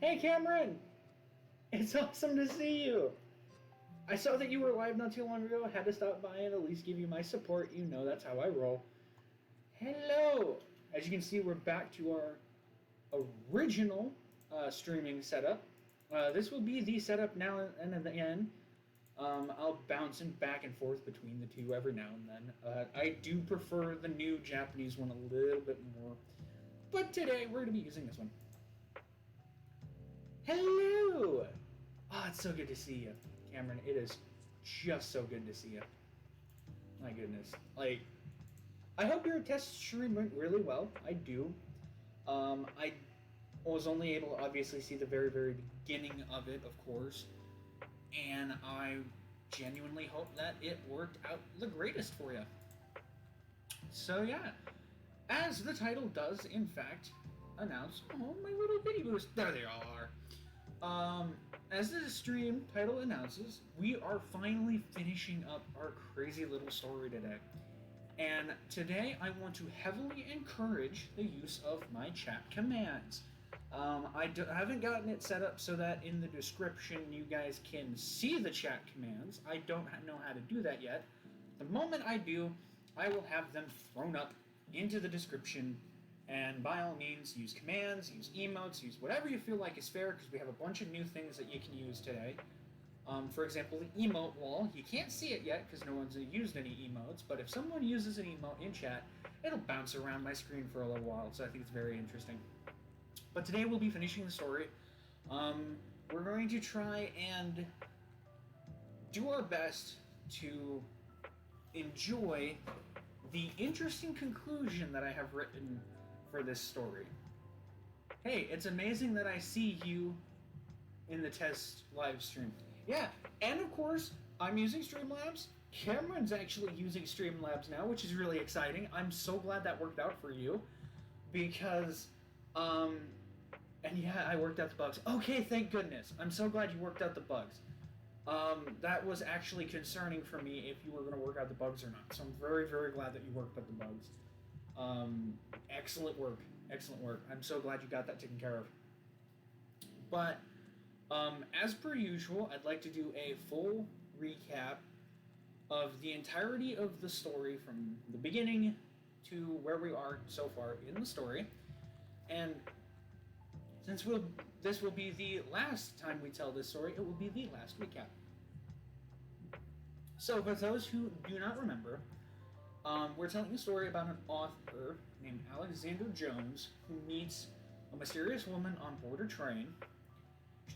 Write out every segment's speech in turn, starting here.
Hey Cameron! It's awesome to see you! I saw that you were live not too long ago. Had to stop by and at least give you my support. You know that's how I roll. Hello! As you can see, we're back to our original streaming setup. This will be the setup now and at the end. I'll bouncing back and forth between the two every now and then. I do prefer the new Japanese one a little bit more. But today we're going to be using this one. Hello! Ah, it's so good to see you, Cameron. It is just so good to see you. My goodness. I hope your test stream went really well. I do. I was only able to obviously see the very, very beginning of it, of course. And I genuinely hope that it worked out the greatest for you. So yeah, as the title does, in fact, announce... Oh, my little bitty boost. There they are. As the stream title announces, we are finally finishing up our crazy little story today. And today I want to heavily encourage the use of my chat commands. I haven't gotten it set up so that in the description you guys can see the chat commands. I don't know how to do that yet. The moment I do, I will have them thrown up into the description. And by all means, use commands, use emotes, use whatever you feel like is fair, because we have a bunch of new things that you can use today. For example, the emote wall. You can't see it yet because no one's used any emotes, but if someone uses an emote in chat, it'll bounce around my screen for a little while, so I think it's very interesting. But today we'll be finishing the story. We're going to try and do our best to enjoy the interesting conclusion that I have written for this story. Hey, it's amazing that I see you in the test live stream. Yeah, and of course, I'm using Streamlabs. Cameron's actually using Streamlabs now, which is really exciting. I'm so glad that worked out for you. Because, and yeah, I worked out the bugs. Okay, thank goodness. I'm so glad you worked out the bugs. That was actually concerning for me if you were going to work out the bugs or not. So I'm very, very glad that you worked out the bugs. Excellent work. Excellent work. I'm so glad you got that taken care of. But, as per usual, I'd like to do a full recap of the entirety of the story from the beginning to where we are so far in the story. And since this will be the last time we tell this story, it will be the last recap. So, for those who do not remember, we're telling a story about an author named Alexander Jones who meets a mysterious woman on board a train.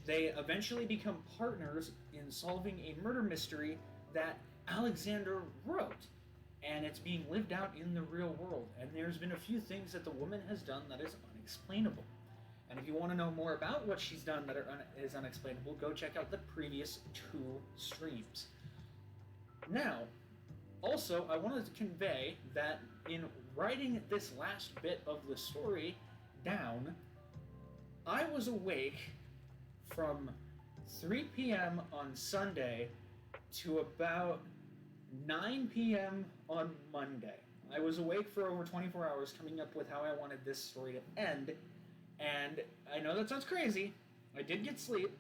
They eventually become partners in solving a murder mystery that Alexander wrote, and it's being lived out in the real world. And there's been a few things that the woman has done that is unexplainable. And if you want to know more about what she's done that is unexplainable, go check out the previous 2 streams. Now, also, I wanted to convey that in writing this last bit of the story down, I was awake from 3 p.m. on Sunday to about 9 p.m. on Monday. I was awake for over 24 hours coming up with how I wanted this story to end. And I know that sounds crazy. I did get sleep,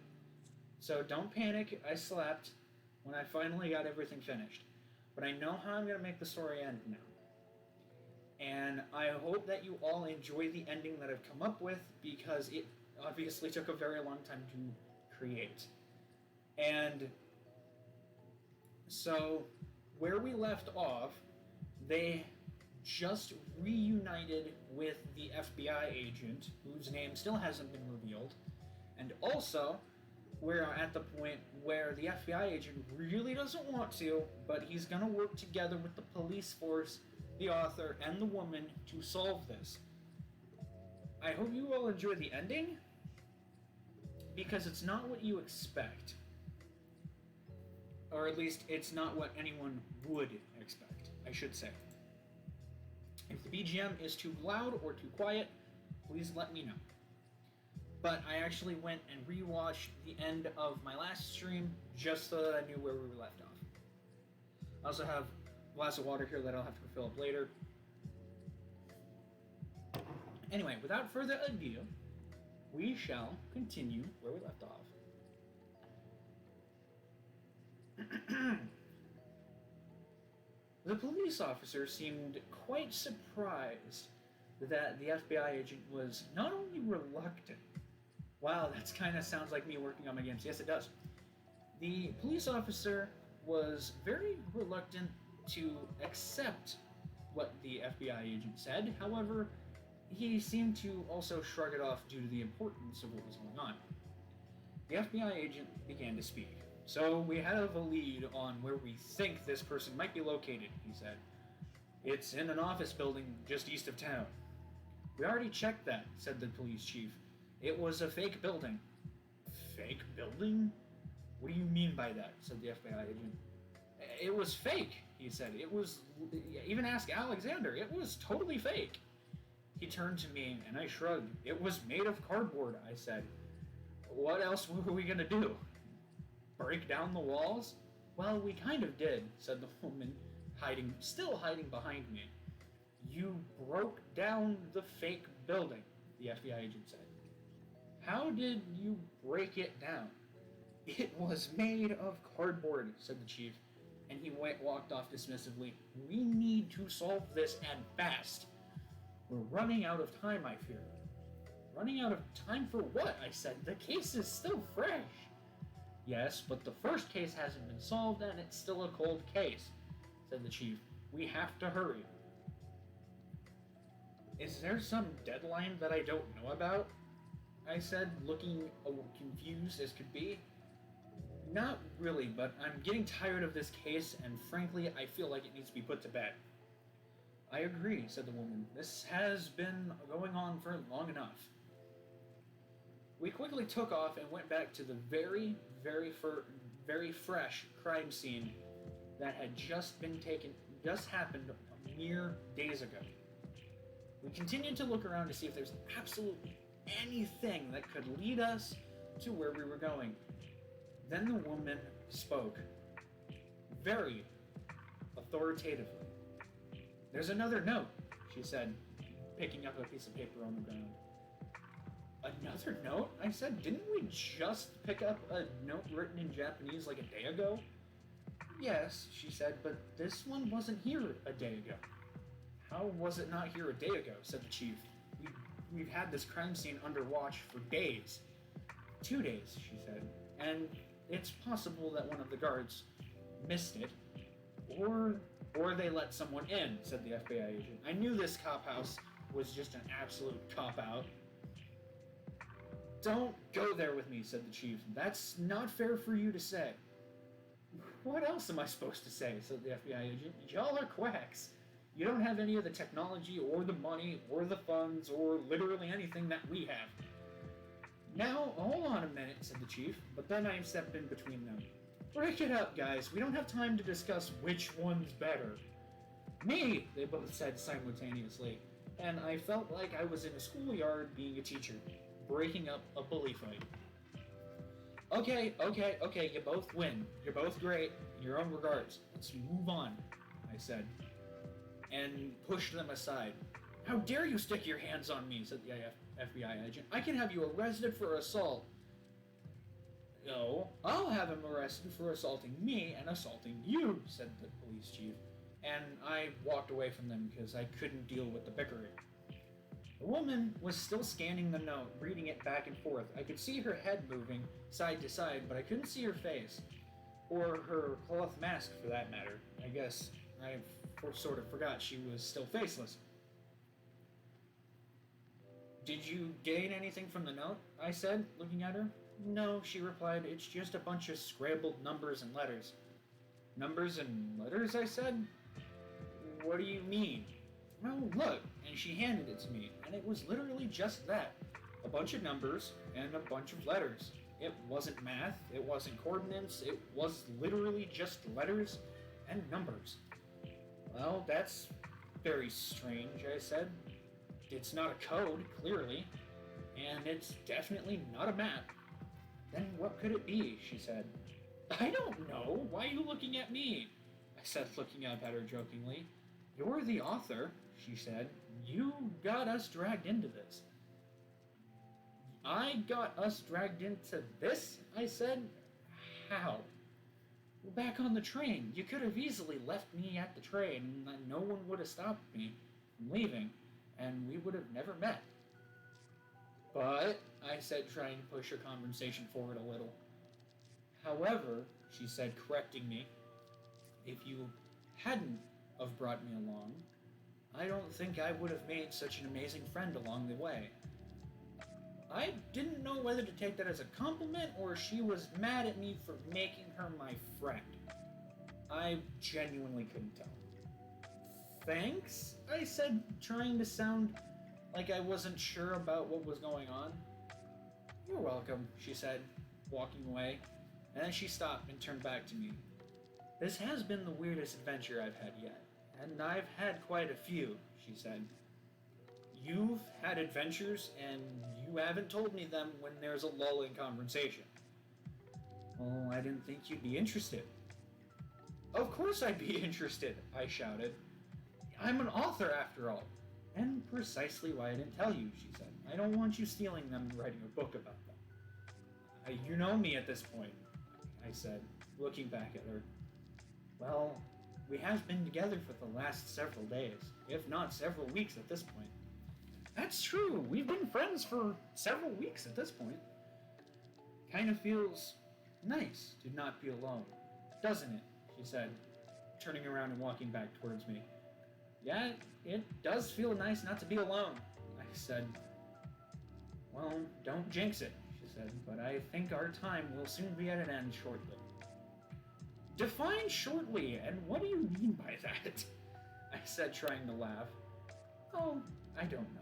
so don't panic. I slept when I finally got everything finished. But I know how I'm going to make the story end now. And I hope that you all enjoy the ending that I've come up with, because it obviously took a very long time to create. And so, where we left off, they just reunited with the FBI agent, whose name still hasn't been revealed. And also, we're at the point where the FBI agent really doesn't want to, but he's going to work together with the police force, the author, and the woman to solve this. I hope you all enjoy the ending, because it's not what you expect. Or at least, it's not what anyone would expect, I should say. If the BGM is too loud or too quiet, please let me know. But I actually went and rewatched the end of my last stream just so that I knew where we were left off. I also have a glass of water here that I'll have to fill up later. Anyway, without further ado, we shall continue where we left off. The police officer seemed quite surprised that the FBI agent was not only reluctant. Wow, that kind of sounds like me working on my games. Yes, it does. The police officer was very reluctant to accept what the FBI agent said. However, he seemed to also shrug it off due to the importance of what was going on. The FBI agent began to speak. So we have a lead on where we think this person might be located, he said. It's in an office building just east of town. We already checked that, said the police chief. It was a fake building. Fake building? What do you mean by that? Said the FBI agent. It was fake, he said. It was, even ask Alexander, it was totally fake. He turned to me and I shrugged. It was made of cardboard, I said. What else were we gonna do? Break down the walls? Well, we kind of did, said the woman, still hiding behind me. You broke down the fake building, the FBI agent said. How did you break it down? It was made of cardboard, said the chief, and he walked off dismissively. We need to solve this and fast. We're running out of time, I fear. Running out of time for what? I said. The case is still fresh. Yes, but the first case hasn't been solved and it's still a cold case, said the chief. We have to hurry. Is there some deadline that I don't know about? I said, looking confused as could be. Not really, but I'm getting tired of this case and frankly, I feel like it needs to be put to bed. I agree, said the woman. This has been going on for long enough. We quickly took off and went back to the very fresh crime scene that had just happened mere days ago. We continued to look around to see if there's absolutely anything that could lead us to where we were going. Then the woman spoke, very authoritatively. There's another note, she said, picking up a piece of paper on the ground. Another note? I said, didn't we just pick up a note written in Japanese like a day ago? Yes, she said, but this one wasn't here a day ago. How was it not here a day ago? Said the chief. We've had this crime scene under watch for days. 2 days, she said, and it's possible that one of the guards missed it, or they let someone in, said the FBI agent. I knew this cop house was just an absolute cop-out. Don't go there with me, said the chief. That's not fair for you to say. What else am I supposed to say, said the FBI agent. Y'all are quacks. You don't have any of the technology or the money or the funds or literally anything that we have. Now, hold on a minute, said the chief, but then I stepped in between them. Break it up, guys. We don't have time to discuss which one's better. Me, they both said simultaneously, and I felt like I was in a schoolyard being a teacher, breaking up a bully fight. Okay, you both win. You're both great, in your own regards. Let's move on, I said, and pushed them aside. How dare you stick your hands on me, said the FBI agent. I can have you arrested for assault. No, I'll have him arrested for assaulting me and assaulting you, said the police chief. And I walked away from them because I couldn't deal with the bickering. The woman was still scanning the note, reading it back and forth. I could see her head moving side to side, but I couldn't see her face. Or her cloth mask, for that matter. I guess I sort of forgot she was still faceless. Did you gain anything from the note? I said, looking at her. No, she replied, it's just a bunch of scrambled numbers and letters. Numbers and letters, I said? What do you mean? Well, look, and she handed it to me, and it was literally just that. A bunch of numbers and a bunch of letters. It wasn't math, it wasn't coordinates, it was literally just letters and numbers. Well, that's very strange, I said. It's not a code, clearly, and it's definitely not a map. Then what could it be, she said. I don't know. Why are you looking at me? I said, looking up at her jokingly. You're the author, she said. You got us dragged into this. I got us dragged into this? I said. How? Well, back on the train. You could have easily left me at the train, and no one would have stopped me from leaving, and we would have never met. But, I said, trying to push her conversation forward a little. However, she said, correcting me, if you hadn't have brought me along, I don't think I would have made such an amazing friend along the way. I didn't know whether to take that as a compliment or she was mad at me for making her my friend. I genuinely couldn't tell. Thanks, I said, trying to sound like I wasn't sure about what was going on. You're welcome, she said, walking away, and then she stopped and turned back to me. This has been the weirdest adventure I've had yet, and I've had quite a few, she said. You've had adventures, and you haven't told me them when there's a lull in conversation. Well, I didn't think you'd be interested. Of course I'd be interested, I shouted. I'm an author, after all. And precisely why I didn't tell you, she said. I don't want you stealing them and writing a book about them. You know me at this point, I said, looking back at her. Well, we have been together for the last several days, if not several weeks at this point. That's true. We've been friends for several weeks at this point. Kind of feels nice to not be alone, doesn't it? She said, turning around and walking back towards me. Yeah, it does feel nice not to be alone, I said. Well, don't jinx it, she said, but I think our time will soon be at an end shortly. Define shortly, and what do you mean by that? I said, trying to laugh. Oh, I don't know,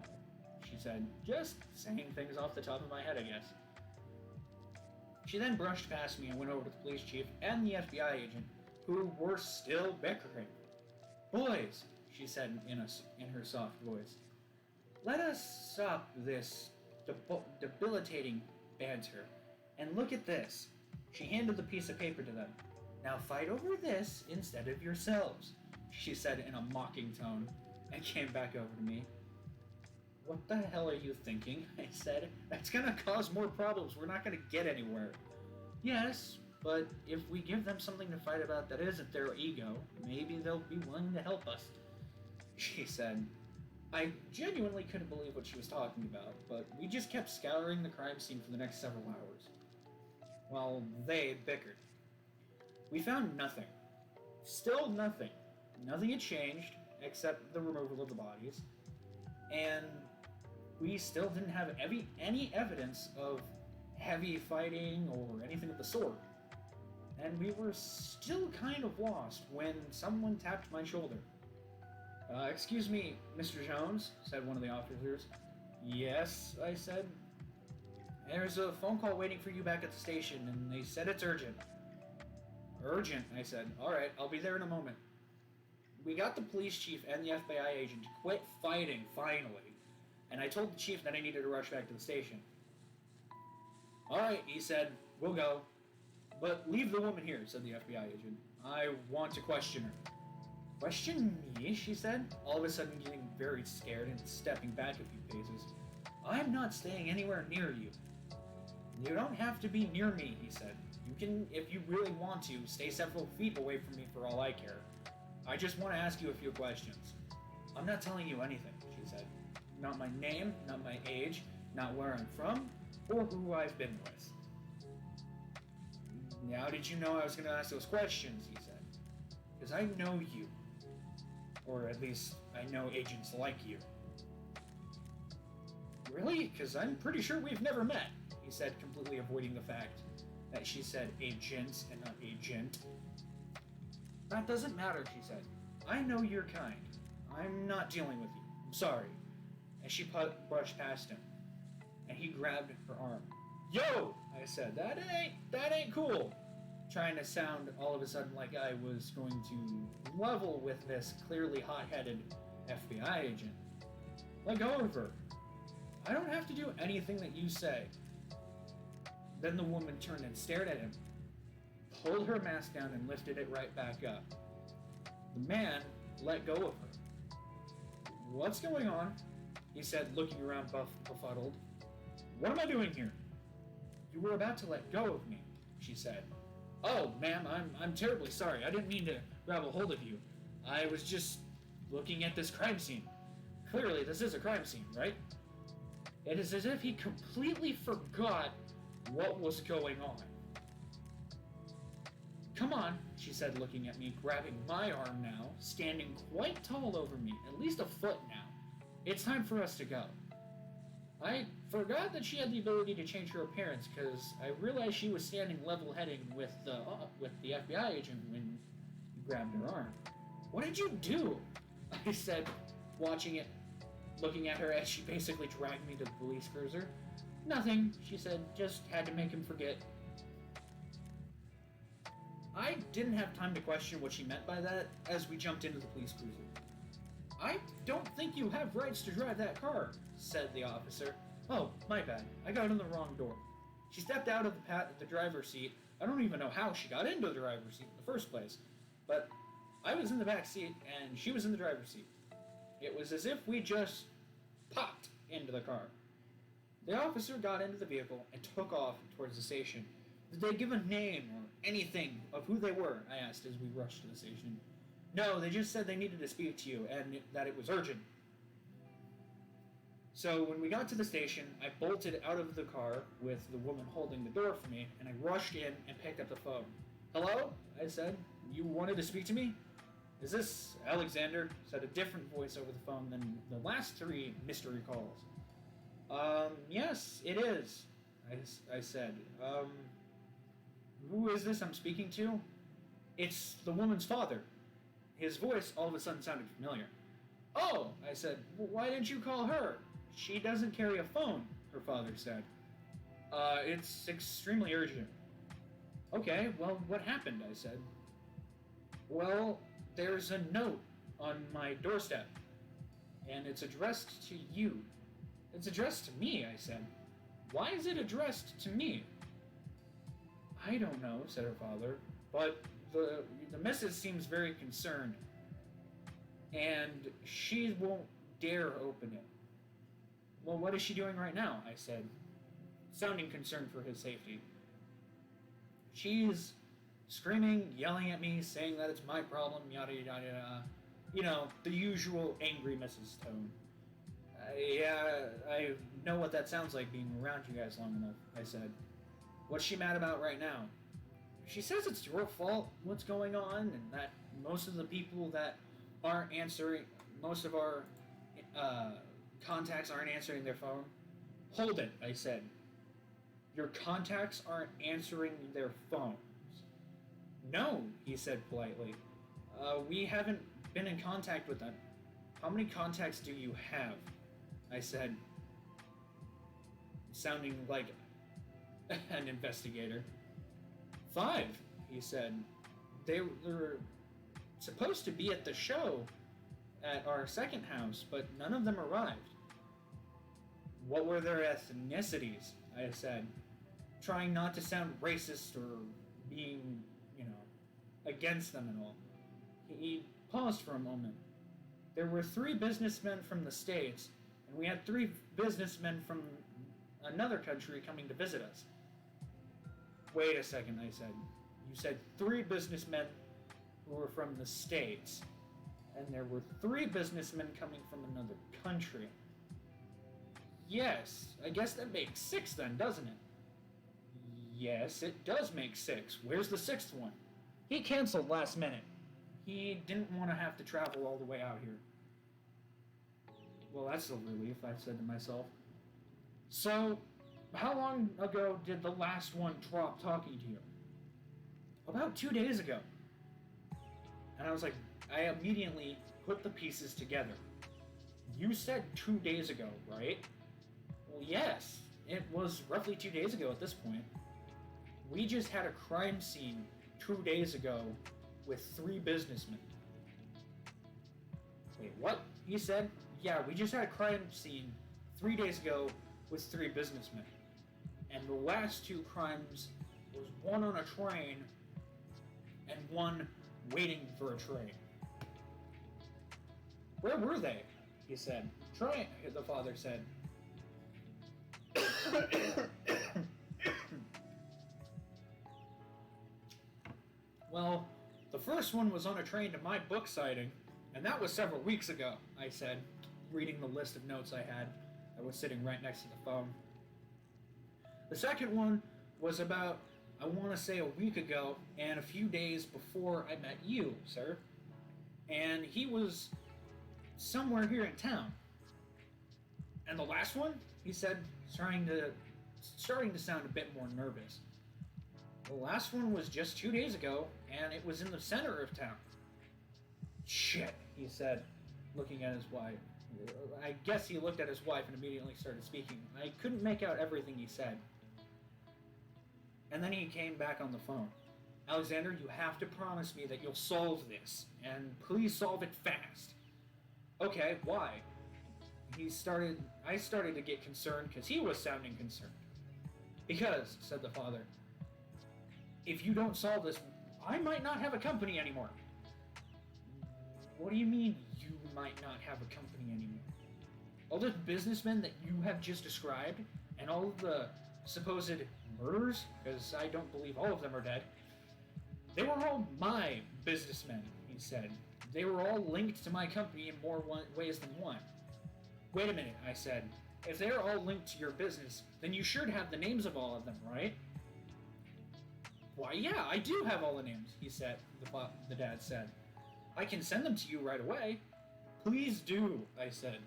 she said, just saying things off the top of my head, I guess. She then brushed past me and went over to the police chief and the FBI agent, who were still bickering. Boys, she said in her soft voice, let us stop this debilitating banter and look at this. She handed the piece of paper to them. Now fight over this instead of yourselves, she said in a mocking tone, and came back over to me. What the hell are you thinking? I said. That's gonna cause more problems. We're not gonna get anywhere. Yes, but if we give them something to fight about that isn't their ego, maybe they'll be willing to help us, she said. I genuinely couldn't believe what she was talking about, but we just kept scouring the crime scene for the next several hours, while they bickered. We found nothing. Still nothing. Nothing had changed, except the removal of the bodies, and we still didn't have any evidence of heavy fighting or anything of the sort. And we were still kind of lost when someone tapped my shoulder. Excuse me, Mr. Jones, said one of the officers. Yes, I said. There's a phone call waiting for you back at the station, and they said it's urgent. Urgent, I said. Alright, I'll be there in a moment. We got the police chief and the FBI agent to quit fighting, finally, and I told the chief that I needed to rush back to the station. Alright, he said, we'll go. But leave the woman here, said the FBI agent. I want to question her. Question me, she said, all of a sudden getting very scared and stepping back a few paces. I'm not staying anywhere near you. You don't have to be near me, he said. You can, if you really want to, stay several feet away from me for all I care. I just want to ask you a few questions. I'm not telling you anything, she said. Not my name, not my age, not where I'm from, or who I've been with. How did you know I was going to ask those questions, he said. Because I know you. Or at least, I know agents like you. Really? Because I'm pretty sure we've never met, he said, completely avoiding the fact that she said agents and not agent. That doesn't matter, she said. I know your kind. I'm not dealing with you. I'm sorry. And she brushed past him, and he grabbed her arm. Yo! I said, that ain't cool. Trying to sound all of a sudden like I was going to level with this clearly hot-headed FBI agent. Let go of her. I don't have to do anything that you say. Then the woman turned and stared at him, pulled her mask down and lifted it right back up. The man let go of her. What's going on? He said, looking around befuddled. What am I doing here? You were about to let go of me, she said. Oh, ma'am, I'm terribly sorry. I didn't mean to grab a hold of you. I was just looking at this crime scene. Clearly, this is a crime scene, right? It is as if he completely forgot what was going on. Come on, she said, looking at me, grabbing my arm now, standing quite tall over me, at least a foot now. It's time for us to go. I forgot that she had the ability to change her appearance, because I realized she was standing level-heading with the FBI agent when he grabbed her arm. What did you do? I said, watching it, looking at her as she basically dragged me to the police cruiser. Nothing, she said, just had to make him forget. I didn't have time to question what she meant by that as we jumped into the police cruiser. I don't think you have rights to drive that car, said the officer. Oh, my bad. I got in the wrong door. She stepped out of the driver's seat. I don't even know how she got into the driver's seat in the first place, but I was in the back seat and she was in the driver's seat. It was as if we just popped into the car. The officer got into the vehicle and took off towards the station. Did they give a name or anything of who they were? I asked as we rushed to the station. No, they just said they needed to speak to you and that it was urgent. So when we got to the station, I bolted out of the car with the woman holding the door for me, and I rushed in and picked up the phone. Hello? I said. You wanted to speak to me? Is this Alexander? Said a different voice over the phone than the last 3 mystery calls. Yes, it is, I said. Who is this I'm speaking to? It's the woman's father. His voice all of a sudden sounded familiar. Oh, I said, why didn't you call her? She doesn't carry a phone, her father said. It's extremely urgent. Okay, well, what happened, I said. Well, there's a note on my doorstep, and it's addressed to you. It's addressed to me, I said. Why is it addressed to me? I don't know, said her father, but the message seems very concerned, and she won't dare open it. Well, what is she doing right now? I said, sounding concerned for his safety. She's screaming, yelling at me, saying that it's my problem, yada yada yada. You know, the usual angry Mrs. Tone. I know what that sounds like being around you guys long enough, I said. What's she mad about right now? She says it's your fault what's going on, and that most of the people that aren't answering, most of our contacts aren't answering their phone. Hold it, I said. Your contacts aren't answering their phones. No, he said politely. We haven't been in contact with them. How many contacts do you have? I said, sounding like an investigator. 5, he said. They were supposed to be at the show at our second house, but none of them arrived. What were their ethnicities? I said, trying not to sound racist or being, against them and all. He paused for a moment. There were 3 businessmen from the States, and we had 3 businessmen from another country coming to visit us. Wait a second, I said. You said 3 businessmen who were from the States, and there were 3 businessmen coming from another country. Yes, I guess that makes 6 then, doesn't it? Yes, it does make 6. Where's the 6th one? He canceled last minute. He didn't want to have to travel all the way out here. Well, that's a relief, I said to myself. So, how long ago did the last one drop talking to you? About 2 days ago. And I was like, I immediately put the pieces together. You said 2 days ago, right? Well, yes. It was roughly 2 days ago at this point. We just had a crime scene 2 days ago with 3 businessmen. Wait, what? He said, yeah, we just had a crime scene 3 days ago with 3 businessmen. And the last 2 crimes was one on a train and one waiting for a train. Where were they? He said. The father said. Well, the first one was on a train to my book signing, and that was several weeks ago, I said, reading the list of notes I had that was sitting right next to the phone. The second one was about, I want to say, a week ago, and a few days before I met you, sir. And he was somewhere here in town. And the last one, he said, starting to sound a bit more nervous. The last one was just 2 days ago, and it was in the center of town. Shit, he said, looking at his wife. I guess he looked at his wife and immediately started speaking. I couldn't make out everything he said. And then he came back on the phone. Alexander, you have to promise me that you'll solve this, and please solve it fast. Okay, why? I started to get concerned because he was sounding concerned. Because, said the father, if you don't solve this, I might not have a company anymore. What do you mean, you might not have a company anymore? All the businessmen that you have just described, and all of the supposed murders, because I don't believe all of them are dead, they were all my businessmen, he said. They were all linked to my company in more ways than one. Wait a minute, I said. If they're all linked to your business, then you should have the names of all of them, right? Why, yeah, I do have all the names, he said, the dad said. I can send them to you right away. Please do, I said.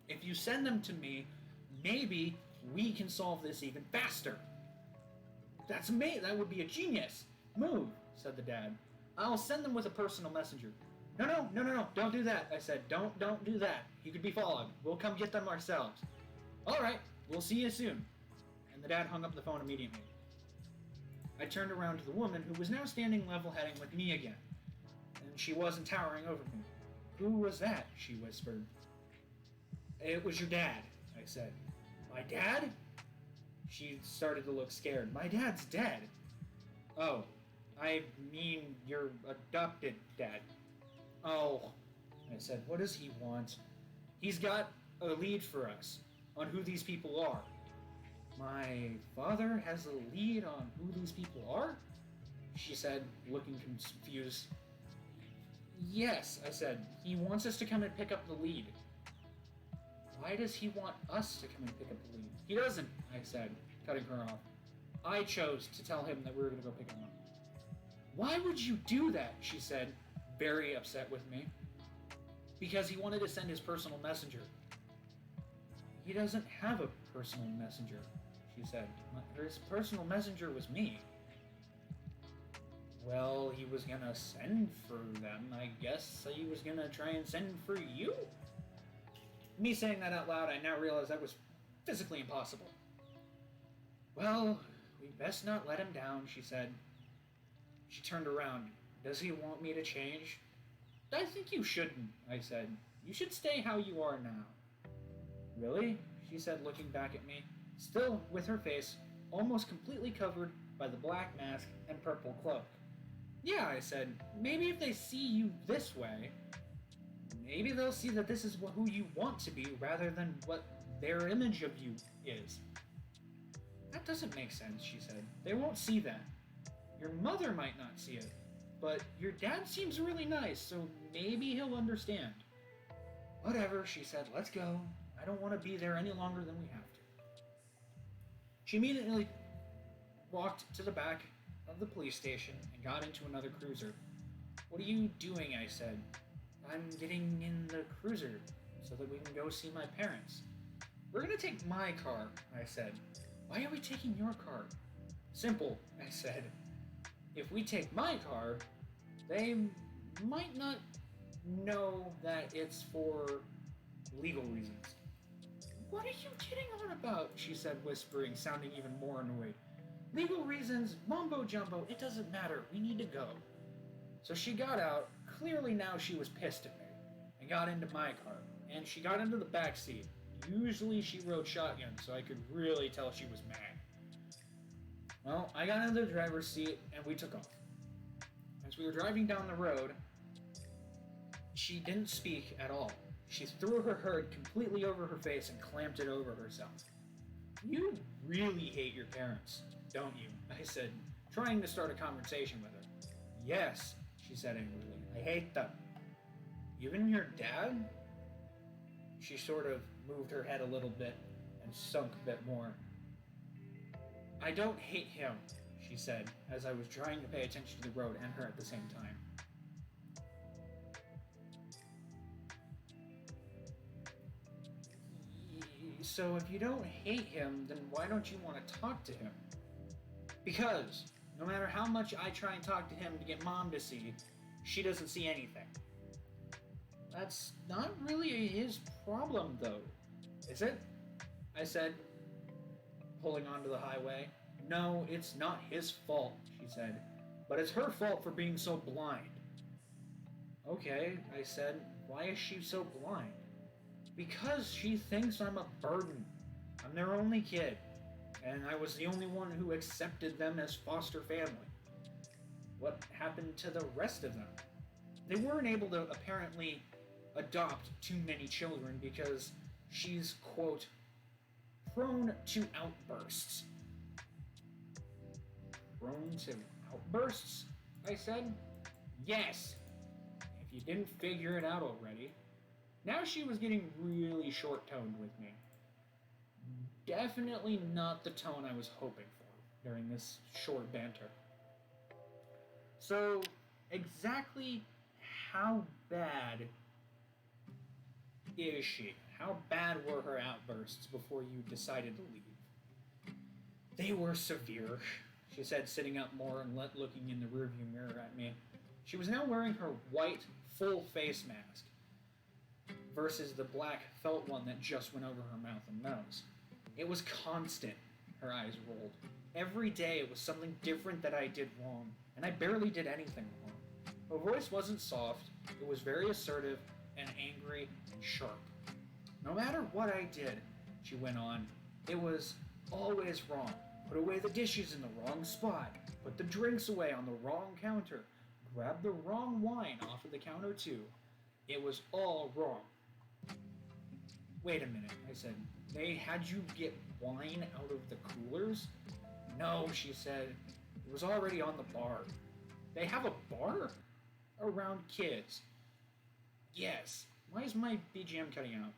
If you send them to me, maybe we can solve this even faster. That's amazing. That would be a genius move, said the dad. I'll send them with a personal messenger. No, don't do that, I said. Don't do that. He could be followed. We'll come get them ourselves. All right, we'll see you soon. And the dad hung up the phone immediately. I turned around to the woman, who was now standing level-heading with me again. And she wasn't towering over me. Who was that? She whispered. It was your dad, I said. My dad? She started to look scared. My dad's dead. Oh, I mean your adopted dad. Oh, I said, what does he want? He's got a lead for us on who these people are. My father has a lead on who these people are? She said, looking confused. Yes, I said. He wants us to come and pick up the lead. Why does he want us to come and pick up the lead? He doesn't, I said, cutting her off. I chose to tell him that we were going to go pick him up. Why would you do that? She said, very upset with me. Because he wanted to send his personal messenger. He doesn't have a personal messenger, she said. His personal messenger was me. Well, he was gonna send for them. I guess he was gonna try and send for you? Me saying that out loud, I now realize that was physically impossible. Well, we best not let him down, she said. She turned around. Does he want me to change? I think you shouldn't, I said. You should stay how you are now. Really? She said, looking back at me, still with her face almost completely covered by the black mask and purple cloak. Yeah, I said, maybe if they see you this way, maybe they'll see that this is who you want to be rather than what their image of you is. That doesn't make sense, she said. They won't see that. Your mother might not see it, but your dad seems really nice, so maybe he'll understand. Whatever, she said, let's go. I don't want to be there any longer than we have to. She immediately walked to the back of the police station and got into another cruiser. What are you doing? I said. I'm getting in the cruiser so that we can go see my parents. We're gonna take my car, I said. Why are we taking your car? Simple, I said. If we take my car, they might not know that it's for legal reasons. What are you kidding on about? She said, whispering, sounding even more annoyed. Legal reasons, mumbo jumbo, it doesn't matter. We need to go. So she got out. Clearly now she was pissed at me. And got into my car. And she got into the back seat. Usually she rode shotgun, so I could really tell she was mad. Well, I got into the driver's seat and we took off. As we were driving down the road, she didn't speak at all. She threw her hood completely over her face and clamped it over herself. You really hate your parents, don't you? I said, trying to start a conversation with her. Yes, she said angrily. I hate them. Even your dad? She sort of moved her head a little bit and sunk a bit more. I don't hate him, she said, as I was trying to pay attention to the road and her at the same time. So if you don't hate him, then why don't you want to talk to him? Because no matter how much I try and talk to him to get Mom to see, she doesn't see anything. That's not really his problem, though, is it? I said, pulling onto the highway. No, it's not his fault, she said, but it's her fault for being so blind. Okay, I said, why is she so blind? Because she thinks I'm a burden. I'm their only kid, and I was the only one who accepted them as foster family. What happened to the rest of them? They weren't able to apparently adopt too many children because she's, quote, prone to outbursts. Prone to outbursts? I said. Yes, if you didn't figure it out already. Now she was getting really short-toned with me. Definitely not the tone I was hoping for during this short banter. So, exactly how bad is she? How bad were her outbursts before you decided to leave? They were severe, she said, sitting up more and looking in the rearview mirror at me. She was now wearing her white, full face mask versus the black felt one that just went over her mouth and nose. It was constant, her eyes rolled. Every day it was something different that I did wrong, and I barely did anything wrong. Her voice wasn't soft, it was very assertive and angry and sharp. No matter what I did, she went on, it was always wrong. Put away the dishes in the wrong spot, put the drinks away on the wrong counter, grab the wrong wine off of the counter too. It was all wrong. Wait a minute, I said. They had you get wine out of the coolers? No, she said. It was already on the bar. They have a bar? Around kids. Yes. Why is my BGM cutting out?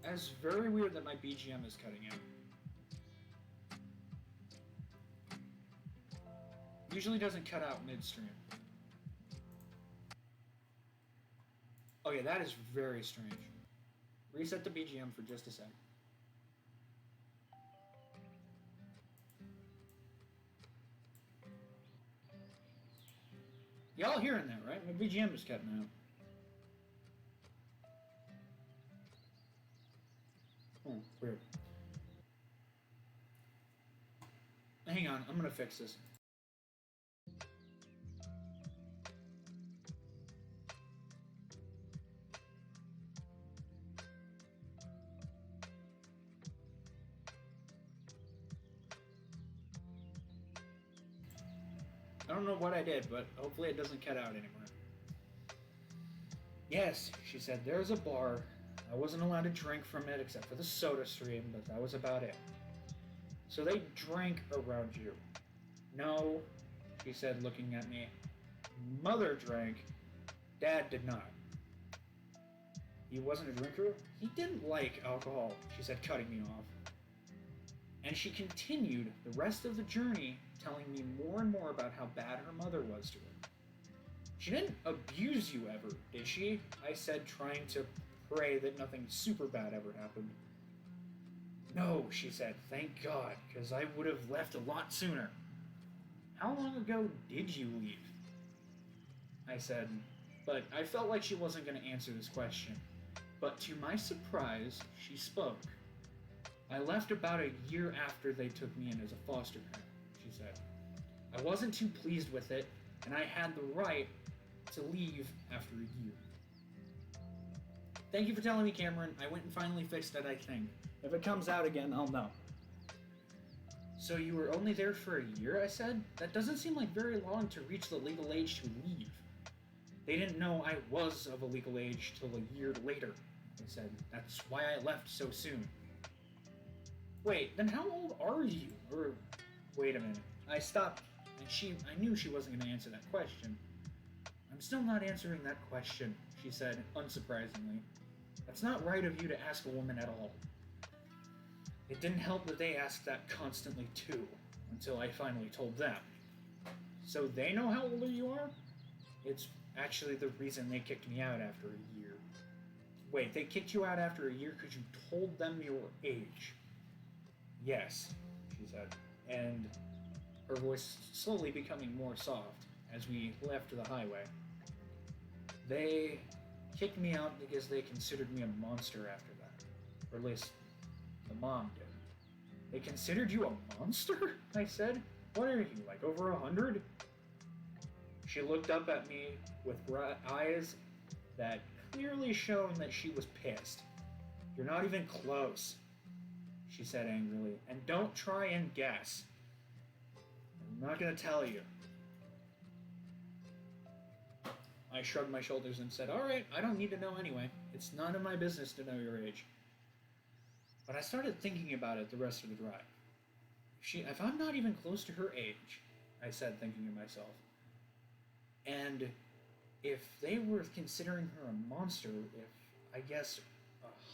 That's very weird that my BGM is cutting out. Usually doesn't cut out midstream. Oh yeah, that is very strange. Reset the BGM for just a sec. Y'all hearing that, right? My BGM is cutting out. Weird. Hang on, I'm gonna fix this. I don't know what I did, but hopefully it doesn't cut out anymore. Yes, she said, there's a bar. I wasn't allowed to drink from it except for the soda stream, but that was about it. So they drank around you. No, she said, looking at me. Mother drank. Dad did not. He wasn't a drinker? He didn't like alcohol, she said, cutting me off. And she continued the rest of the journey telling me more and more about how bad her mother was to her. She didn't abuse you ever, did she? I said, trying to pray that nothing super bad ever happened. No, she said, thank God, because I would have left a lot sooner. How long ago did you leave? I said, but I felt like she wasn't going to answer this question. But to my surprise, she spoke. I left about a year after they took me in as a foster parent, she said. I wasn't too pleased with it, and I had the right to leave after a year. Thank you for telling me, Cameron. I went and finally fixed it, I think. If it comes out again, I'll know. So you were only there for a year, I said? That doesn't seem like very long to reach the legal age to leave. They didn't know I was of a legal age till a year later. I said. That's why I left so soon. Wait, then how old are you? Or, wait a minute. I stopped, and I knew she wasn't going to answer that question. I'm still not answering that question, she said, unsurprisingly. That's not right of you to ask a woman at all. It didn't help that they asked that constantly too, until I finally told them. So they know how old you are? It's actually the reason they kicked me out after a year. Wait, they kicked you out after a year because you told them your age? Yes, she said, and her voice slowly becoming more soft as we left the highway. They kicked me out because they considered me a monster after that. Or at least, the mom did. They considered you a monster? I said. What are you, like over 100? She looked up at me with eyes that clearly showed that she was pissed. You're not even close, she said angrily, and don't try and guess. I'm not gonna tell you. I shrugged my shoulders and said, alright, I don't need to know anyway. It's none of my business to know your age. But I started thinking about it the rest of the drive. If I'm not even close to her age, I said, thinking to myself, and if they were considering her a monster, if, I guess,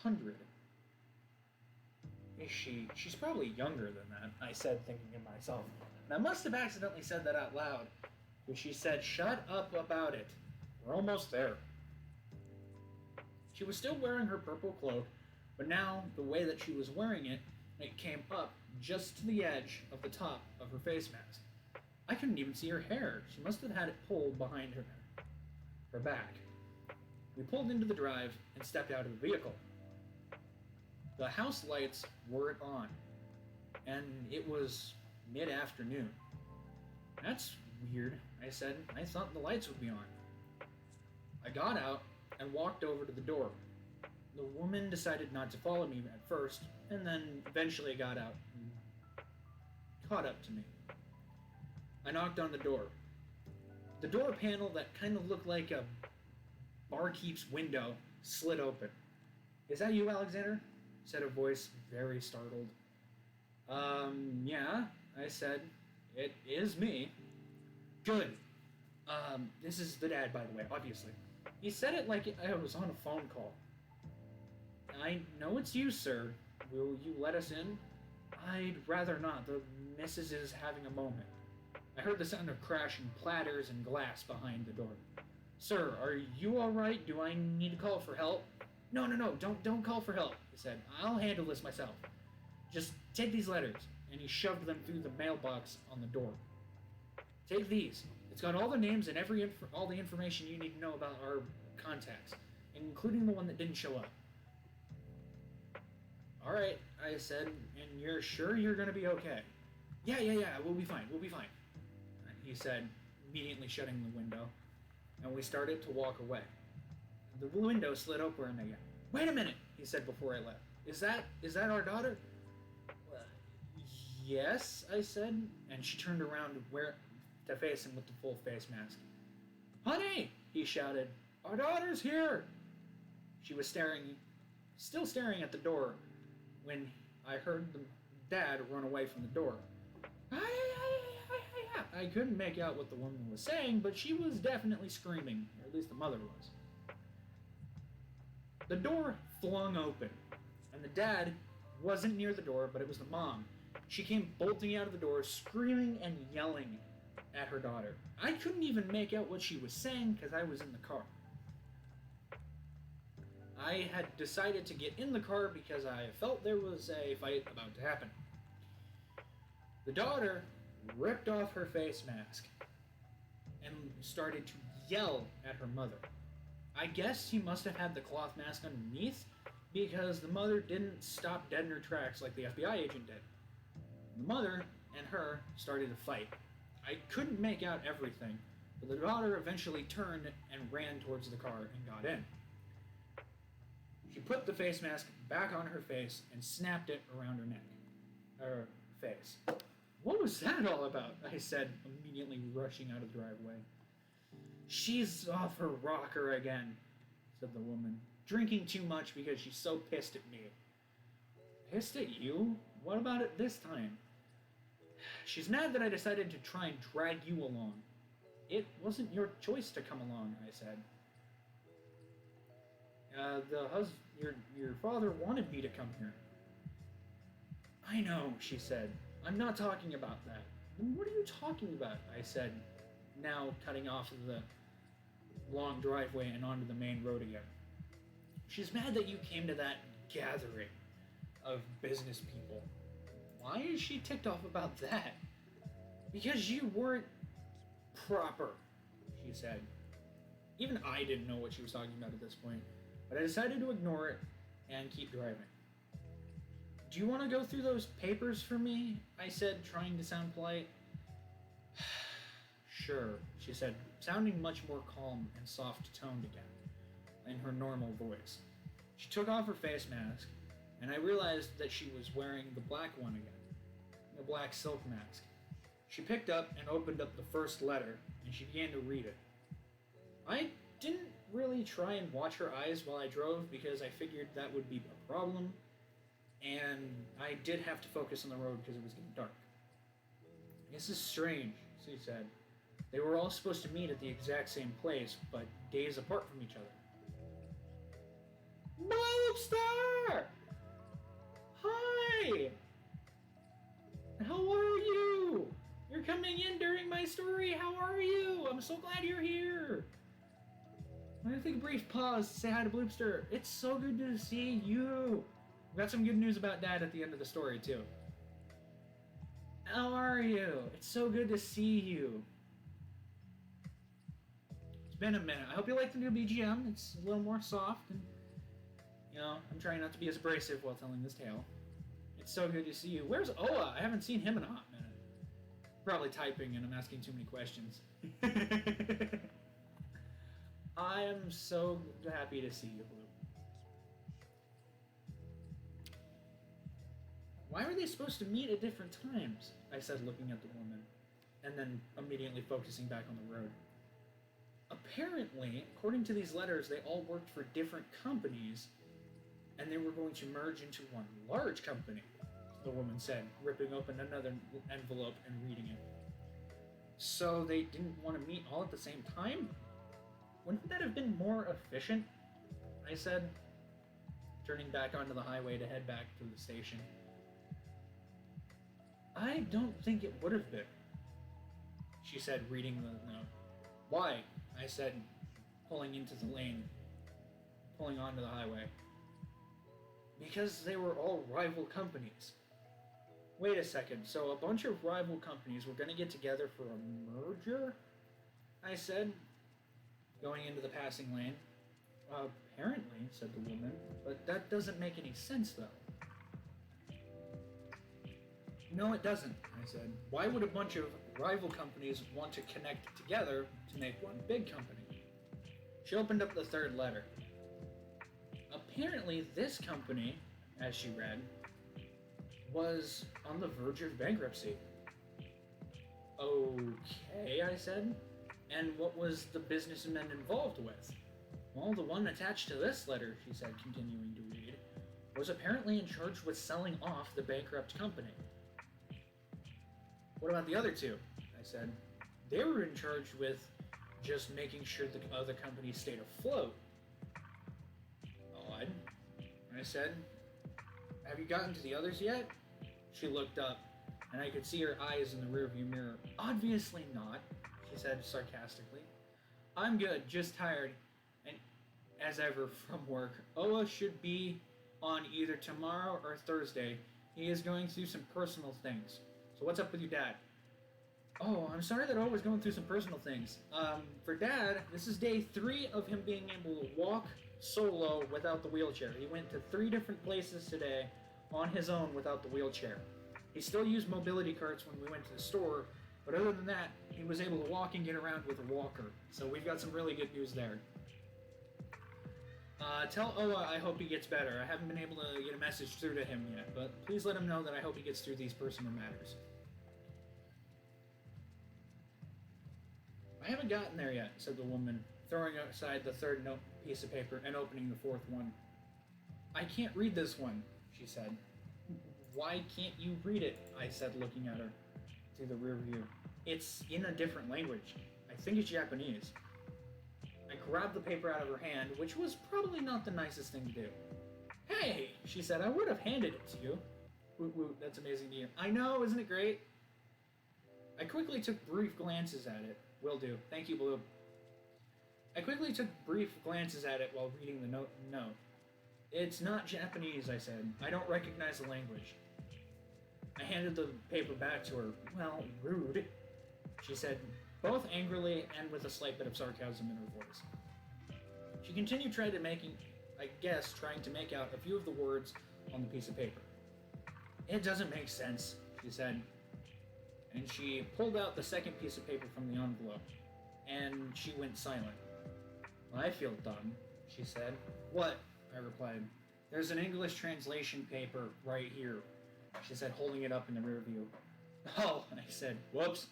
100, she's probably younger than that, I said, thinking to myself. And I must have accidentally said that out loud, but she said, shut up about it. We're almost there. She was still wearing her purple cloak, but now, the way that she was wearing it, it came up just to the edge of the top of her face mask. I couldn't even see her hair. She must have had it pulled behind her back. We pulled into the drive and stepped out of the vehicle. The house lights were on, and it was mid-afternoon. That's weird, I said. I thought the lights would be on. I got out and walked over to the door. The woman decided not to follow me at first, and then eventually got out and caught up to me. I knocked on the door. The door panel that kind of looked like a barkeep's window slid open. Is that you, Alexander? Said a voice, very startled. Yeah, I said. It is me. Good. This is the dad, by the way, obviously. He said it like I was on a phone call. I know it's you, sir. Will you let us in? I'd rather not. The missus is having a moment. I heard the sound of crashing platters and glass behind the door. Sir, are you alright? Do I need to call for help? No, don't call for help, he said. I'll handle this myself. Just take these letters. And he shoved them through the mailbox on the door. Take these. It's got all the names and all the information you need to know about our contacts, including the one that didn't show up. Alright, I said, and you're sure you're gonna be okay? Yeah, we'll be fine, he said, immediately shutting the window, and we started to walk away. The window slid open again. Wait a minute, he said before I left. Is that our daughter? Yes, I said, and she turned around to face him with the full face mask. Honey, he shouted, our daughter's here! She was still staring at the door, when I heard the dad run away from the door. I couldn't make out what the woman was saying, but she was definitely screaming, or at least the mother was. The door flung open, and the dad wasn't near the door, but it was the mom. She came bolting out of the door, screaming and yelling at her daughter. I couldn't even make out what she was saying because I was in the car. I had decided to get in the car because I felt there was a fight about to happen. The daughter ripped off her face mask and started to yell at her mother. I guess she must have had the cloth mask underneath because the mother didn't stop dead in her tracks like the FBI agent did. The mother and her started to fight. I couldn't make out everything, but the daughter eventually turned and ran towards the car and got in. She put the face mask back on her face and snapped it around her neck. Her face. What was that all about? I said, immediately rushing out of the driveway. She's off her rocker again, said the woman. drinking too much because she's so pissed at me. Pissed at you? What about it this time? She's mad that I decided to try and drag you along. It wasn't your choice to come along, I said. Your father wanted me to come here. I know, she said. I'm not talking about that. What are you talking about? I said, now cutting off of the long driveway and onto the main road again. She's mad that you came to that gathering of business people. Why is she ticked off about that? Because you weren't proper, she said. Even I didn't know what she was talking about at this point, but I decided to ignore it and keep driving. Do you want to go through those papers for me? I said, trying to sound polite. Sure, she said, sounding much more calm and soft-toned again, in her normal voice. She took off her face mask, and I realized that she was wearing the black one again, the black silk mask. She picked up and opened up the first letter, and she began to read it. I didn't really try and watch her eyes while I drove because I figured that would be a problem, and I did have to focus on the road because it was getting dark. This is strange, she said. They were all supposed to meet at the exact same place, but days apart from each other. Mobster! Hi! How are you? You're coming in during my story. How are you? I'm so glad you're here. I'm gonna take a brief pause to say hi to Bloopster. It's so good to see you. We got some good news about Dad at the end of the story, too. How are you? It's so good to see you. It's been a minute. I hope you like the new BGM. It's a little more soft, and, you know, I'm trying not to be as abrasive while telling this tale. It's so good to see you. Where's Oa? I haven't seen him in a hot minute. Probably typing, and I'm asking too many questions. I am so happy to see you, Blue. Why were they supposed to meet at different times? I said, looking at the woman, and then immediately focusing back on the road. Apparently, according to these letters, they all worked for different companies, and they were going to merge into one large company, the woman said, ripping open another envelope and reading it. So they didn't want to meet all at the same time? Wouldn't that have been more efficient? I said, turning back onto the highway to head back to the station. I don't think it would have been, she said, reading the note. Why? I said, pulling into the lane, pulling onto the highway. Because they were all rival companies. Wait a second, so a bunch of rival companies were going to get together for a merger? I said, going into the passing lane. Apparently, said the woman, but that doesn't make any sense, though. No, it doesn't, I said. Why would a bunch of rival companies want to connect together to make one big company? She opened up the third letter. Apparently, this company, as she read, was on the verge of bankruptcy. Okay, I said. And what was the businessman involved with? Well, the one attached to this letter, she said, continuing to read, was apparently in charge with selling off the bankrupt company. What about the other two? I said. They were in charge with just making sure the other companies stayed afloat. Odd, I said. Have you gotten to the others yet? She looked up, and I could see her eyes in the rearview mirror. Obviously not, she said sarcastically. I'm good, just tired, and as ever from work. Oa should be on either tomorrow or Thursday. He is going through some personal things. So what's up with your dad? Oh, I'm sorry that Oa's going through some personal things. For Dad, this is day 3 of him being able to walk solo without the wheelchair. He went to 3 different places today on his own without the wheelchair. He still used mobility carts when we went to the store, but other than that, he was able to walk and get around with a walker. So we've got some really good news there. Tell Oa I hope he gets better. I haven't been able to get a message through to him yet, but please let him know that I hope he gets through these personal matters. I haven't gotten there yet, said the woman, throwing aside the third piece of paper and opening the fourth one. I can't read this one, she said. Why can't you read it? I said, looking at her through the rear view. It's in a different language. I think it's Japanese. I grabbed the paper out of her hand, which was probably not the nicest thing to do. Hey, she said, I would have handed it to you. Woot woot, that's amazing to you. I know, isn't it great? I quickly took brief glances at it. Will do. Thank you, Blue. I quickly took brief glances at it while reading the note. It's not Japanese, I said. I don't recognize the language. I handed the paper back to her. Well, rude, she said, both angrily and with a slight bit of sarcasm in her voice. She continued trying to make out a few of the words on the piece of paper. It doesn't make sense, she said. And she pulled out the second piece of paper from the envelope, and she went silent. I feel dumb, she said. What? I replied. There's an English translation paper right here, she said, holding it up in the rear view. Oh, I said. Whoops.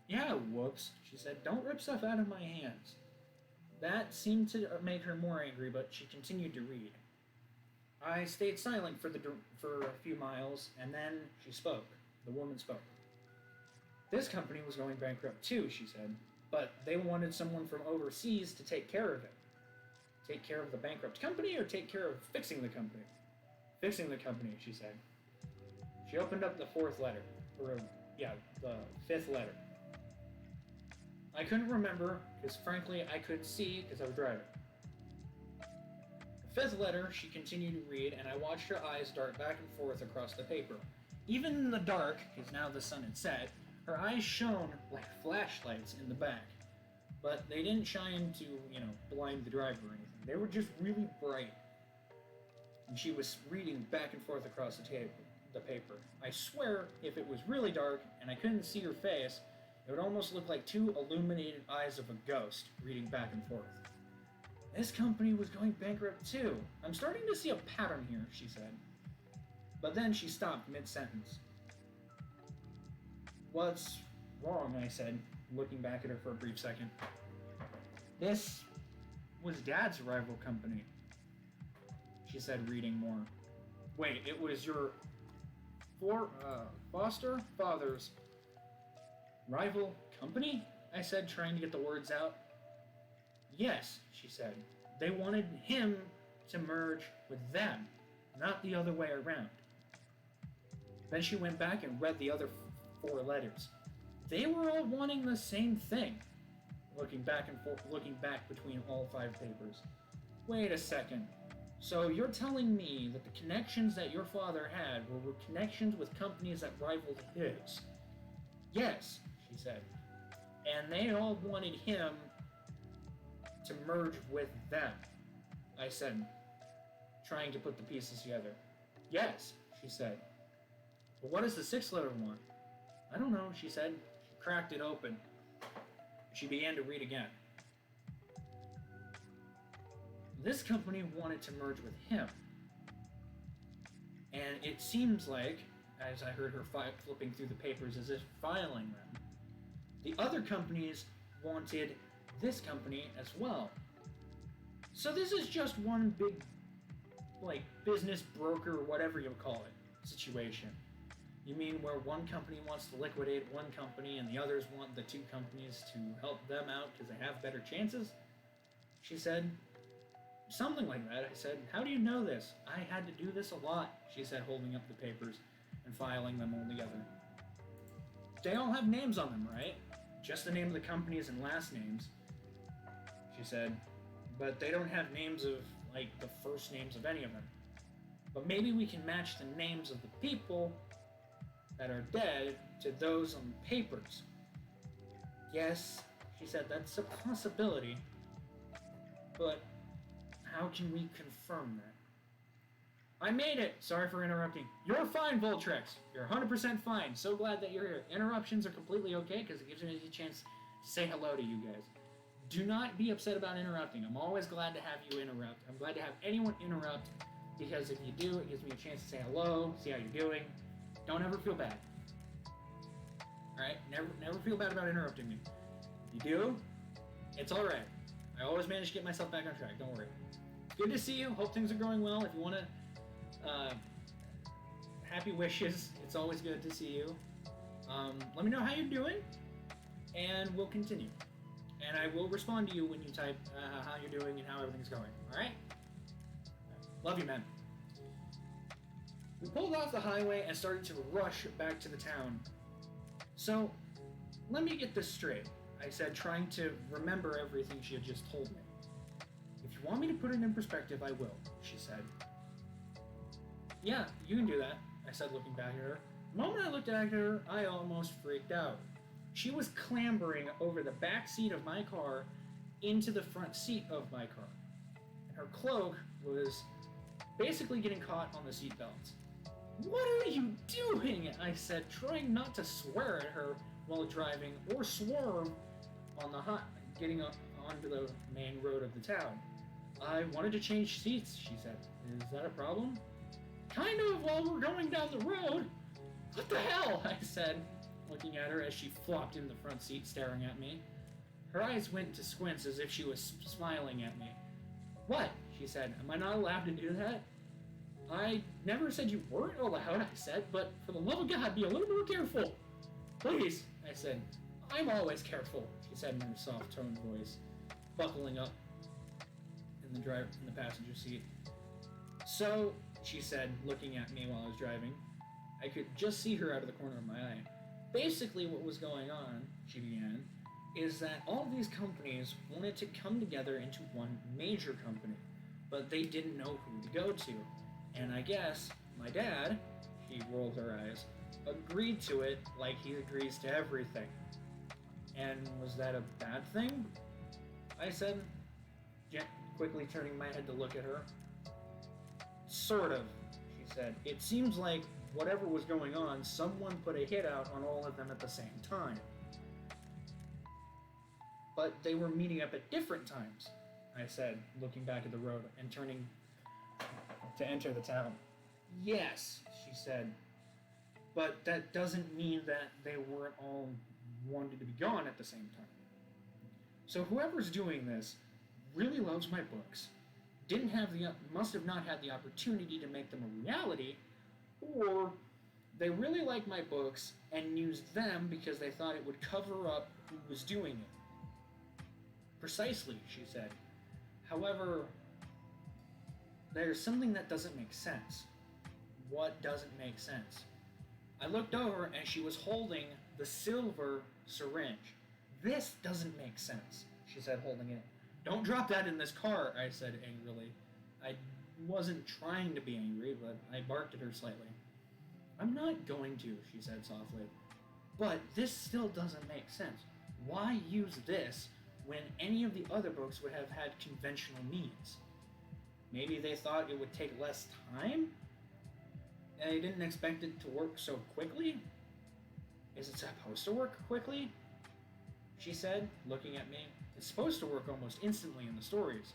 Yeah, whoops, she said. Don't rip stuff out of my hands. That seemed to make her more angry, but she continued to read. I stayed silent for a few miles, and then she spoke. The woman spoke. This company was going bankrupt too, she said, but they wanted someone from overseas to take care of it. Take care of the bankrupt company or take care of fixing the company? Fixing the company, she said. She opened up the the fifth letter. I couldn't remember, because frankly I couldn't see because I was driving. The fifth letter, she continued to read, and I watched her eyes dart back and forth across the paper. Even in the dark, because now the sun had set, her eyes shone like flashlights in the back. But they didn't shine to, blind the driver or anything. They were just really bright. And she was reading back and forth across the paper. I swear, if it was really dark and I couldn't see her face, it would almost look like two illuminated eyes of a ghost reading back and forth. This company was going bankrupt too. I'm starting to see a pattern here, she said. But then she stopped mid-sentence. What's wrong, I said, looking back at her for a brief second. This was Dad's rival company, she said, reading more. Wait, it was your foster father's rival company? I said, trying to get the words out. Yes, she said. They wanted him to merge with them, not the other way around. Then she went back and read the other four letters. They were all wanting the same thing. Looking back between all five papers. Wait a second. So you're telling me that the connections that your father had were connections with companies that rivaled his? Yes, she said. And they all wanted him to merge with them, I said, trying to put the pieces together. Yes, she said. But what does the sixth letter want? I don't know, she said. She cracked it open. She began to read again. This company wanted to merge with him. And it seems like, as I heard her flipping through the papers as if filing them, the other companies wanted this company as well. So this is just one big, business broker or whatever you'll call it, situation. You mean where one company wants to liquidate one company and the others want the two companies to help them out because they have better chances? She said. Something like that, I said. How do you know this? I had to do this a lot, she said, holding up the papers and filing them all together. They all have names on them, right? Just the name of the companies and last names, she said. But they don't have names of, the first names of any of them. But maybe we can match the names of the people that are dead to those on the papers. Yes, she said, that's a possibility. But how can we confirm that? I made it! Sorry for interrupting. You're fine, Voltrex. You're 100% fine. So glad that you're here. Interruptions are completely okay because it gives me a chance to say hello to you guys. Do not be upset about interrupting. I'm always glad to have you interrupt. I'm glad to have anyone interrupt because if you do, it gives me a chance to say hello, see how you're doing. Don't ever feel bad. Alright? Never feel bad about interrupting me. If you do, it's alright. I always manage to get myself back on track, don't worry. Good to see you. Hope things are going well. If you want to, happy wishes. It's always good to see you. Let me know how you're doing, and we'll continue. And I will respond to you when you type how you're doing and how everything's going. All right? Love you, man. We pulled off the highway and started to rush back to the town. So, let me get this straight, I said, trying to remember everything she had just told me. If you want me to put it in perspective, I will, she said. Yeah, you can do that, I said, looking back at her. The moment I looked at her, I almost freaked out. She was clambering over the back seat of my car into the front seat of my car. And her cloak was basically getting caught on the seatbelts. What are you doing? I said, trying not to swear at her while driving or swerve on getting onto the main road of the town. I wanted to change seats, she said. Is that a problem? Kind of while we're going down the road. What the hell? I said, looking at her as she flopped in the front seat, staring at me. Her eyes went to squints as if she was smiling at me. What? She said. Am I not allowed to do that? I never said you weren't allowed, I said, but for the love of God, be a little more careful. Please, I said. I'm always careful, she said in her soft-toned voice, buckling up in the passenger seat. So, she said, looking at me while I was driving. I could just see her out of the corner of my eye. Basically, what was going on, she began, is that all these companies wanted to come together into one major company, but they didn't know who to go to. And I guess my dad, she rolled her eyes, agreed to it like he agrees to everything. And was that a bad thing? I said, quickly turning my head to look at her. Sort of, she said. It seems like whatever was going on, someone put a hit out on all of them at the same time. But they were meeting up at different times, I said, looking back at the road and turning to enter the town. Yes, she said, but that doesn't mean that they weren't all wanted to be gone at the same time. So whoever's doing this really loves my books, must have not had the opportunity to make them a reality, or they really like my books and used them because they thought it would cover up who was doing it. Precisely, she said. However, there's something that doesn't make sense. What doesn't make sense? I looked over and she was holding the silver syringe. This doesn't make sense, she said, holding it. Don't drop that in this car, I said angrily. I wasn't trying to be angry, but I barked at her slightly. I'm not going to, she said softly. But this still doesn't make sense. Why use this when any of the other books would have had conventional means? Maybe they thought it would take less time? And they didn't expect it to work so quickly? Is it supposed to work quickly? She said, looking at me. It's supposed to work almost instantly in the stories,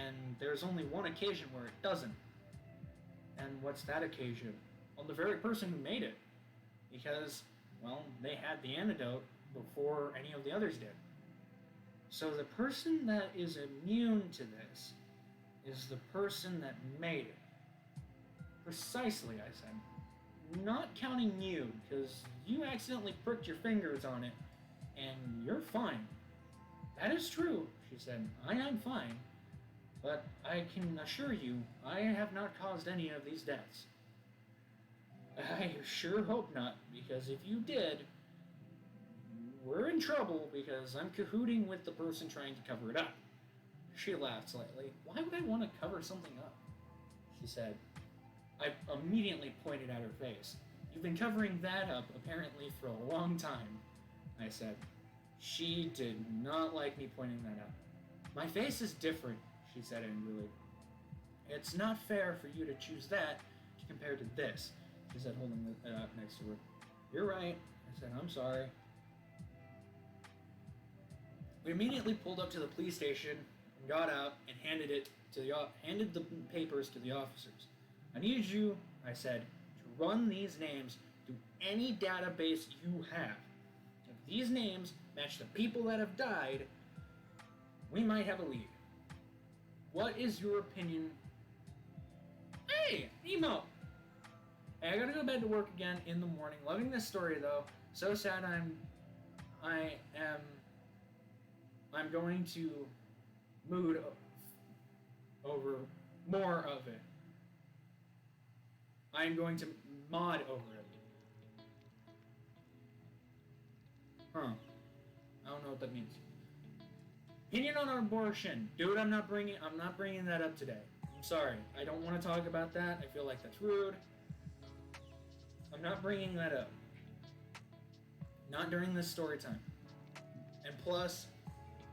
and there's only one occasion where it doesn't. And what's that occasion? On the very person who made it. Because, well, they had the antidote before any of the others did. So the person that is immune to this is the person that made it. Precisely, I said. Not counting you, because you accidentally pricked your fingers on it, and you're fine. That is true, she said. I am fine. But I can assure you, I have not caused any of these deaths. I sure hope not, because if you did, we're in trouble because I'm cahooting with the person trying to cover it up. She laughed slightly. Why would I want to cover something up? She said. I immediately pointed at her face. You've been covering that up, apparently, for a long time, I said. She did not like me pointing that out. My face is different, she said angrily. It's not fair for you to choose that compared to this, she said, holding it up next to her. You're right, I said. I'm sorry. We immediately pulled up to the police station and got out and handed the papers to the officers. I need you, I said, to run these names through any database you have. If these names match the people that have died, we might have a lead. What is your opinion? Hey, emo! Hey, I gotta go to bed to work again in the morning. Loving this story though. So sad I'm going to mood over more of it. I'm going to mod over it. Huh. I don't know what that means. Opinion on abortion. Dude, I'm not bringing that up today. I'm sorry. I don't want to talk about that. I feel like that's rude. I'm not bringing that up. Not during this story time. And plus,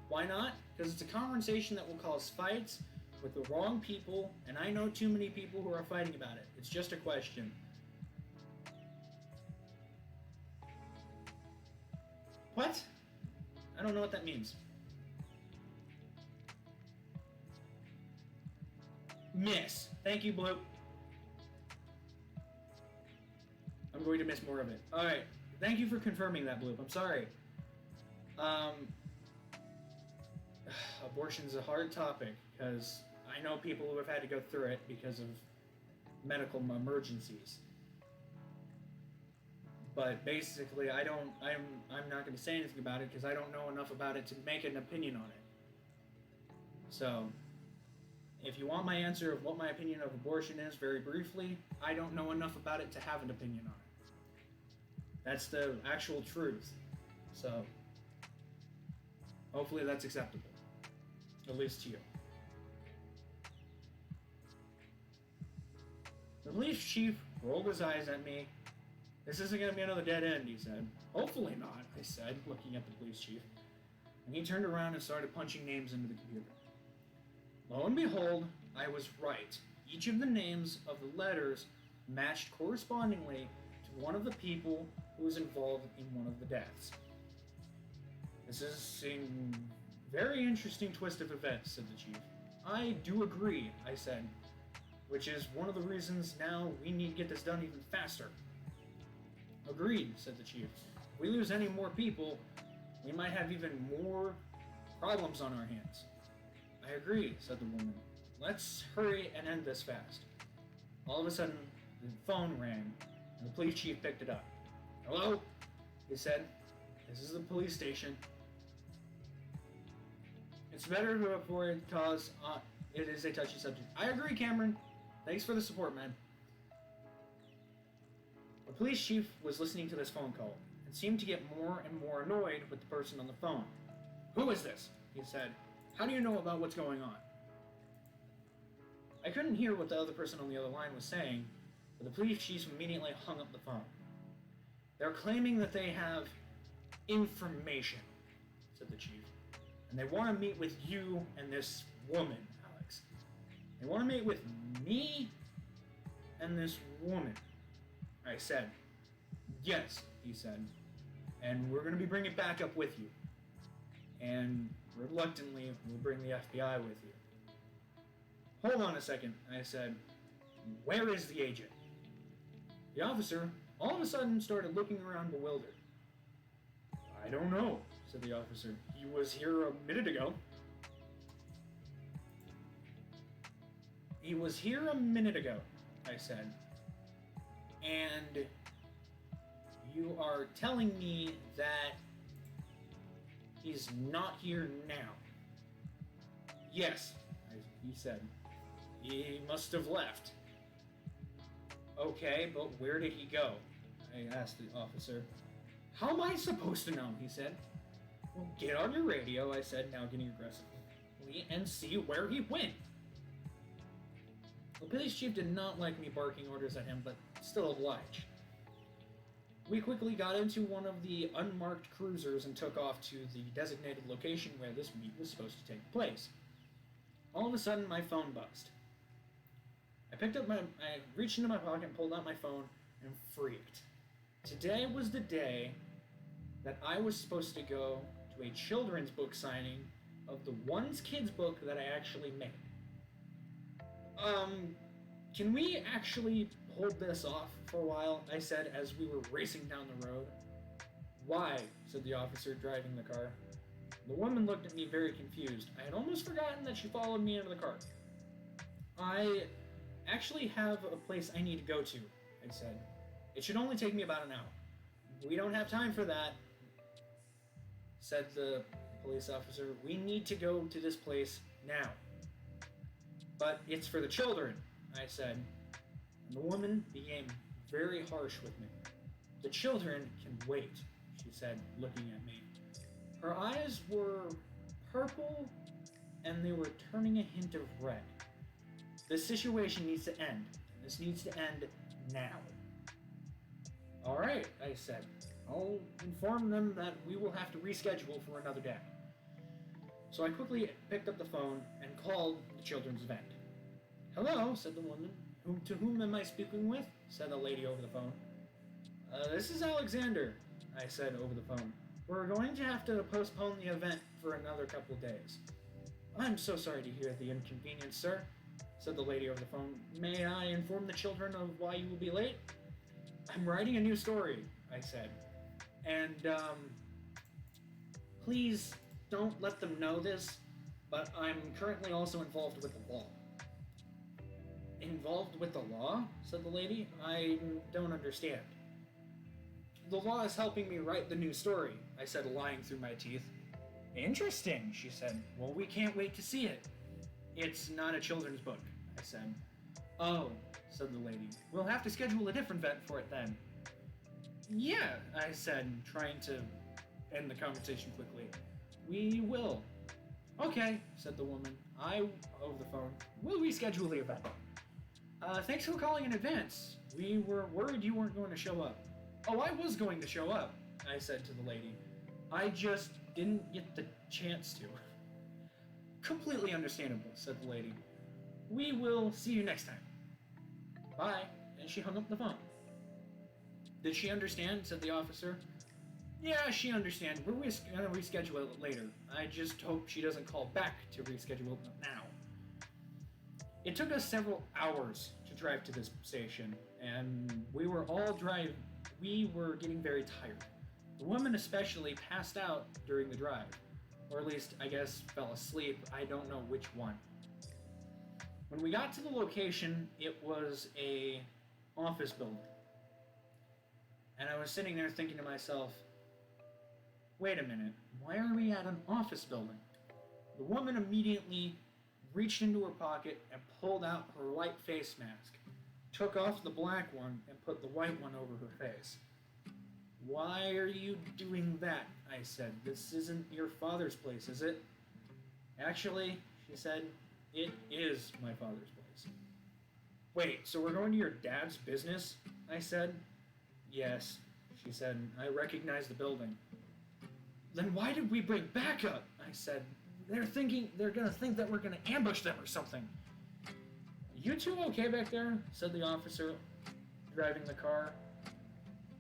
why not? Because it's a conversation that will cause fights with the wrong people, and I know too many people who are fighting about it. It's just a question. What? I don't know what that means. Miss. Thank you, Blue. I'm going to miss more of it. Alright. Thank you for confirming that, Bloop. I'm sorry. Abortion's a hard topic because I know people who have had to go through it because of medical emergencies. But basically, I'm not going to say anything about it because I don't know enough about it to make an opinion on it. So, if you want my answer of what my opinion of abortion is, very briefly, I don't know enough about it to have an opinion on it. That's the actual truth. So, hopefully that's acceptable. At least to you. The police chief rolled his eyes at me. This isn't going to be another dead end, he said. Hopefully not, I said, looking at the police chief. And he turned around and started punching names into the computer. Lo and behold, I was right. Each of the names of the letters matched correspondingly to one of the people who was involved in one of the deaths. This is a very interesting twist of events, said the chief. I do agree, I said, which is one of the reasons now we need to get this done even faster. Agreed, said the chief. If we lose any more people, we might have even more problems on our hands. I agree, said the woman. Let's hurry and end this fast. All of a sudden, the phone rang, and the police chief picked it up. Hello? He said. This is the police station. It's better to avoid cause it is a touchy subject. I agree, Cameron. Thanks for the support, man. The police chief was listening to this phone call and seemed to get more and more annoyed with the person on the phone. Who is this? He said. How do you know about what's going on? I couldn't hear what the other person on the other line was saying, but the police chief immediately hung up the phone. They're claiming that they have information, said the chief. And they want to meet with you and this woman, Alex. They want to meet with me and this woman. I said, yes, he said. And we're going to be bringing backup with you. And reluctantly, we'll bring the FBI with you. Hold on a second, I said. Where is the agent? The officer all of a sudden started looking around bewildered. I don't know, said the officer. He was here a minute ago. He was here a minute ago, I said. And you are telling me that he's not here now? Yes, he said. He must have left. Okay, but where did he go? I asked the officer. How am I supposed to know? He said. Well, get on your radio, I said, now getting aggressive, and see where he went. The police chief did not like me barking orders at him, but still obliged. We quickly got into one of the unmarked cruisers and took off to the designated location where this meet was supposed to take place. All of a sudden, my phone buzzed. I reached into my pocket and pulled out my phone and freaked. Today was the day that I was supposed to go to a children's book signing of the one kids book that I actually made. Can we actually hold this off for a while? I said as we were racing down the road. Why? Said the officer driving the car. The woman looked at me very confused. I had almost forgotten that she followed me into the car. I actually have a place I need to go to, I said. It should only take me about an hour. We don't have time for that, said the police officer. We need to go to this place now. But it's for the children, I said. And the woman became very harsh with me. The children can wait, she said, looking at me. Her eyes were purple and they were turning a hint of red. This situation needs to end. And this needs to end now. All right, I said. I'll inform them that we will have to reschedule for another day. So I quickly picked up the phone and called the children's event. Hello, said the woman. To whom am I speaking with? Said the lady over the phone. This is Alexander, I said over the phone. We're going to have to postpone the event for another couple days. I'm so sorry to hear the inconvenience, sir, said the lady over the phone. May I inform the children of why you will be late? I'm writing a new story, I said. And, please don't let them know this, but I'm currently also involved with the law. Involved with the law? Said the lady. I don't understand. The law is helping me write the new story, I said, lying through my teeth. Interesting, she said. Well, we can't wait to see it. It's not a children's book, I said. Oh, said the lady. We'll have to schedule a different event for it then. Yeah, I said, trying to end the conversation quickly. We will. Okay, said the woman. Over the phone, we'll reschedule the event. Thanks for calling in advance. We were worried you weren't going to show up. Oh, I was going to show up, I said to the lady. I just didn't get the chance to. Completely understandable, said the lady. We will see you next time. Bye. And she hung up the phone. Did she understand? Said the officer. Yeah, she understands. We're going to reschedule it later. I just hope she doesn't call back to reschedule it now. It took us several hours to drive to this station, and we were getting very tired. The woman especially passed out during the drive. Or at least, I guess, fell asleep. I don't know which one. When we got to the location, it was a office building. And I was sitting there thinking to myself, wait a minute, why are we at an office building? The woman immediately reached into her pocket and pulled out her white face mask, took off the black one, and put the white one over her face. Why are you doing that? I said. This isn't your father's place, is it? Actually, she said, it is my father's place. Wait, so we're going to your dad's business? I said. Yes, she said. I recognize the building. Then why did we bring backup? I said. They're gonna think that we're gonna ambush them or something. You two okay back there? Said the officer driving the car.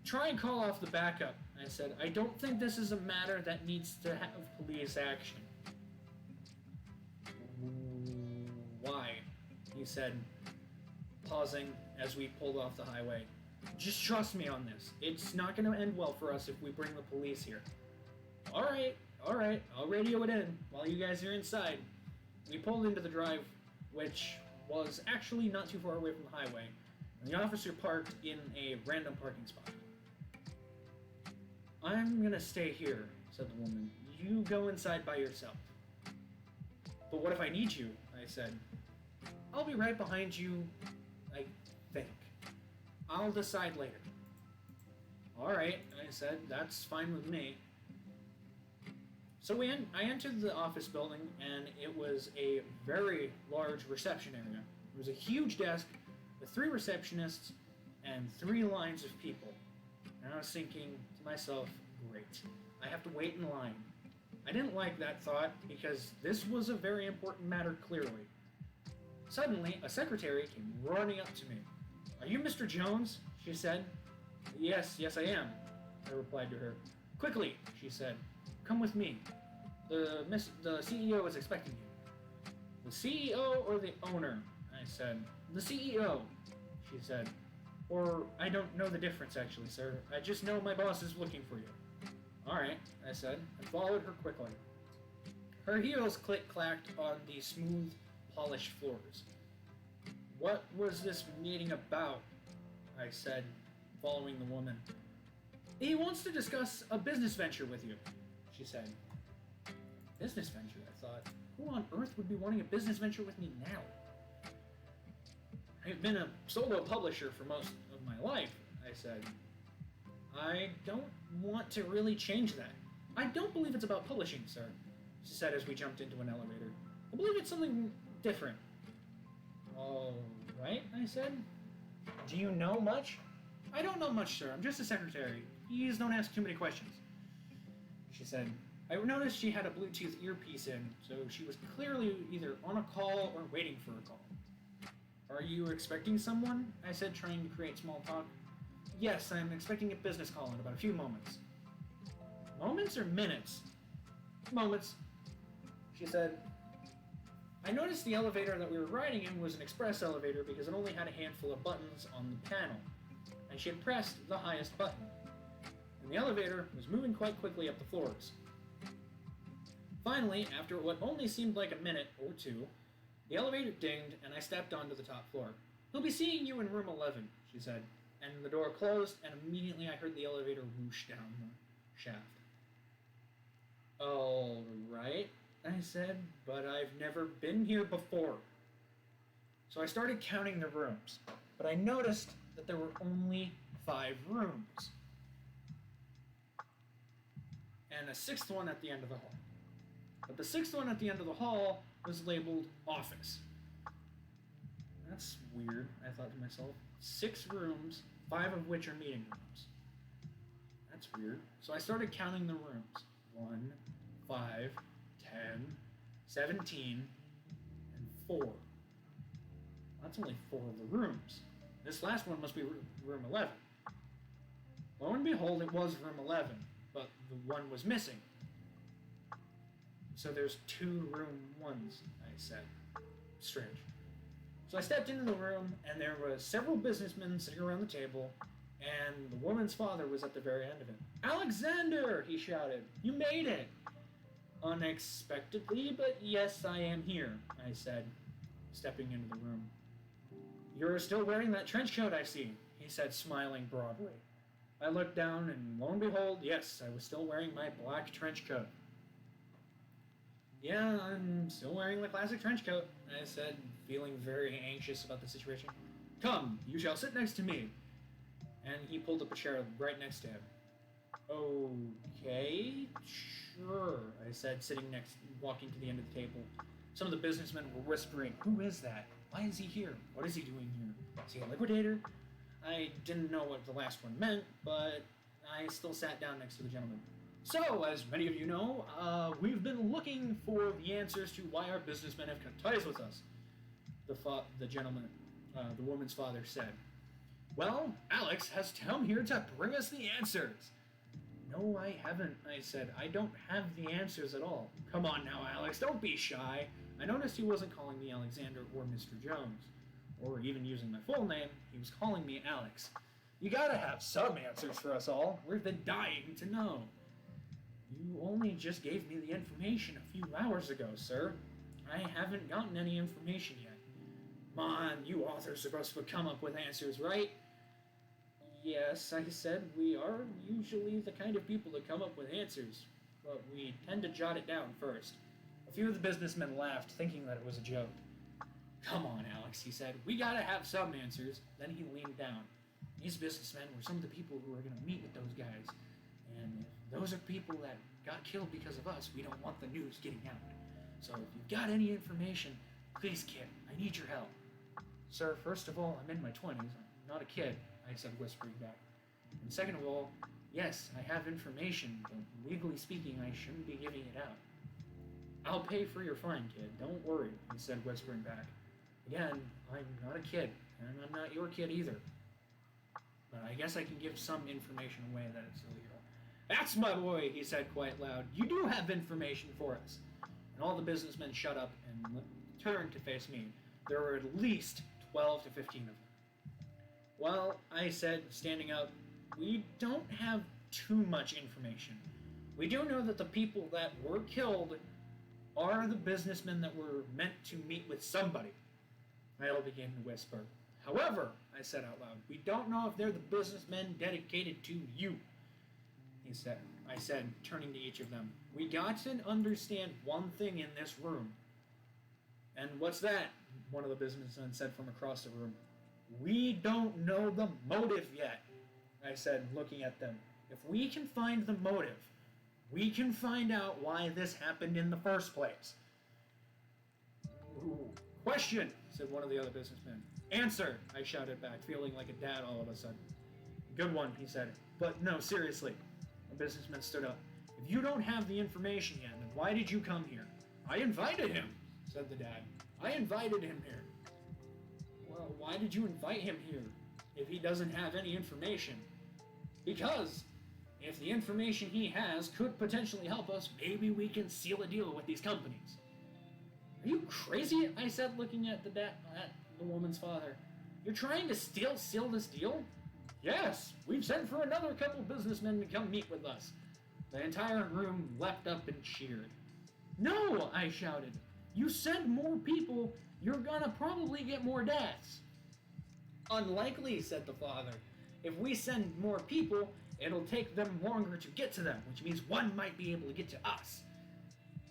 Try and call off the backup, I said. I don't think this is a matter that needs to have police action. Why? He said, pausing as we pulled off the highway. Just trust me on this. It's not going to end well for us if we bring the police here. All right, I'll radio it in while you guys are inside. We pulled into the drive, which was actually not too far away from the highway, and the officer parked in a random parking spot. I'm gonna stay here, said the woman. You go inside by yourself. But what if I need you? I said. I'll be right behind you, I think. I'll decide later. Alright, I said, that's fine with me. So I entered the office building, and it was a very large reception area. It was a huge desk with 3 receptionists and 3 lines of people. And I was thinking to myself, great, I have to wait in line. I didn't like that thought because this was a very important matter, clearly. Suddenly, a secretary came running up to me. Are you Mr. Jones? She said. Yes, I am, I replied to her. Quickly, she said. Come with me. The CEO is expecting you. The CEO or the owner? I said. The CEO, she said. Or, I don't know the difference actually, sir. I just know my boss is looking for you. Alright, I said, and followed her quickly. Her heels click-clacked on the smooth, polished floors. "What was this meeting about?" I said, following the woman. "He wants to discuss a business venture with you," she said. Business venture, I thought. Who on earth would be wanting a business venture with me now? I've been a solo publisher for most of my life, I said. I don't want to really change that. I don't believe it's about publishing, sir, she said as we jumped into an elevator. I believe it's something different. All right, I said. Do you know much? I don't know much, sir. I'm just a secretary. Please don't ask too many questions, she said. I noticed she had a Bluetooth earpiece in, so she was clearly either on a call or waiting for a call. Are you expecting someone? I said, trying to create small talk. Yes, I'm expecting a business call in about a few moments. Moments or minutes? Moments, she said. I noticed the elevator that we were riding in was an express elevator because it only had a handful of buttons on the panel, and she had pressed the highest button. And the elevator was moving quite quickly up the floors. Finally, after what only seemed like a minute or two, the elevator dinged and I stepped onto the top floor. He'll be seeing you in room 11, she said, and the door closed, and immediately I heard the elevator whoosh down the shaft. All right, I said, but I've never been here before. So I started counting the rooms, but I noticed that there were only 5 rooms, and a 6th one at the end of the hall. But the 6th one at the end of the hall was labeled office. That's weird, I thought to myself. 6 rooms, 5 of which are meeting rooms. That's weird. So I started counting the rooms. 1, 5, 10, 17, and 4. That's only 4 of the rooms. This last one must be room 11. Lo and behold, it was room 11, but the one was missing. So there's 2 room 1s, I said. Strange. So I stepped into the room, and there were several businessmen sitting around the table, and the woman's father was at the very end of it. Alexander, he shouted. You made it! Unexpectedly, but yes, I am here, I said, stepping into the room. You're still wearing that trench coat, I see, he said, smiling broadly. I looked down, and lo and behold, yes, I was still wearing my black trench coat. Yeah, I'm still wearing the classic trench coat, I said, feeling very anxious about the situation. Come, you shall sit next to me. And he pulled up a chair right next to him. Okay, sure, I said, walking to the end of the table. Some of the businessmen were whispering, who is that? Why is he here? What is he doing here? Is he a liquidator? I didn't know what the last one meant, but I still sat down next to the gentleman. So, as many of you know, we've been looking for the answers to why our businessmen have cut ties with us, the woman's father said. Well, Alex has come here to bring us the answers. No, I haven't, I said. I don't have the answers at all. Come on now, Alex, don't be shy. I noticed he wasn't calling me Alexander or Mr. Jones, or even using my full name. He was calling me Alex. You gotta have some answers for us all. We've been dying to know. You only just gave me the information a few hours ago, sir. I haven't gotten any information yet. Come on, you authors are supposed to come up with answers, right? Yes, I said, we are usually the kind of people that come up with answers, but we tend to jot it down first. A few of the businessmen laughed, thinking that it was a joke. Come on, Alex, he said, we gotta have some answers. Then he leaned down. These businessmen were some of the people who were gonna meet with those guys. And if those are people that got killed because of us, we don't want the news getting out. So if you've got any information, please, kid, I need your help. Sir, first of all, I'm in my 20s. I'm not a kid, I said, whispering back. And second of all, yes, I have information, but legally speaking, I shouldn't be giving it out. I'll pay for your fine, kid. Don't worry, he said, whispering back. Again, I'm not a kid, and I'm not your kid either. But I guess I can give some information away that it's illegal. That's my boy, he said quite loud. You do have information for us. And all the businessmen shut up and turned to face me. There were at least 12 to 15 of them. Well, I said, standing up, we don't have too much information. We do know that the people that were killed are the businessmen that were meant to meet with somebody. I all began to whisper. However, I said out loud, we don't know if they're the businessmen dedicated to you. He said, I said, turning to each of them, we got to understand one thing in this room. And what's that? One of the businessmen said from across the room. We don't know the motive yet, I said, looking at them. If we can find the motive, we can find out why this happened in the first place. Ooh. Question, said one of the other businessmen. Answer, I shouted back, feeling like a dad all of a sudden. Good one, he said. But no, seriously. The businessman stood up. If you don't have the information yet, then why did you come here? I invited him, said the dad. I invited him here. Well, why did you invite him here if he doesn't have any information? Because if the information he has could potentially help us, maybe we can seal a deal with these companies. Are you crazy? I said, looking at the woman's father. You're trying to seal this deal? Yes, we've sent for another couple businessmen to come meet with us. The entire room leapt up and cheered. No, I shouted. You send more people, you're gonna probably get more deaths. Unlikely, said the father. If we send more people, it'll take them longer to get to them, which means one might be able to get to us.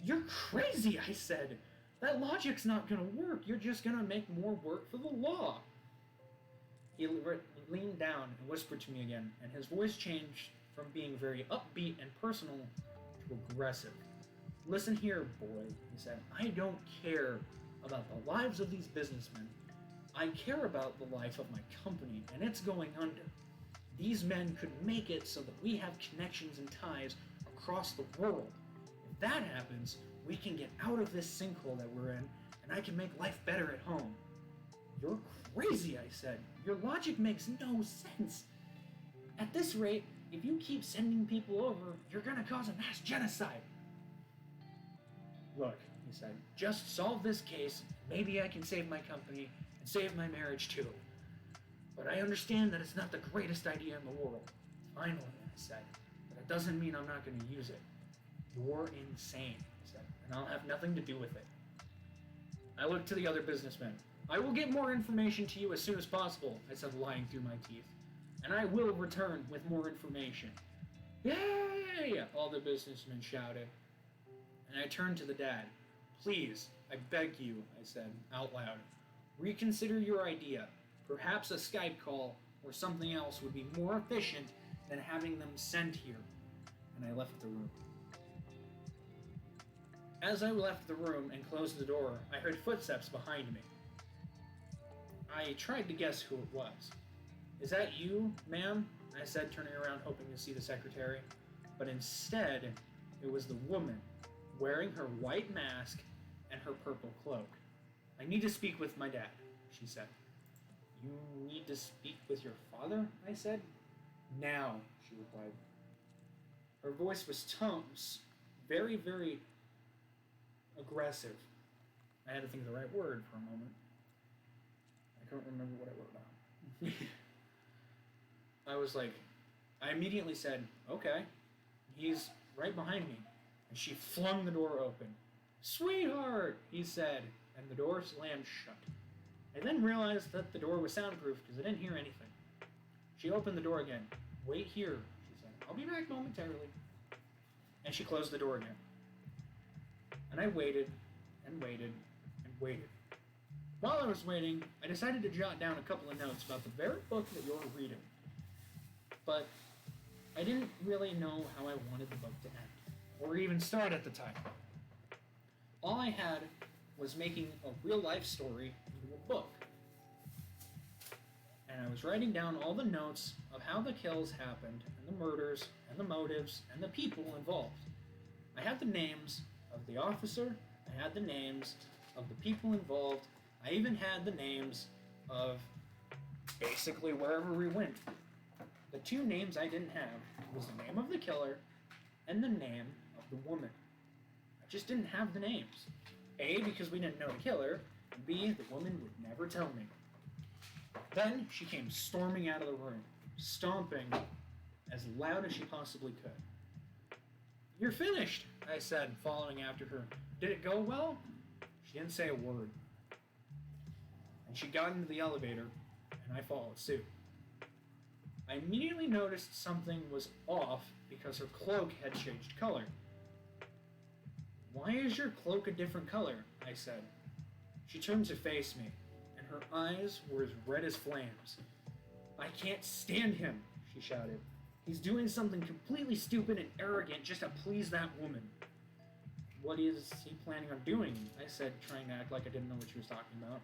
You're crazy, I said. That logic's not gonna work. You're just gonna make more work for the law. He leaned down and whispered to me again, and his voice changed from being very upbeat and personal to aggressive. Listen here, boy, he said. I don't care about the lives of these businessmen. I care about the life of my company, and it's going under. These men could make it so that we have connections and ties across the world. If that happens, we can get out of this sinkhole that we're in, and I can make life better at home. You're crazy, I said. Your logic makes no sense. At this rate, if you keep sending people over, you're gonna cause a mass genocide. Look, he said, just solve this case. Maybe I can save my company and save my marriage too. But I understand that it's not the greatest idea in the world. Finally, I said, but it doesn't mean I'm not going to use it. You're insane, he said, and I'll have nothing to do with it. I looked to the other businessmen. I will get more information to you as soon as possible, I said, lying through my teeth. And I will return with more information. Yay! All the businessmen shouted. And I turned to the dad. Please, I beg you, I said, out loud. Reconsider your idea. Perhaps a Skype call or something else would be more efficient than having them sent here. And I left the room. As I left the room and closed the door, I heard footsteps behind me. I tried to guess who it was. Is that you, ma'am? I said, turning around hoping to see the secretary. But instead, it was the woman, wearing her white mask and her purple cloak. I need to speak with my dad, she said. You need to speak with your father? I said. Now, she replied. Her voice was tones, very, very aggressive. I had to think of the right word for a moment. I couldn't remember what I wrote down. I immediately said, okay, he's right behind me. And she flung the door open. Sweetheart, he said, and the door slammed shut. I then realized that the door was soundproof because I didn't hear anything. She opened the door again. Wait here, she said. I'll be back momentarily. And she closed the door again. And I waited and waited and waited. While I was waiting, I decided to jot down a couple of notes about the very book that you're reading. But I didn't really know how I wanted the book to end, or even start at the time. All I had was making a real-life story into a book. And I was writing down all the notes of how the kills happened, and the murders, and the motives, and the people involved. I had the names of the officer, I had the names of the people involved, I even had the names of basically wherever we went. The two names I didn't have was the name of the killer and the name of the woman. I just didn't have the names. A, because we didn't know the killer, and B, the woman would never tell me. Then she came storming out of the room, stomping as loud as she possibly could. You're finished, I said, following after her. Did it go well? She didn't say a word. And she got into the elevator, and I followed suit. I immediately noticed something was off because her cloak had changed color. Why is your cloak a different color? I said. She turned to face me, and her eyes were as red as flames. I can't stand him, she shouted. He's doing something completely stupid and arrogant just to please that woman. What is he planning on doing? I said, trying to act like I didn't know what she was talking about.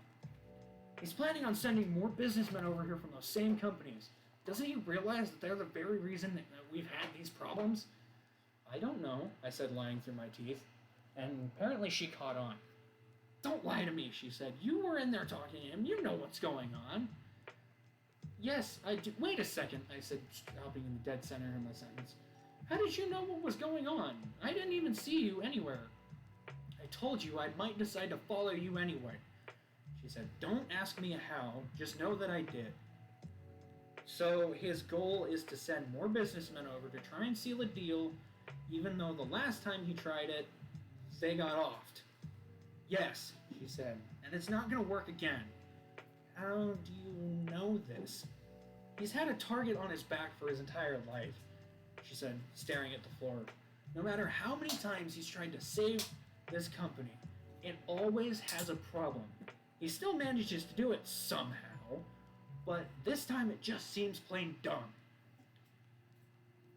He's planning on sending more businessmen over here from those same companies. Doesn't he realize that they're the very reason that we've had these problems? I don't know, I said, lying through my teeth. And apparently she caught on. Don't lie to me, she said. You were in there talking to him. You know what's going on. Yes, I do. Wait a second, I said, stopping in the dead center of my sentence. How did you know what was going on? I didn't even see you anywhere. I told you I might decide to follow you anyway. She said, don't ask me how, just know that I did. So his goal is to send more businessmen over to try and seal a deal, even though the last time he tried it, they got offed. Yes, she said, and it's not going to work again. How do you know this? He's had a target on his back for his entire life, she said, staring at the floor. No matter how many times he's tried to save this company, it always has a problem. He still manages to do it somehow, but this time it just seems plain dumb.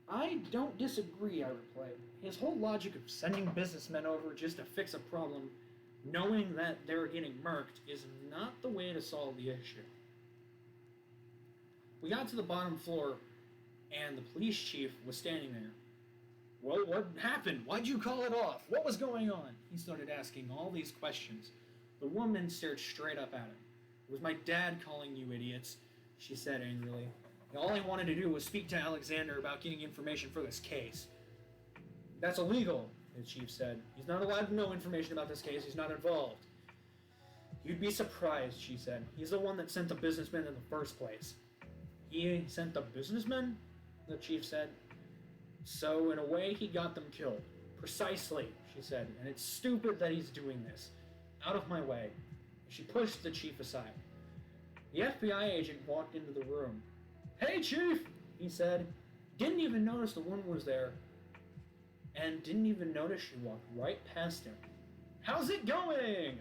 I don't disagree, I replied. His whole logic of sending businessmen over just to fix a problem, knowing that they're getting murked, is not the way to solve the issue. We got to the bottom floor, and the police chief was standing there. Well, what happened? Why'd you call it off? What was going on? He started asking all these questions. The woman stared straight up at him. It was my dad calling you idiots, she said angrily. All he wanted to do was speak to Alexander about getting information for this case. That's illegal, the chief said. He's not allowed to know information about this case. He's not involved. You'd be surprised, she said. He's the one that sent the businessmen in the first place. He sent the businessmen? The chief said. So, in a way, he got them killed. Precisely, she said. And it's stupid that he's doing this. Out of my way. She pushed the chief aside. The FBI agent walked into the room. Hey, Chief, he said. Didn't even notice the woman was there. And didn't even notice she walked right past him. How's it going?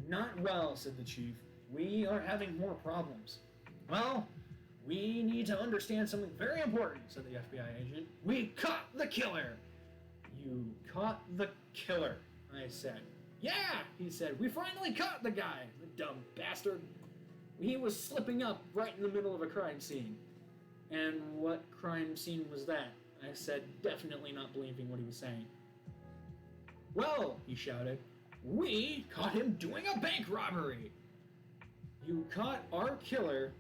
Not well, said the chief. We are having more problems. Well, we need to understand something very important, said the FBI agent. We caught the killer. You caught the killer, I said. Yeah, he said. We finally caught the guy, the dumb bastard. He was slipping up right in the middle of a crime scene. And what crime scene was that? I said, definitely not believing what he was saying. Well, he shouted, we caught him doing a bank robbery. You caught our killer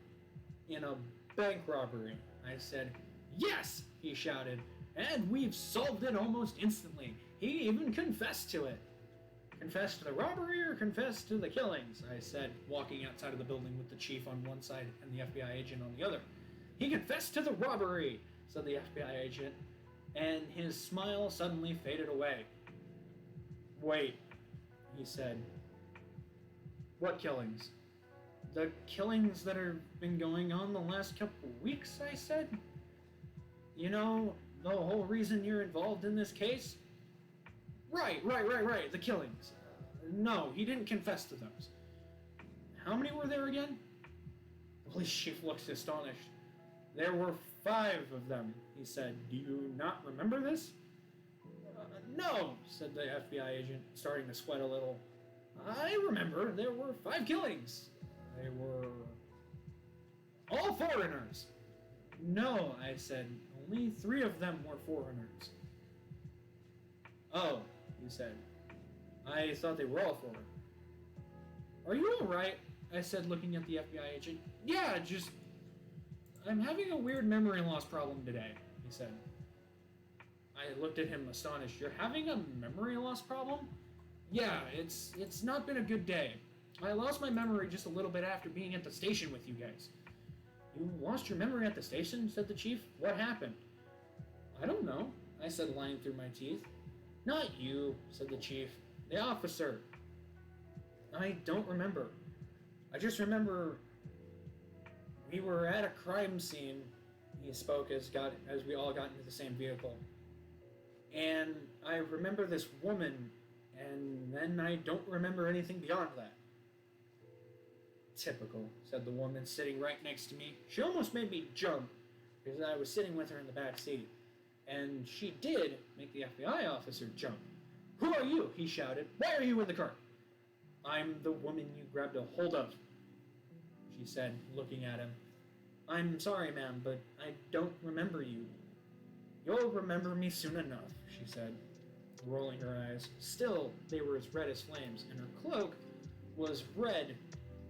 in a bank robbery. I said, yes, he shouted, and we've solved it almost instantly. He even confessed to it. Confessed to the robbery or confessed to the killings? I said, walking outside of the building with the chief on one side and the FBI agent on the other. He confessed to the robbery, said the FBI agent, and his smile suddenly faded away. Wait, he said. What killings? The killings that have been going on the last couple weeks, I said. You know, the whole reason you're involved in this case? Right, the killings. No, he didn't confess to those. How many were there again? The police chief looks astonished. There were 5 of them, he said. Do you not remember this? No, said the FBI agent, starting to sweat a little. I remember there were 5 killings. They were all foreigners. No, I said, only 3 of them were foreigners. Oh, he said. I thought they were all foreign. Are you alright? I said, looking at the FBI agent. Yeah, I'm having a weird memory loss problem today, he said. I looked at him astonished. You're having a memory loss problem? Yeah, it's not been a good day. I lost my memory just a little bit after being at the station with you guys. You lost your memory at the station? Said the chief. What happened? I don't know, I said, lying through my teeth. Not you, said the chief. The officer. I don't remember. I just remember we were at a crime scene, he spoke as we all got into the same vehicle. And I remember this woman, and then I don't remember anything beyond that. Typical, said the woman sitting right next to me. She almost made me jump, because I was sitting with her in the back seat. And she did make the FBI officer jump. Who are you? He shouted. Why are you in the car? I'm the woman you grabbed a hold of, she said, looking at him. I'm sorry, ma'am, but I don't remember you. You'll remember me soon enough, she said, rolling her eyes. Still, they were as red as flames, and her cloak was red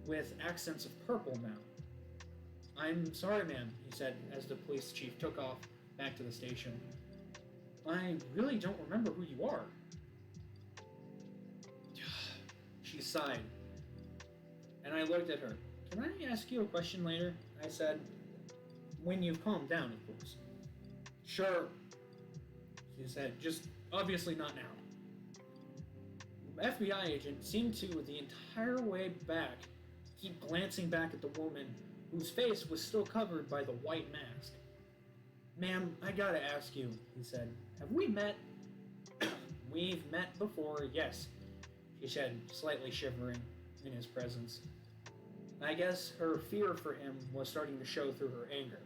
with accents of purple now. I'm sorry, ma'am, he said as the police chief took off back to the station. I really don't remember who you are. She sighed, and I looked at her. Can I ask you a question later? I said, when you've calmed down, of course. Sure, she said, just obviously not now. The FBI agent seemed to, the entire way back, keep glancing back at the woman whose face was still covered by the white mask. Ma'am, I gotta ask you, he said, have we met? We've met before, yes, she said, slightly shivering in his presence. I guess her fear for him was starting to show through her anger.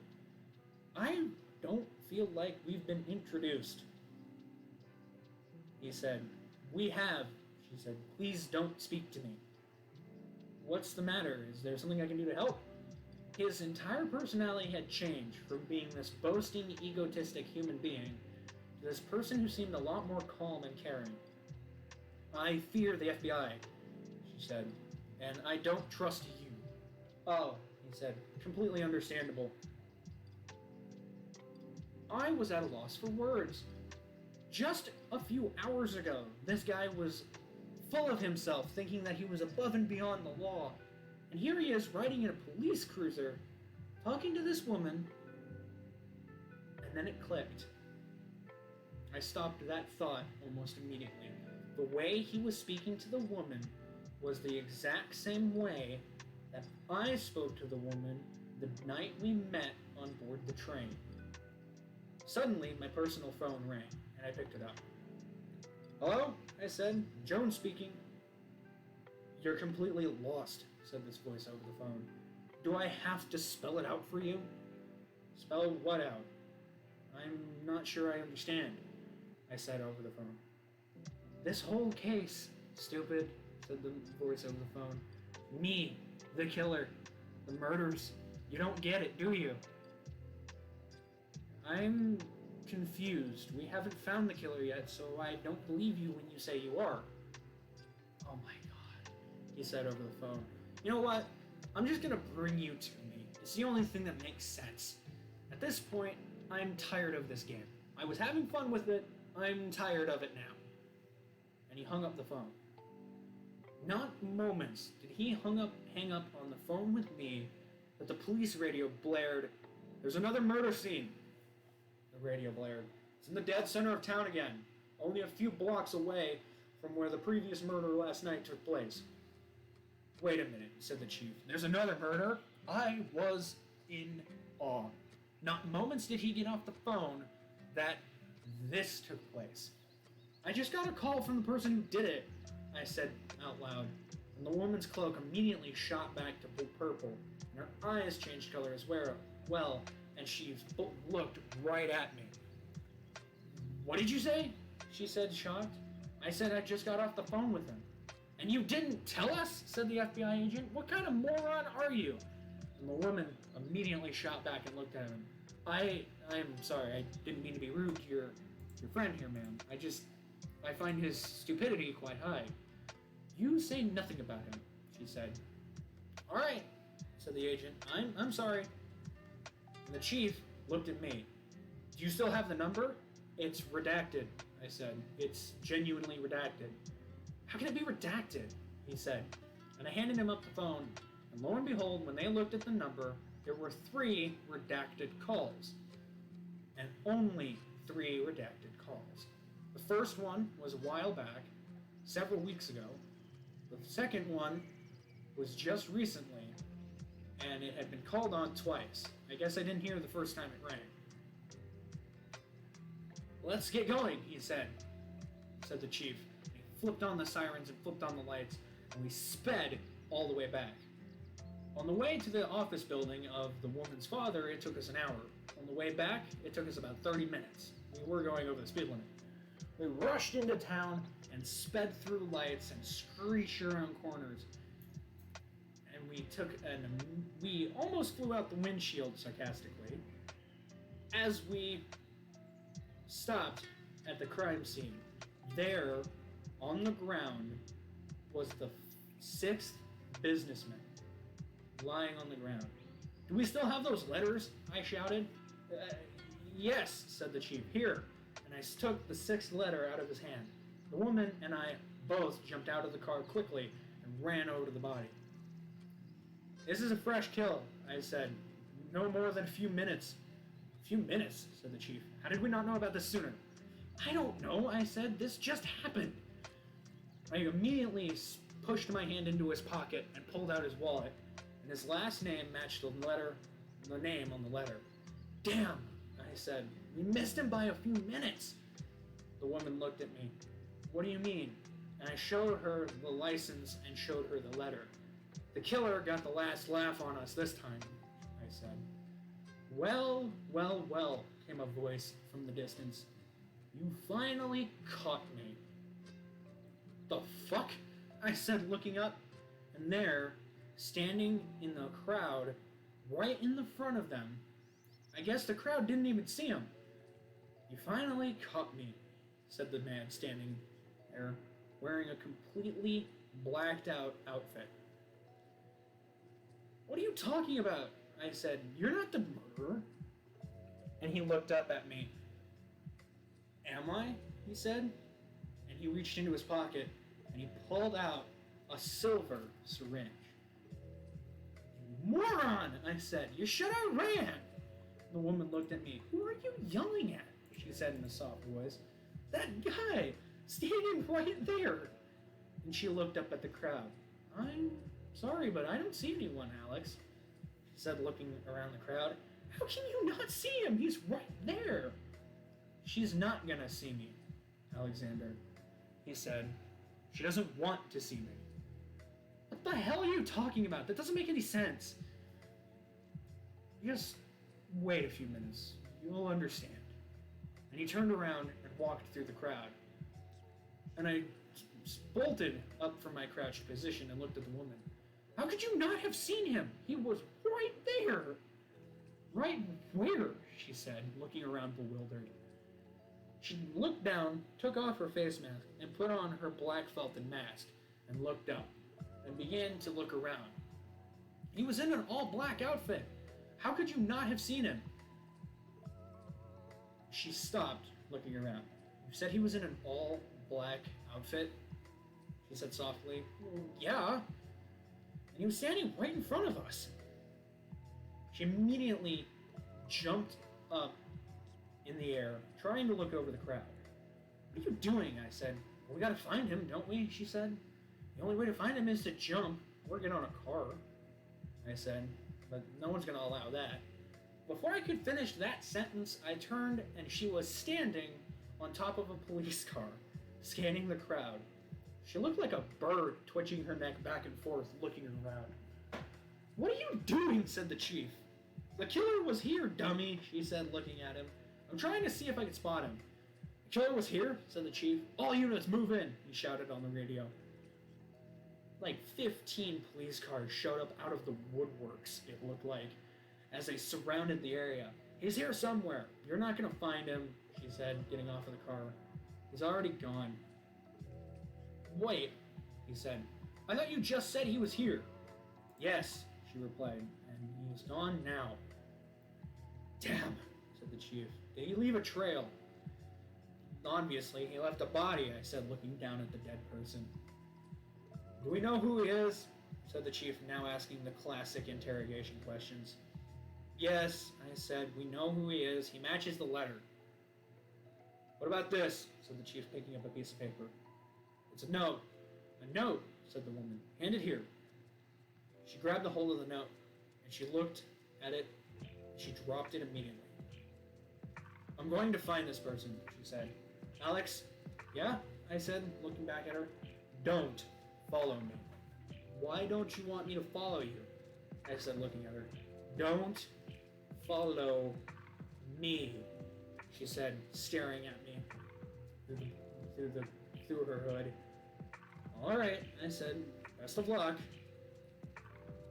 I don't feel like we've been introduced, he said. We have, she said. Please don't speak to me. What's the matter? Is there something I can do to help? His entire personality had changed from being this boasting, egotistic human being to this person who seemed a lot more calm and caring. I fear the FBI, she said, and I don't trust you. Oh, he said, completely understandable. I was at a loss for words. Just a few hours ago, this guy was full of himself, thinking that he was above and beyond the law. And here he is riding in a police cruiser, talking to this woman, and then it clicked. I stopped that thought almost immediately. The way he was speaking to the woman was the exact same way that I spoke to the woman the night we met on board the train. Suddenly, my personal phone rang, and I picked it up. Hello? I said. Joan speaking. You're completely lost, said this voice over the phone. Do I have to spell it out for you? Spell what out? I'm not sure I understand, I said over the phone. This whole case, stupid, said the voice over the phone. Me, the killer, the murders. You don't get it, do you? I'm confused. We haven't found the killer yet, so I don't believe you when you say you are. Oh my god, he said over the phone. You know what? I'm just gonna bring you to me. It's the only thing that makes sense. At this point, I'm tired of this game. I was having fun with it. I'm tired of it now. And he hung up the phone. Not moments did he hang up on the phone with me that the police radio blared, "There's another murder scene." The radio blared. It's in the dead center of town again, only a few blocks away from where the previous murder last night took place. Wait a minute, said the chief. There's another murder? I was in awe. Not moments did he get off the phone that this took place. I just got a call from the person who did it, I said out loud, and the woman's cloak immediately shot back to purple, and her eyes changed color as well, and she looked right at me. What did you say? She said, shocked. I said I just got off the phone with him. And you didn't tell us? Said the FBI agent. What kind of moron are you? And the woman immediately shot back and looked at him. I'm sorry, I didn't mean to be rude to your friend here, ma'am. I find his stupidity quite high. You say nothing about him, she said. All right, said the agent. I'm sorry. And the chief looked at me. Do you still have the number? It's redacted, I said. It's genuinely redacted. How can it be redacted? He said. And I handed him up the phone, and lo and behold, when they looked at the number, there were 3 redacted calls. And only 3 redacted calls. The first one was a while back, several weeks ago. The second one was just recently, and it had been called on twice. I guess I didn't hear the first time it rang. "Let's get going," he said the chief. He flipped on the sirens and flipped on the lights, and we sped all the way back. On the way to the office building of the woman's father, it took us an hour. On the way back, it took us about 30 minutes. We were going over the speed limit. We rushed into town and sped through lights and screeched around corners. And we almost flew out the windshield sarcastically as we stopped at the crime scene. There, on the ground, was the sixth businessman lying on the ground. "Do we still have those letters?" I shouted. Yes, said the chief. "Here." And I took the sixth letter out of his hand. The woman and I both jumped out of the car quickly and ran over to the body. "This is a fresh kill," I said. "No more than a few minutes." "Few minutes," said the chief. "How did we not know about this sooner?" "I don't know," I said. "This just happened." I immediately pushed my hand into his pocket and pulled out his wallet, and his last name matched the name on the letter. "Damn," I said. "We missed him by a few minutes." The woman looked at me. "What do you mean?" And I showed her the license and showed her the letter. "The killer got the last laugh on us this time," I said. "Well, well, well," came a voice from the distance. "You finally caught me." "The fuck?" I said, looking up. And there, standing in the crowd, right in the front of them, I guess the crowd didn't even see him. "You finally caught me," said the man standing there, wearing a completely blacked out outfit. "What are you talking about?" I said. "You're not the murderer." And he looked up at me. "Am I?" he said. And he reached into his pocket and he pulled out a silver syringe. "You moron," I said. "You should have ran." The woman looked at me. "Who are you yelling at?" she said in a soft voice. "That guy, standing right there." And she looked up at the crowd. "I'm sorry, but I don't see anyone, Alex," she said, looking around the crowd. "How can you not see him? He's right there." "She's not gonna see me, Alexander," he said. "She doesn't want to see me." "What the hell are you talking about? That doesn't make any sense." "Just wait a few minutes. You'll understand." And he turned around and walked through the crowd. And I bolted up from my crouched position and looked at the woman. "How could you not have seen him? He was right there." "Right where?" she said, looking around bewildered. She looked down, took off her face mask, and put on her black felted mask, and looked up, and began to look around. "He was in an all-black outfit. How could you not have seen him?" She stopped, looking around. "You said he was in an all-black outfit?" she said softly. "Yeah. And he was standing right in front of us." She immediately jumped up in the air, trying to look over the crowd. "What are you doing?" I said. "Well, we gotta find him, don't we?" she said. "The only way to find him is to jump or get on a car," I said, "but no one's gonna allow that." Before I could finish that sentence, I turned and she was standing on top of a police car, scanning the crowd. She looked like a bird, twitching her neck back and forth, looking around. "What are you doing?" said the chief. "The killer was here, dummy," she said, looking at him. "I'm trying to see if I can spot him." "The killer was here?" said the chief. "All units, move in," he shouted on the radio. Like 15 police cars showed up out of the woodworks, it looked like, as they surrounded the area. "He's here somewhere. You're not going to find him," she said, getting off of the car. "He's already gone." "Wait," he said. "I thought you just said he was here." "Yes," she replied, "and he's gone now." "Damn," said the chief. "Did he leave a trail?" "Obviously, he left a body," I said, looking down at the dead person. "Do we know who he is?" said the chief, now asking the classic interrogation questions. "Yes," I said, "we know who he is. He matches the letter." What about this? Said the chief, picking up a piece of paper. It's a note. A note, said the woman. Hand it here. She grabbed a hold of the note, and she looked at it, and she dropped it immediately. I'm going to find this person, she said. Alex? Yeah? I said, looking back at her. Don't follow me. Why don't you want me to follow you? I said, looking at her. Don't follow me, she said, staring at me through her hood. All right, I said, best of luck.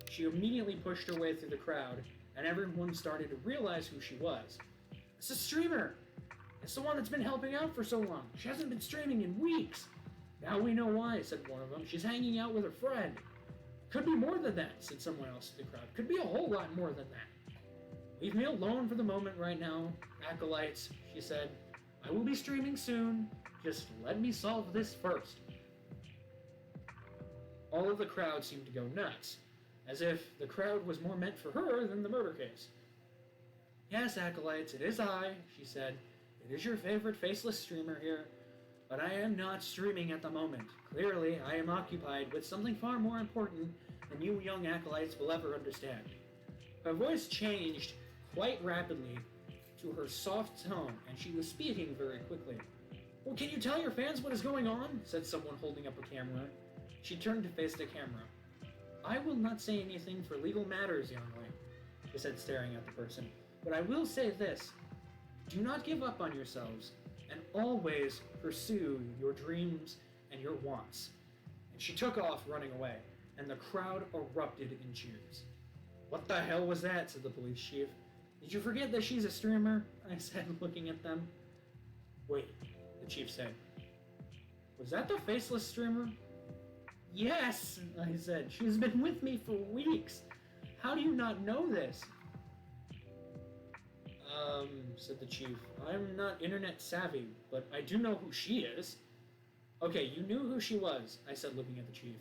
She immediately pushed her way through the crowd, and everyone started to realize who she was. It's a streamer. It's the one that's been helping out for so long. She hasn't been streaming in weeks. Now we know why, said one of them. She's hanging out with her friend. Could be more than that, said someone else in the crowd. Could be a whole lot more than that. Leave me alone for the moment right now, acolytes, she said. I will be streaming soon. Just let me solve this first. All of the crowd seemed to go nuts, as if the crowd was more meant for her than the murder case. Yes, acolytes, it is I, she said. It is your favorite faceless streamer here, but I am not streaming at the moment. Clearly, I am occupied with something far more important than you young acolytes will ever understand. Her voice changed quite rapidly to her soft tone, and she was speaking very quickly. Well, can you tell your fans what is going on? Said someone holding up a camera. She turned to face the camera. I will not say anything for legal matters, youngling, she said, staring at the person. But I will say this. Do not give up on yourselves, and always pursue your dreams and your wants. And she took off, running away, and the crowd erupted in cheers. What the hell was that? Said the police chief. Did you forget that she's a streamer? I said, looking at them. Wait, the chief said. Was that the faceless streamer? Yes, I said. She's been with me for weeks. How do you not know this? Said the chief. I'm not internet savvy, but I do know who she is. Okay, you knew who she was, I said, looking at the chief.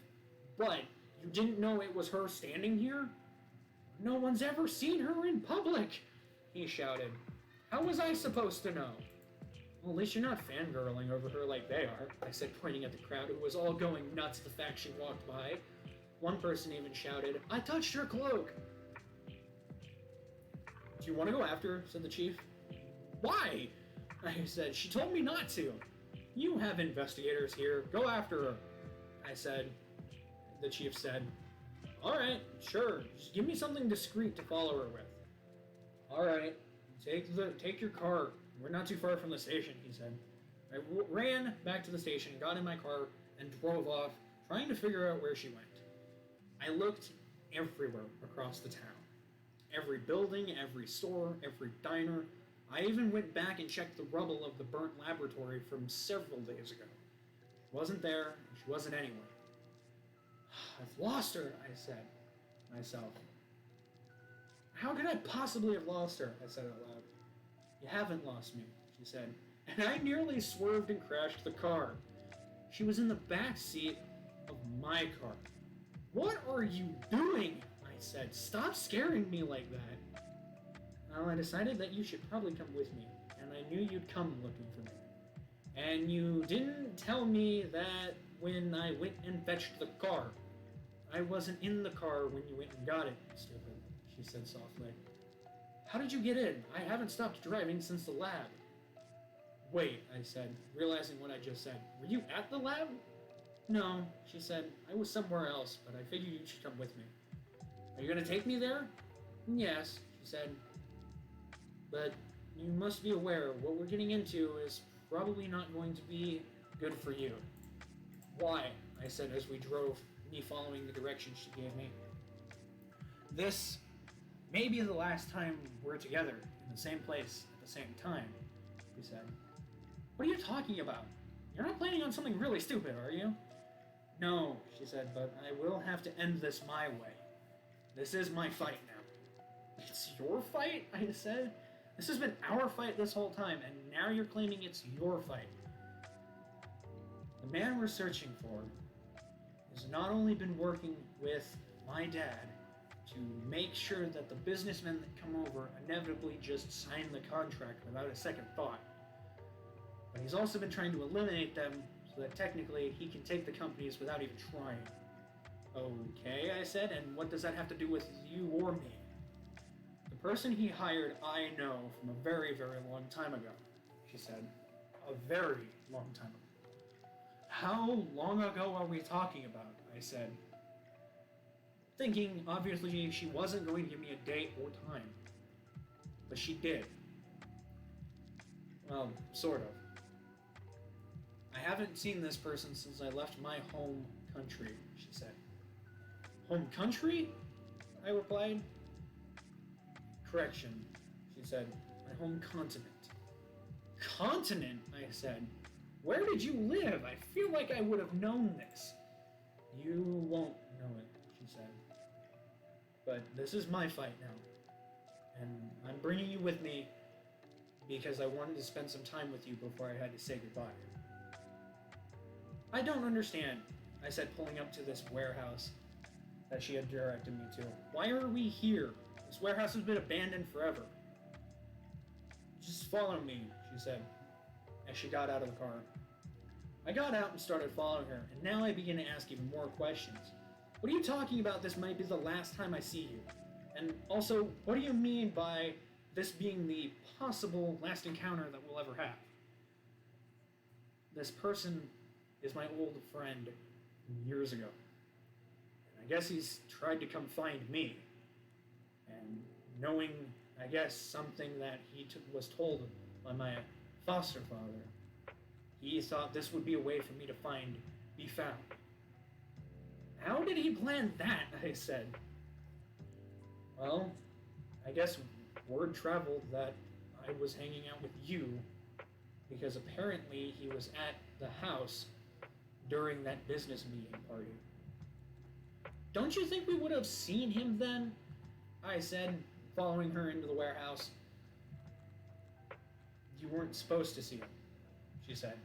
But you didn't know it was her standing here? No one's ever seen her in public, he shouted. How was I supposed to know? Well, at least you're not fangirling over her like they are, I said, pointing at the crowd who was all going nuts the fact she walked by. One person even shouted, I touched her cloak. Do you want to go after her? Said the chief. Why? I said. She told me not to. You have investigators here. Go after her. I said. The chief said. All right, sure. Just give me something discreet to follow her with. All right. Take your car. We're not too far from the station, he said. I ran back to the station, got in my car, and drove off, trying to figure out where she went. I looked everywhere across the town. Every building, every store, every diner. I even went back and checked the rubble of the burnt laboratory from several days ago. She wasn't there. She wasn't anywhere. I've lost her, I said myself. How could I possibly have lost her? I said out loud. You haven't lost me, she said. And I nearly swerved and crashed the car. She was in the back seat of my car. What are you doing? I said. Stop scaring me like that. Well, I decided that you should probably come with me, and I knew you'd come looking for me. And you didn't tell me that when I went and fetched the car. I wasn't in the car when you went and got it, stupid, she said softly. How did you get in? I haven't stopped driving since the lab. Wait, I said, realizing what I just said. Were you at the lab? No, she said. I was somewhere else, but I figured you should come with me. Are you going to take me there? Yes, she said. But you must be aware what we're getting into is probably not going to be good for you. Why? I said as we drove, me following the directions she gave me. This may be the last time we're together in the same place at the same time, she said. What are you talking about? You're not planning on something really stupid, are you? No, she said, but I will have to end this my way. This is my fight now. It's your fight? I said. This has been our fight this whole time, and now you're claiming it's your fight. The man we're searching for has not only been working with my dad to make sure that the businessmen that come over inevitably just sign the contract without a second thought. But he's also been trying to eliminate them so that technically he can take the companies without even trying. Okay, I said, and what does that have to do with you or me? The person he hired I know from a very, very long time ago, she said. A very long time ago. How long ago are we talking about? I said. Thinking, obviously, she wasn't going to give me a date or time. But she did. Well, sort of. I haven't seen this person since I left my home country, she said. Home country? I replied. Correction, she said. My home continent. Continent? I said. Where did you live? I feel like I would have known this. You won't know it, she said. But this is my fight now. And I'm bringing you with me because I wanted to spend some time with you before I had to say goodbye. I don't understand, I said, pulling up to this warehouse that she had directed me to. Why are we here? This warehouse has been abandoned forever. Just follow me, she said, as she got out of the car. I got out and started following her, and now I begin to ask even more questions. What are you talking about? This might be the last time I see you. And also, what do you mean by this being the possible last encounter that we'll ever have? This person is my old friend from years ago. And I guess he's tried to come find me. And knowing, I guess, something that he was told by my foster father, he thought this would be a way for me to be found. How did he plan that? I said. Well, I guess word traveled that I was hanging out with you because apparently he was at the house during that business meeting party. Don't you think we would have seen him then? I said, following her into the warehouse. You weren't supposed to see him, she said.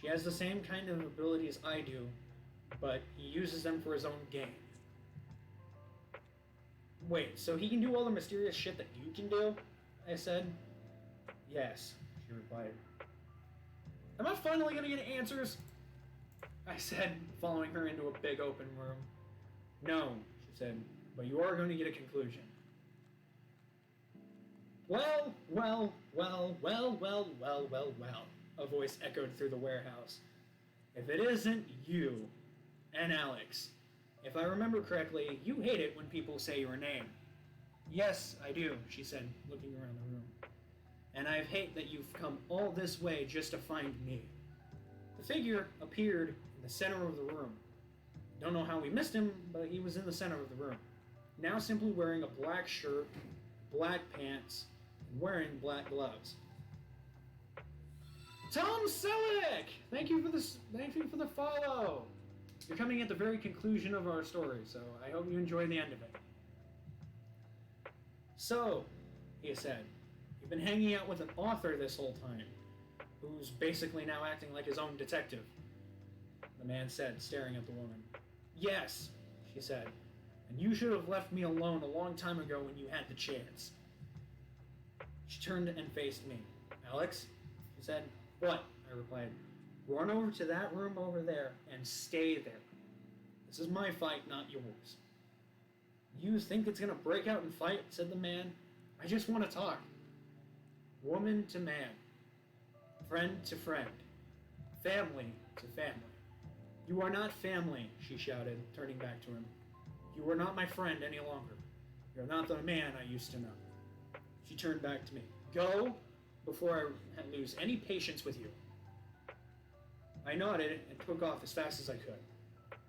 She has the same kind of abilities I do, but he uses them for his own gain. Wait, so he can do all the mysterious shit that you can do? I said. Yes, she replied. Am I finally gonna get answers? I said, following her into a big open room. No, she said, but you are going to get a conclusion. Well, a voice echoed through the warehouse. If it isn't you and Alex. If I remember correctly, you hate it when people say your name. Yes, I do, she said, looking around the room. And I hate that you've come all this way just to find me. The figure appeared in the center of the room. Don't know how we missed him, but he was in the center of the room. Now simply wearing a black shirt, black pants, and wearing black gloves. Tom Selleck! Thank you for the follow. You're coming at the very conclusion of our story, so I hope you enjoy the end of it. So, he said, you've been hanging out with an author this whole time, who's basically now acting like his own detective. The man said, staring at the woman. Yes, she said, and you should have left me alone a long time ago when you had the chance. She turned and faced me. Alex, she said. What? I replied. Run over to that room over there and stay there. This is my fight, not yours. You think it's gonna break out and fight? Said the man. I just want to talk. Woman to man. Friend to friend. Family to family. You are not family, she shouted, turning back to him. You are not my friend any longer. You're not the man I used to know. She turned back to me. Go, before I lose any patience with you. I nodded and took off as fast as I could,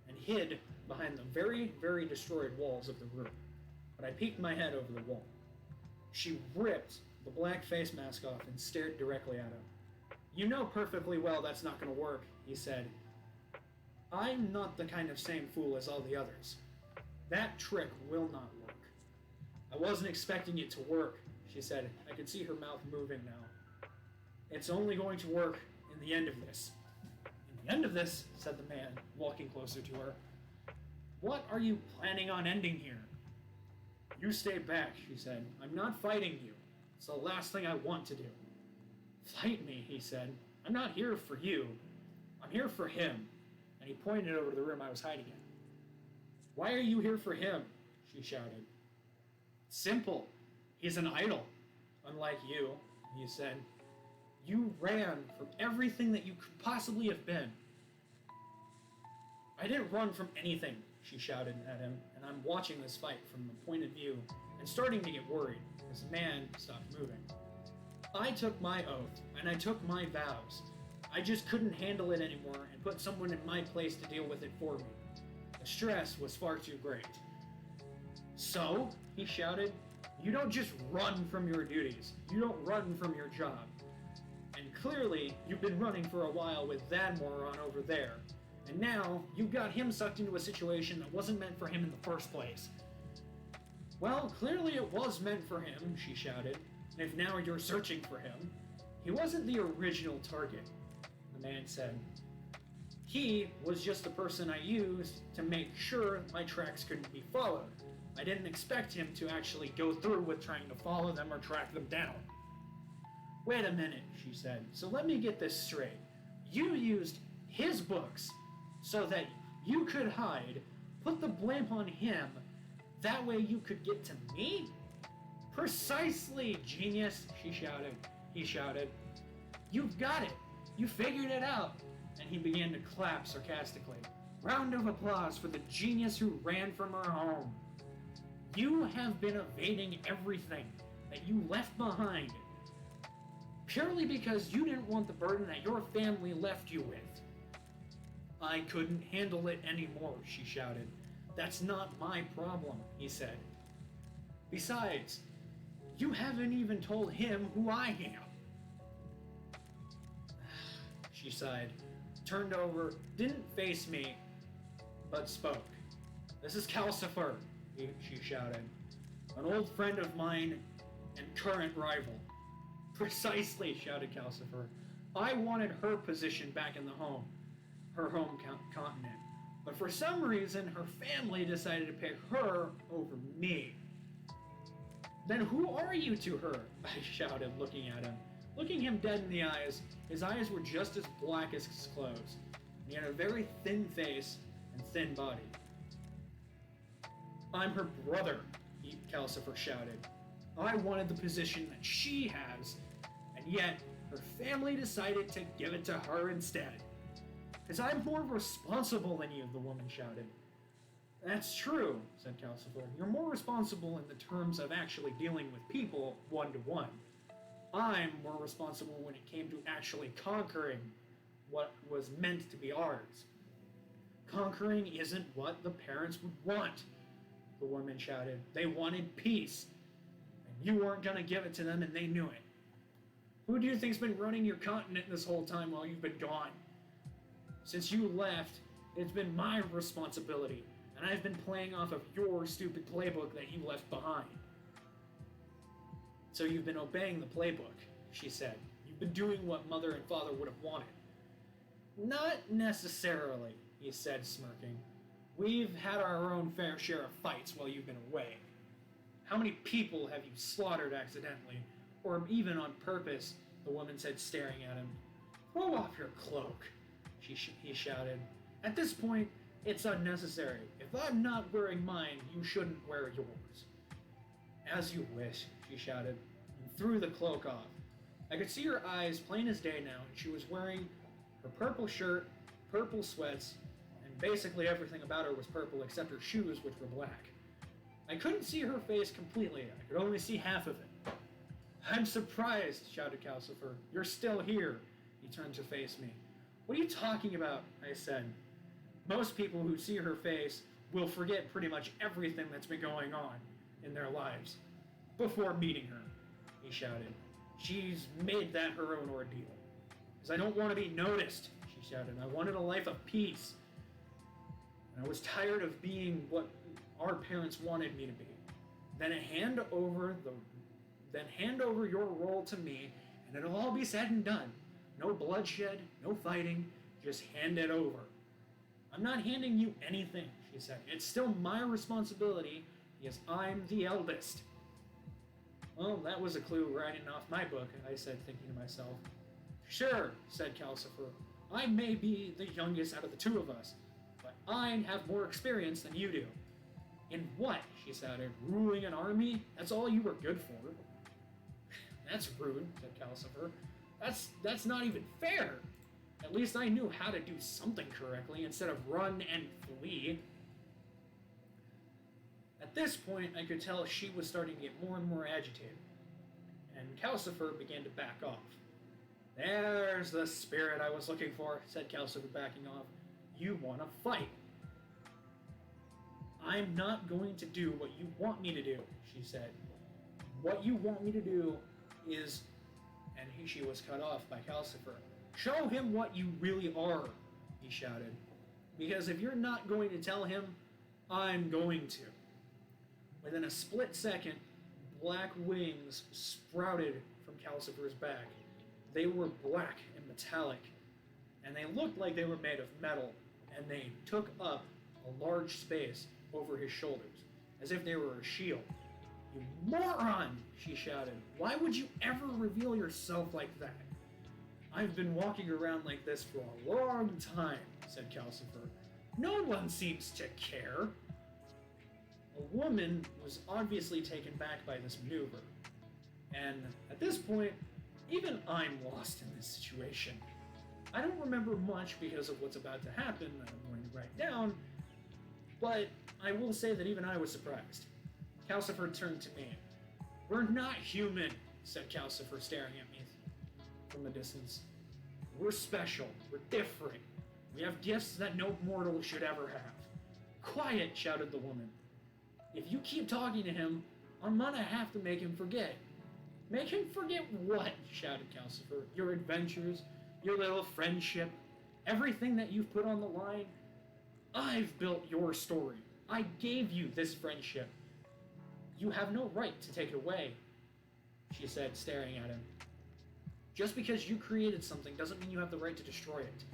and hid behind the very, very destroyed walls of the room. But I peeked my head over the wall. She ripped the black face mask off and stared directly at him. You know perfectly well that's not going to work, he said. I'm not the kind of same fool as all the others. That trick will not work. I wasn't expecting it to work, she said. I could see her mouth moving now. It's only going to work in the end of this. In the end of this, said the man, walking closer to her. What are you planning on ending here? You stay back, she said. I'm not fighting you. It's the last thing I want to do. Fight me, he said. I'm not here for you. I'm here for him. And he pointed over to the room I was hiding in. Why are you here for him? She shouted. Simple. He's an idol. Unlike you, he said. You ran from everything that you could possibly have been. I didn't run from anything, she shouted at him, and I'm watching this fight from the point of view and starting to get worried as the man stopped moving. I took my oath, and I took my vows. I just couldn't handle it anymore and put someone in my place to deal with it for me. The stress was far too great. So, he shouted, you don't just run from your duties. You don't run from your job. And clearly, you've been running for a while with that moron over there. And now, you've got him sucked into a situation that wasn't meant for him in the first place. Well, clearly it was meant for him, she shouted. And if now you're searching for him, he wasn't the original target, the man said. He was just the person I used to make sure my tracks couldn't be followed. I didn't expect him to actually go through with trying to follow them or track them down. Wait a minute, she said. So let me get this straight. You used his books so that you could hide, put the blame on him, that way you could get to me? Precisely, genius, she shouted. He shouted. You've got it. You figured it out. And he began to clap sarcastically. Round of applause for the genius who ran from her home. You have been evading everything that you left behind, purely because you didn't want the burden that your family left you with. I couldn't handle it anymore, she shouted. That's not my problem, he said. Besides, you haven't even told him who I am. She sighed, turned over, didn't face me, but spoke. This is Calcifer, she shouted. An old friend of mine and current rival. Precisely, shouted Calcifer. I wanted her position back in the home, her home continent. But for some reason, her family decided to pick her over me. Then who are you to her? I shouted, looking at him. Looking him dead in the eyes, his eyes were just as black as his clothes. He had a very thin face and thin body. I'm her brother, Calcifer shouted. I wanted the position that she has, and yet her family decided to give it to her instead. Because I'm more responsible than you, the woman shouted. That's true, said Calcifer. You're more responsible in the terms of actually dealing with people one-to-one. I'm more responsible when it came to actually conquering what was meant to be ours. Conquering isn't what the parents would want, the woman shouted. They wanted peace, and you weren't going to give it to them, and they knew it. Who do you think's been running your continent this whole time while you've been gone? Since you left, it's been my responsibility, and I've been playing off of your stupid playbook that you left behind. So you've been obeying the playbook, she said. You've been doing what Mother and Father would have wanted. Not necessarily, he said, smirking. We've had our own fair share of fights while you've been away. How many people have you slaughtered accidentally, or even on purpose, the woman said, staring at him. Throw off your cloak, he shouted. At this point, it's unnecessary. If I'm not wearing mine, you shouldn't wear yours. As you wish, she shouted, and threw the cloak off. I could see her eyes plain as day now, and she was wearing her purple shirt, purple sweats, and basically everything about her was purple except her shoes, which were black. I couldn't see her face completely. I could only see half of it. I'm surprised, shouted Calcifer. You're still here. He turned to face me. What are you talking about? I said. Most people who see her face will forget pretty much everything that's been going on in their lives before meeting her, he shouted. She's made that her own ordeal. Because I don't want to be noticed, she shouted. I wanted a life of peace. And I was tired of being what our parents wanted me to be. Then hand over your role to me, and it'll all be said and done. No bloodshed, no fighting, just hand it over. I'm not handing you anything, she said. It's still my responsibility because I'm the eldest. Well, that was a clue writing off my book, I said, thinking to myself. Sure, said Calcifer. I may be the youngest out of the two of us, but I have more experience than you do. In what? She shouted. Ruling an army? That's all you were good for. That's rude, said Calcifer. That's not even fair. At least I knew how to do something correctly instead of run and flee. At this point, I could tell she was starting to get more and more agitated, and Calcifer began to back off. There's the spirit I was looking for, said Calcifer, backing off. You want to fight. I'm not going to do what you want me to do, she said. What you want me to do is... And she was cut off by Calcifer. Show him what you really are, he shouted. Because if you're not going to tell him, I'm going to. Within a split second, black wings sprouted from Calcifer's back. They were black and metallic, and they looked like they were made of metal, and they took up a large space over his shoulders, as if they were a shield. You moron, she shouted. Why would you ever reveal yourself like that? I've been walking around like this for a long time, said Calcifer. No one seems to care. A woman was obviously taken back by this maneuver, and at this point, even I'm lost in this situation. I don't remember much because of what's about to happen that I'm going to write down, but I will say that even I was surprised. Calcifer turned to me. We're not human, said Calcifer, staring at me from a distance. We're special. We're different. We have gifts that no mortal should ever have. Quiet, shouted the woman. If you keep talking to him, I'm gonna have to make him forget. Make him forget what? Shouted Calcifer. Your adventures, your little friendship, everything that you've put on the line. I've built your story. I gave you this friendship. You have no right to take it away, she said, staring at him. Just because you created something doesn't mean you have the right to destroy it.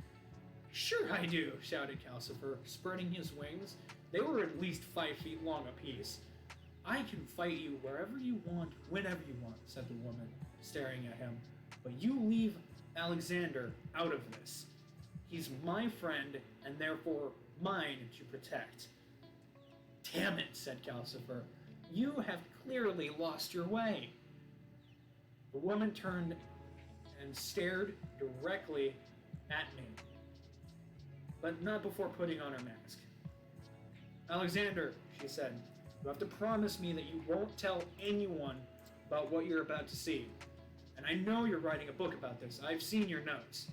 Sure I do, shouted Calcifer, spreading his wings. They were at least 5 feet long apiece. I can fight you wherever you want, whenever you want, said the woman, staring at him. But you leave Alexander out of this. He's my friend, and therefore mine to protect. Damn it, said Calcifer. You have clearly lost your way. The woman turned and stared directly at me, but not before putting on her mask. Alexander, she said, you have to promise me that you won't tell anyone about what you're about to see. And I know you're writing a book about this. I've seen your notes.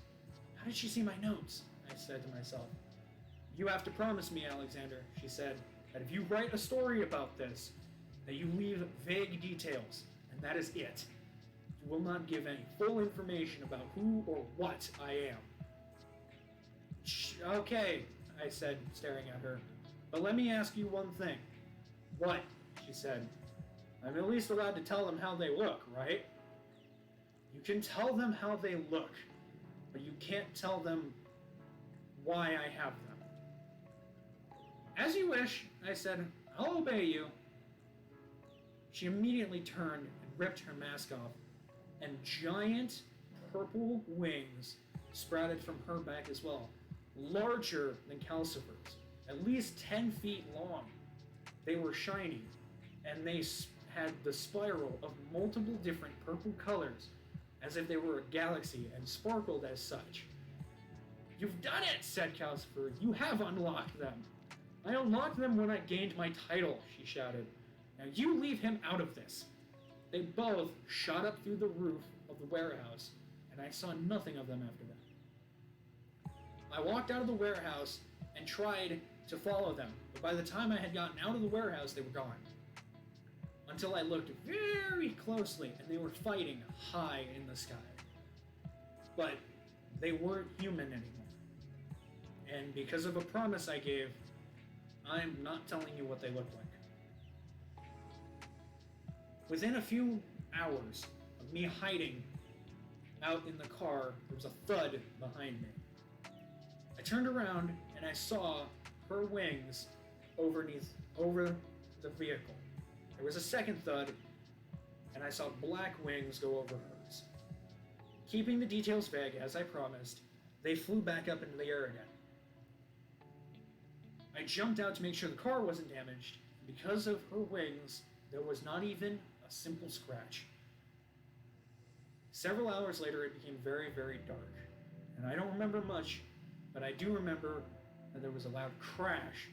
How did she see my notes? I said to myself. You have to promise me, Alexander, she said, that if you write a story about this, that you leave vague details, and that is it. You will not give any full information about who or what I am. Okay, I said, staring at her. But let me ask you one thing. What? She said. I'm at least allowed to tell them how they look, right? You can tell them how they look, but you can't tell them why I have them. As you wish, I said. I'll obey you. She immediately turned and ripped her mask off, and giant purple wings sprouted from her back as well, larger than Calcifer's, at least 10 feet long. They were shiny, and they had the spiral of multiple different purple colors, as if they were a galaxy and sparkled as such. You've done it, said Calcifer. You have unlocked them. I unlocked them when I gained my title, she shouted. Now you leave him out of this. They both shot up through the roof of the warehouse, and I saw nothing of them after that. I walked out of the warehouse and tried to follow them, but by the time I had gotten out of the warehouse, they were gone. Until I looked very closely, and they were fighting high in the sky. But they weren't human anymore. And because of a promise I gave, I'm not telling you what they look like. Within a few hours of me hiding out in the car, there was a thud behind me. I turned around and I saw her wings over the vehicle. There was a second thud, and I saw black wings go over hers. Keeping the details vague, as I promised, they flew back up into the air again. I jumped out to make sure the car wasn't damaged, and because of her wings, there was not even a simple scratch. Several hours later, it became very, very dark, and I don't remember much, but I do remember that there was a loud crash,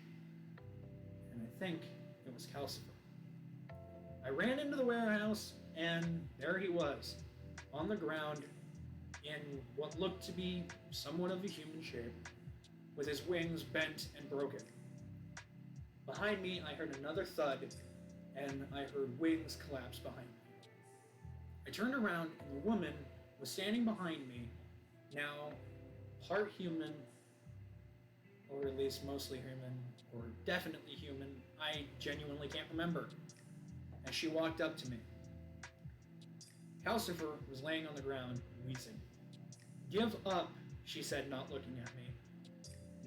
and I think it was Calcifer. I ran into the warehouse, and there he was, on the ground, in what looked to be somewhat of a human shape, with his wings bent and broken. Behind me, I heard another thud, and I heard wings collapse behind me. I turned around, and the woman was standing behind me, now part human, or at least mostly human, or definitely human. I genuinely can't remember. And she walked up to me. Calcifer was laying on the ground, wheezing. "Give up," she said, not looking at me.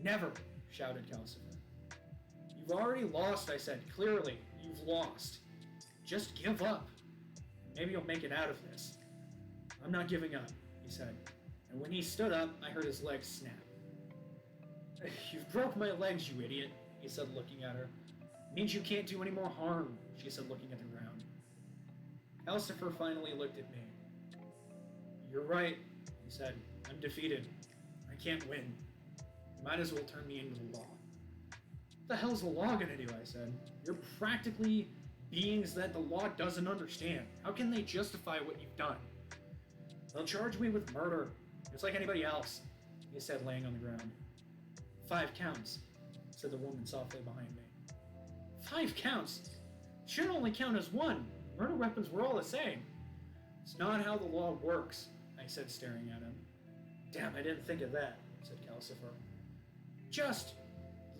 "Never," shouted Calcifer. "You've already lost," I said. "Clearly, you've lost. Just give up. Maybe you'll make it out of this." "I'm not giving up," he said. And when he stood up, I heard his legs snap. "You've broke my legs, you idiot," he said, looking at her. "It means you can't do any more harm," she said, looking at the ground. Calcifer finally looked at me. "You're right," he said. "I'm defeated. I can't win. You might as well turn me into the law." "What the hell's the law gonna do?" I said. "You're practically beings that the law doesn't understand. How can they justify what you've done?" "They'll charge me with murder, just like anybody else," he said, laying on the ground. "5 counts," said the woman softly behind me. 5 counts? Should only count as 1. Murder weapons were all the same. "It's not how the law works," I said, staring at him. "Damn, I didn't think of that," said Calcifer. "Just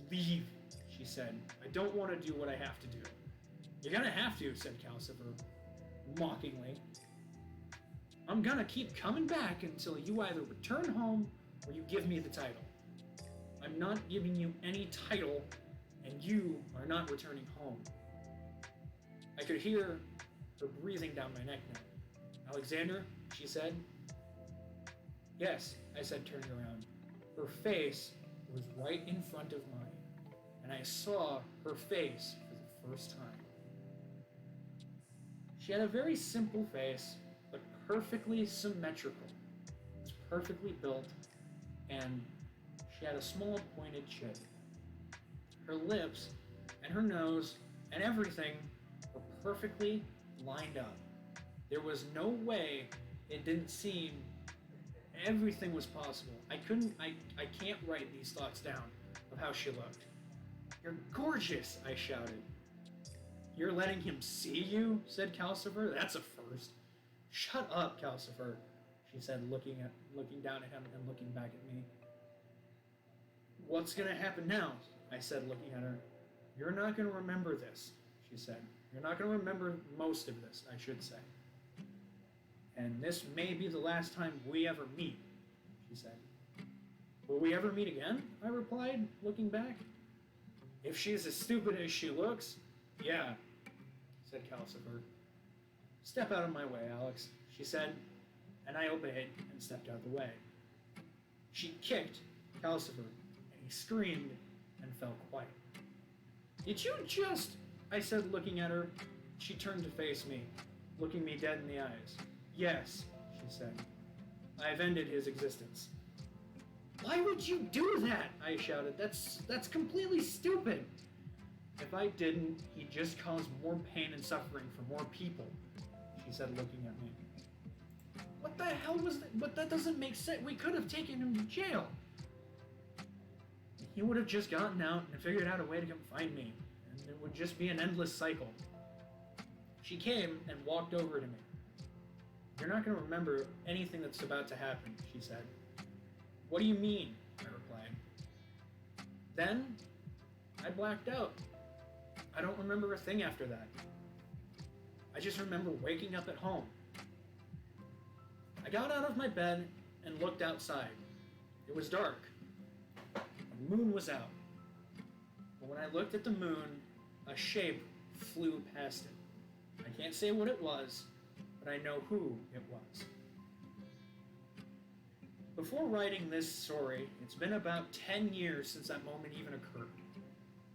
leave," she said. "I don't want to do what I have to do." "You're gonna have to," said Calcifer, mockingly. "I'm gonna keep coming back until you either return home or you give me the title. I'm not giving you any title, and you are not returning home." I could hear her breathing down my neck now. "Alexander," she said. "Yes," I said, turning around. Her face was right in front of mine, and I saw her face for the first time. She had a very simple face, but perfectly symmetrical. It was perfectly built, and she had a small pointed chin. Her lips and her nose and everything were perfectly lined up. There was no way it didn't seem everything was possible. I can't write these thoughts down of how she looked. "You're gorgeous," I shouted. "You're letting him see you?" said Calcifer. "That's a first." "Shut up, Calcifer," she said, looking down at him and looking back at me. "What's gonna happen now?" I said, looking at her. "You're not gonna remember this," she said. "You're not gonna remember most of this, I should say. And this may be the last time we ever meet," she said. "Will we ever meet again?" I replied, looking back. "If she's as stupid as she looks, yeah," said Calcifer. "Step out of my way, Alex," she said, and I obeyed and stepped out of the way. She kicked Calcifer, and he screamed and fell quiet. "Did you just..." I said, looking at her. She turned to face me, looking me dead in the eyes. "Yes," she said. "I've ended his existence." "Why would you do that?" I shouted. That's completely stupid." "If I didn't, he'd just cause more pain and suffering for more people," she said, looking at me. "What the hell was that? But that doesn't make sense. We could have taken him to jail." "He would have just gotten out and figured out a way to come find me, and it would just be an endless cycle." She came and walked over to me. "You're not going to remember anything that's about to happen," she said. "What do you mean?" I replied. Then, I blacked out. I don't remember a thing after that. I just remember waking up at home. I got out of my bed and looked outside. It was dark. The moon was out. But when I looked at the moon, a shape flew past it. I can't say what it was, but I know who it was. Before writing this story, it's been about 10 years since that moment even occurred.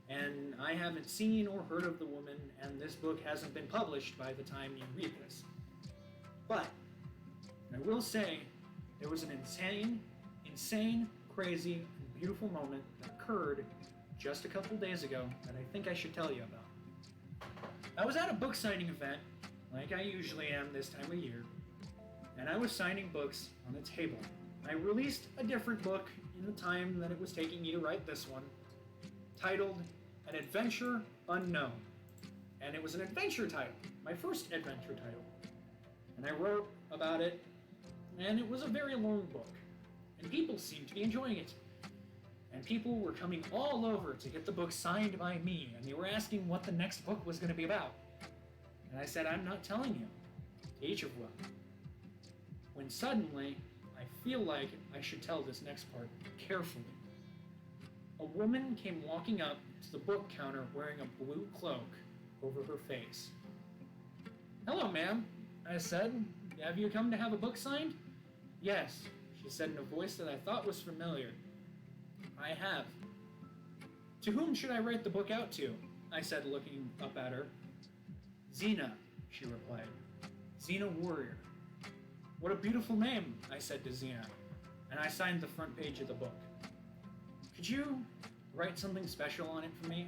And I haven't seen or heard of the woman, and this book hasn't been published by the time you read this. But I will say there was an insane, crazy, and beautiful moment that occurred just a couple days ago that I think I should tell you about. I was at a book signing event, like I usually am this time of year, and I was signing books on a table. I released a different book in the time that it was taking me to write this one, titled An Adventure Unknown. And it was an adventure title, my first adventure title. And I wrote about it, and it was a very long book. And people seemed to be enjoying it. And people were coming all over to get the book signed by me, and they were asking what the next book was going to be about. And I said, I'm not telling you. Each of them. When suddenly, I feel like I should tell this next part carefully. A woman came walking up to the book counter wearing a blue cloak over her face. Hello, ma'am, I said. Have you come to have a book signed? Yes, she said in a voice that I thought was familiar. I have. To whom should I write the book out to? I said, looking up at her. Xena, she replied. Xena Warrior. What a beautiful name, I said to Xena, and I signed the front page of the book. Could you write something special on it for me?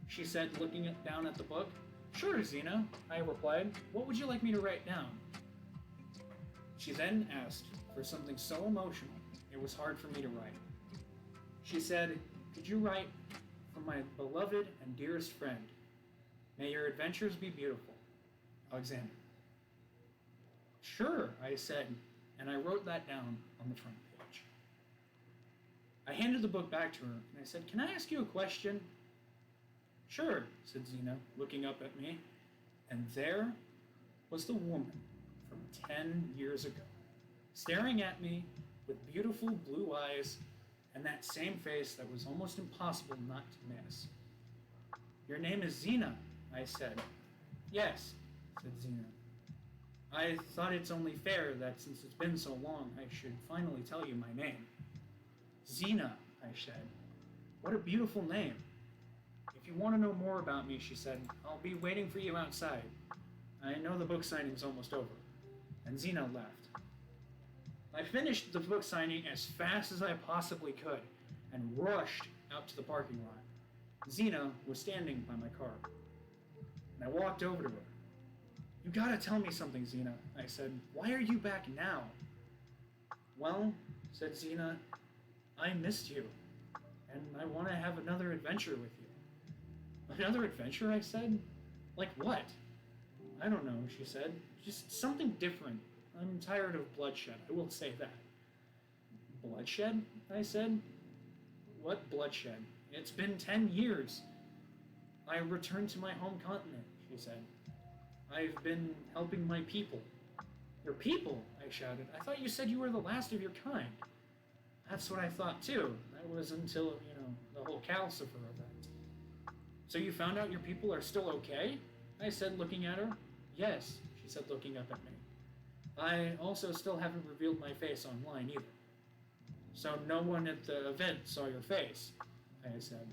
She said, looking down at the book. Sure, Xena, I replied. What would you like me to write down? She then asked for something so emotional, it was hard for me to write. She said, could you write, for my beloved and dearest friend, may your adventures be beautiful, Alexander. Sure, I said, and I wrote that down on the front page. I handed the book back to her, and I said, can I ask you a question? Sure, said Xena, looking up at me, and there was the woman from 10 years ago, staring at me with beautiful blue eyes and that same face that was almost impossible not to miss. Your name is Xena, I said. Yes, said Xena. I thought it's only fair that since it's been so long, I should finally tell you my name. Xena, I said. What a beautiful name. If you want to know more about me, she said, I'll be waiting for you outside. I know the book signing's almost over. And Xena left. I finished the book signing as fast as I possibly could and rushed out to the parking lot. Xena was standing by my car. And I walked over to her. You gotta tell me something, Xena, I said. Why are you back now? Well, said Xena, I missed you, and I want to have another adventure with you. Another adventure, I said? Like what? I don't know, she said. Just something different. I'm tired of bloodshed, I will say that. Bloodshed? I said. What bloodshed? It's been 10 years. I returned to my home continent, she said. I've been helping my people. Your people? I shouted. I thought you said you were the last of your kind. That's what I thought too. That was until, the whole Calcifer event. So you found out your people are still okay? I said, looking at her. Yes, she said, looking up at me. I also still haven't revealed my face online either. So no one at the event saw your face, I said.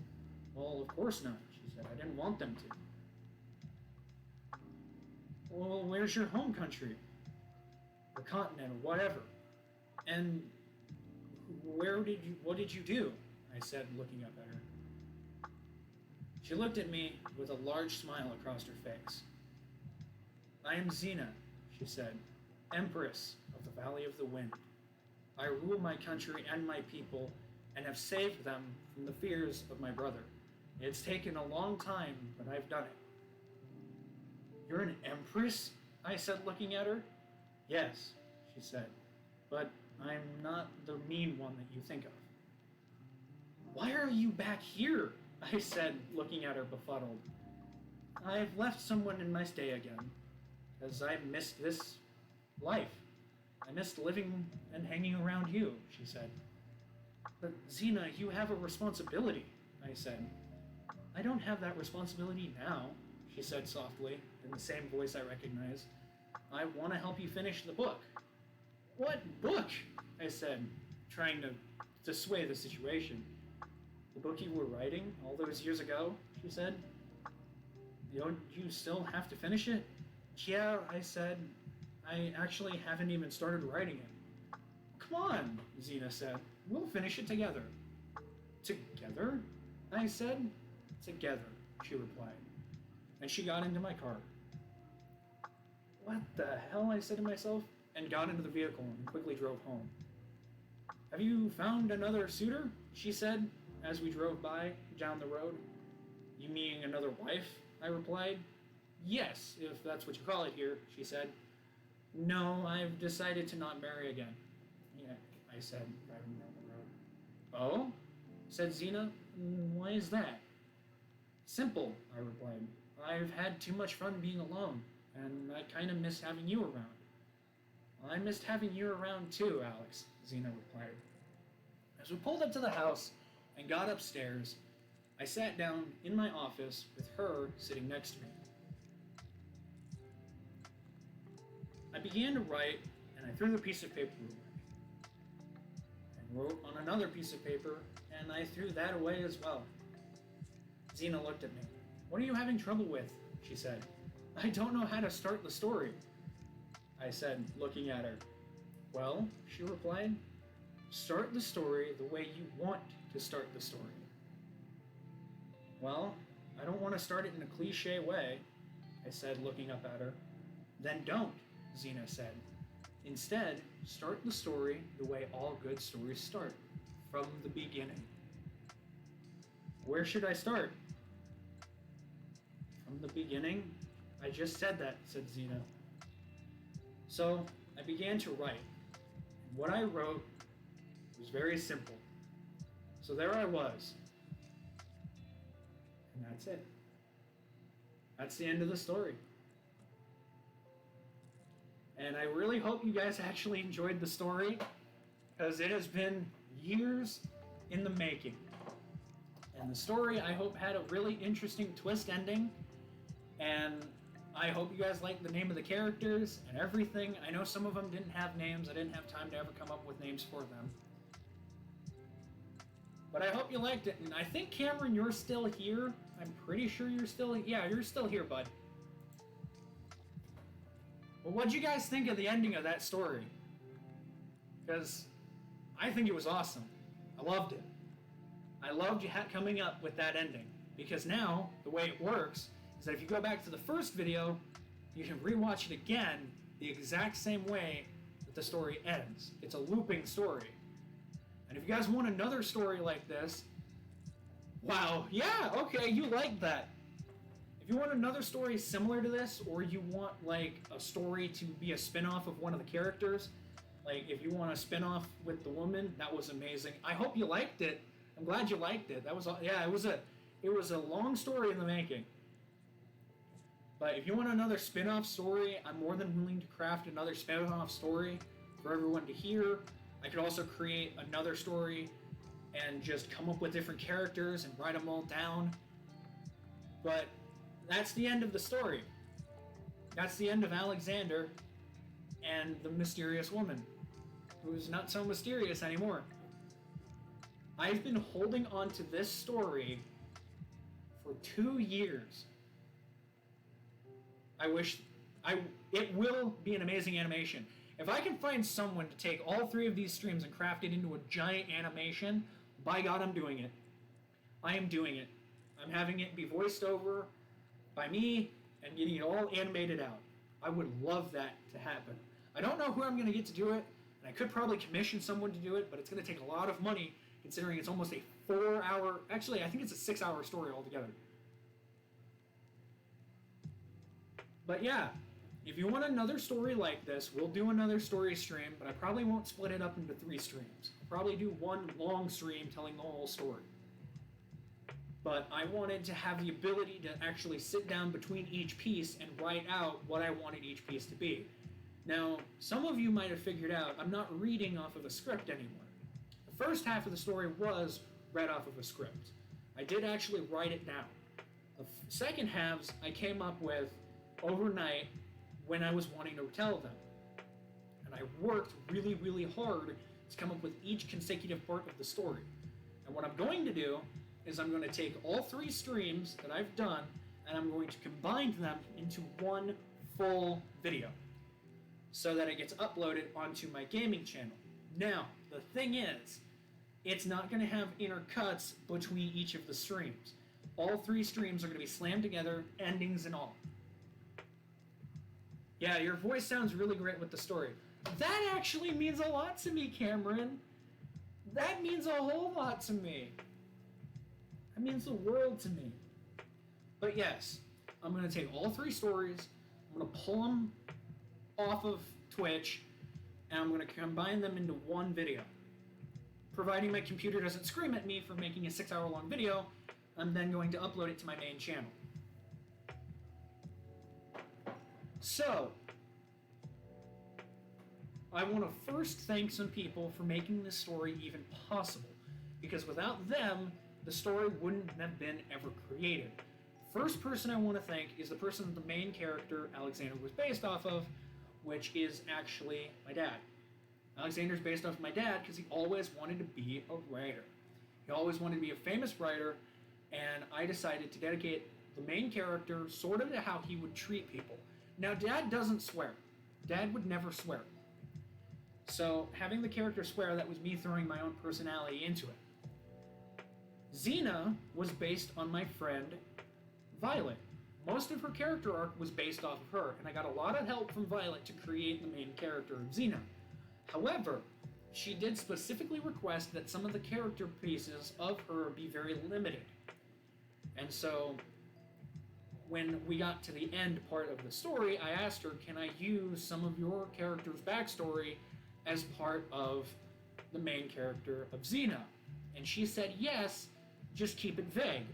Well, of course not, she said. I didn't want them to. Well, where's your home country? Or continent, or whatever. And what did you do? I said, looking up at her. She looked at me with a large smile across her face. I am Xena, she said, Empress of the Valley of the Wind. I rule my country and my people, and have saved them from the fears of my brother. It's taken a long time, but I've done it. You're an empress? I said, looking at her. Yes, she said, but I'm not the mean one that you think of. Why are you back here? I said, looking at her befuddled. I've left someone in my stay again, because I missed this life. I missed living and hanging around you, she said. But Xena, you have a responsibility, I said. I don't have that responsibility now, she said softly, in the same voice I recognized. I want to help you finish the book. What book? I said, trying to sway the situation. The book you were writing all those years ago, she said. Don't you still have to finish it? Yeah, I said. I actually haven't even started writing it. Come on, Xena said. We'll finish it together. Together? I said. Together, she replied. And she got into my car. What the hell, I said to myself, and got into the vehicle and quickly drove home. Have you found another suitor? She said, as we drove by down the road. You mean another wife? I replied. Yes, if that's what you call it here, she said. No, I've decided to not marry again. Yeah, I said, driving down the road. Oh? Said Xena. Why is that? Simple, I replied. I've had too much fun being alone, and I kind of miss having you around. I missed having you around too, Alex, Xena replied. As we pulled up to the house and got upstairs, I sat down in my office with her sitting next to me. I began to write, and I threw the piece of paper away. I wrote on another piece of paper, and I threw that away as well. Xena looked at me. What are you having trouble with? She said. I don't know how to start the story, I said, looking at her. Well, she replied, start the story the way you want to start the story. Well, I don't want to start it in a cliche way, I said, looking up at her. Then don't, Xena said. Instead, start the story the way all good stories start, from the beginning. Where should I start? From the beginning? I just said that, said Xena. So, I began to write. And what I wrote was very simple. So there I was. And that's it. That's the end of the story. And I really hope you guys actually enjoyed the story, because it has been years in the making. And the story, I hope, had a really interesting twist ending. And I hope you guys liked the name of the characters and everything. I know some of them didn't have names. I didn't have time to ever come up with names for them. But I hope you liked it. And I think, Cameron, you're still here. I'm pretty sure you're still here. Yeah, you're still here, bud. Well, what'd you guys think of the ending of that story? Because I think it was awesome. I loved it. I loved you coming up with that ending. Because now, the way it works is that if you go back to the first video, you can rewatch it again the exact same way that the story ends. It's a looping story. And if you guys want another story like this, wow, yeah, okay, you like that. If you want another story similar to this, or you want like a story to be a spin-off of one of the characters, like if you want a spin-off with the woman, that was amazing. I hope you liked it. I'm glad you liked it. That was, yeah, it was a long story in the making. But if you want another spin-off story, I'm more than willing to craft another spin-off story for everyone to hear. I could also create another story and just come up with different characters and write them all down. But that's the end of the story. That's the end of Alexander and the mysterious woman, who's not so mysterious anymore. I've been holding on to this story for 2 years. It will be an amazing animation. If I can find someone to take all 3 of these streams and craft it into a giant animation, by God, I'm doing it. I am doing it. I'm having it be voiced over by me and getting it all animated out. I would love that to happen. I don't know who I'm going to get to do it, and I could probably commission someone to do it, but it's going to take a lot of money considering it's almost a 4-hour, actually I think it's a 6-hour story altogether. But yeah, if you want another story like this, we'll do another story stream, but I probably won't split it up into 3 streams. I'll probably do one long stream telling the whole story. But I wanted to have the ability to actually sit down between each piece and write out what I wanted each piece to be. Now, some of you might have figured out I'm not reading off of a script anymore. The first half of the story was read off of a script. I did actually write it down. The second halves I came up with overnight when I was wanting to tell them. And I worked really, really hard to come up with each consecutive part of the story. And what I'm going to do is I'm going to take all 3 streams that I've done and I'm going to combine them into one full video so that it gets uploaded onto my gaming channel. Now, the thing is, it's not going to have inner cuts between each of the streams. All 3 streams are going to be slammed together, endings and all. Yeah, your voice sounds really great with the story. That actually means a lot to me, Cameron. That means a whole lot to me. That means the world to me. But yes, I'm going to take all 3 stories, I'm going to pull them off of Twitch, and I'm going to combine them into one video. Providing my computer doesn't scream at me for making a 6-hour-long video, I'm then going to upload it to my main channel. So, I want to first thank some people for making this story even possible, because without them, the story wouldn't have been ever created. First person I want to thank is the person the main character, Alexander, was based off of, which is actually my dad. Alexander's based off of my dad because he always wanted to be a writer. He always wanted to be a famous writer, and I decided to dedicate the main character sort of to how he would treat people. Now, Dad doesn't swear. Dad would never swear. So, having the character swear, that was me throwing my own personality into it. Xena was based on my friend, Violet. Most of her character arc was based off of her, and I got a lot of help from Violet to create the main character of Xena. However, she did specifically request that some of the character pieces of her be very limited. And so, when we got to the end part of the story, I asked her, can I use some of your character's backstory as part of the main character of Xena? And she said, yes, just keep it vague.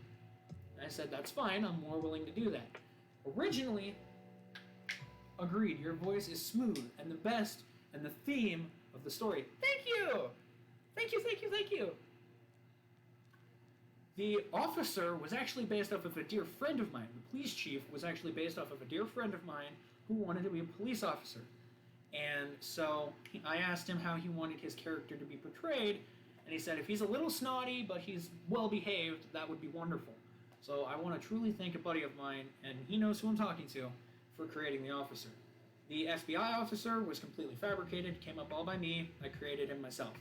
I said, that's fine, I'm more willing to do that. Originally, agreed, your voice is smooth and the best and the theme of the story. Thank you! Thank you, thank you, thank you! The officer was actually based off of a dear friend of mine. The police chief was actually based off of a dear friend of mine who wanted to be a police officer. And so I asked him how he wanted his character to be portrayed, and he said if he's a little snotty but he's well behaved, that would be wonderful. So I want to truly thank a buddy of mine, and he knows who I'm talking to, for creating the officer. The FBI officer was completely fabricated, came up all by me, I created him myself.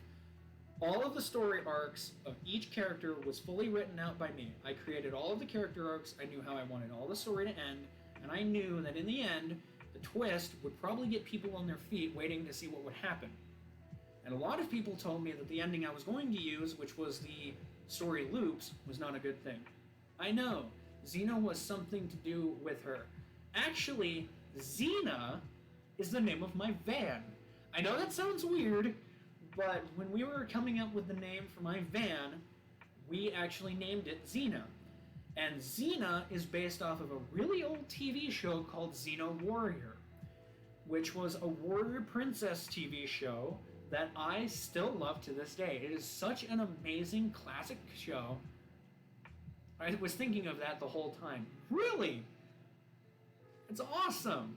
All of the story arcs of each character was fully written out by me. I created all of the character arcs, I knew how I wanted all the story to end, and I knew that in the end, the twist would probably get people on their feet waiting to see what would happen. And a lot of people told me that the ending I was going to use, which was the story loops, was not a good thing. I know, Xena was something to do with her. Actually, Xena is the name of my van. I know that sounds weird, but when we were coming up with the name for my van, we actually named it Xena. And Xena is based off of a really old TV show called Xena Warrior, which was a warrior princess TV show that I still love to this day. It is such an amazing classic show. I was thinking of that the whole time. Really? It's awesome.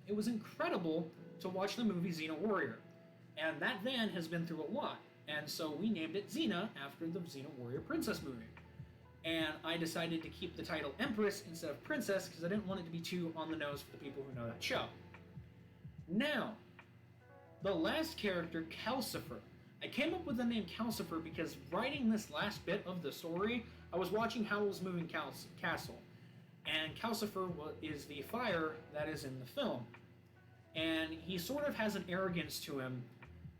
It was incredible to watch the movie Xena Warrior. And that van has been through a lot. And so we named it Xena after the Xena Warrior Princess movie. And I decided to keep the title Empress instead of Princess because I didn't want it to be too on the nose for the people who know that show. Now, the last character, Calcifer. I came up with the name Calcifer because writing this last bit of the story, I was watching Howl's Moving Castle. And Calcifer is the fire that is in the film. And he sort of has an arrogance to him,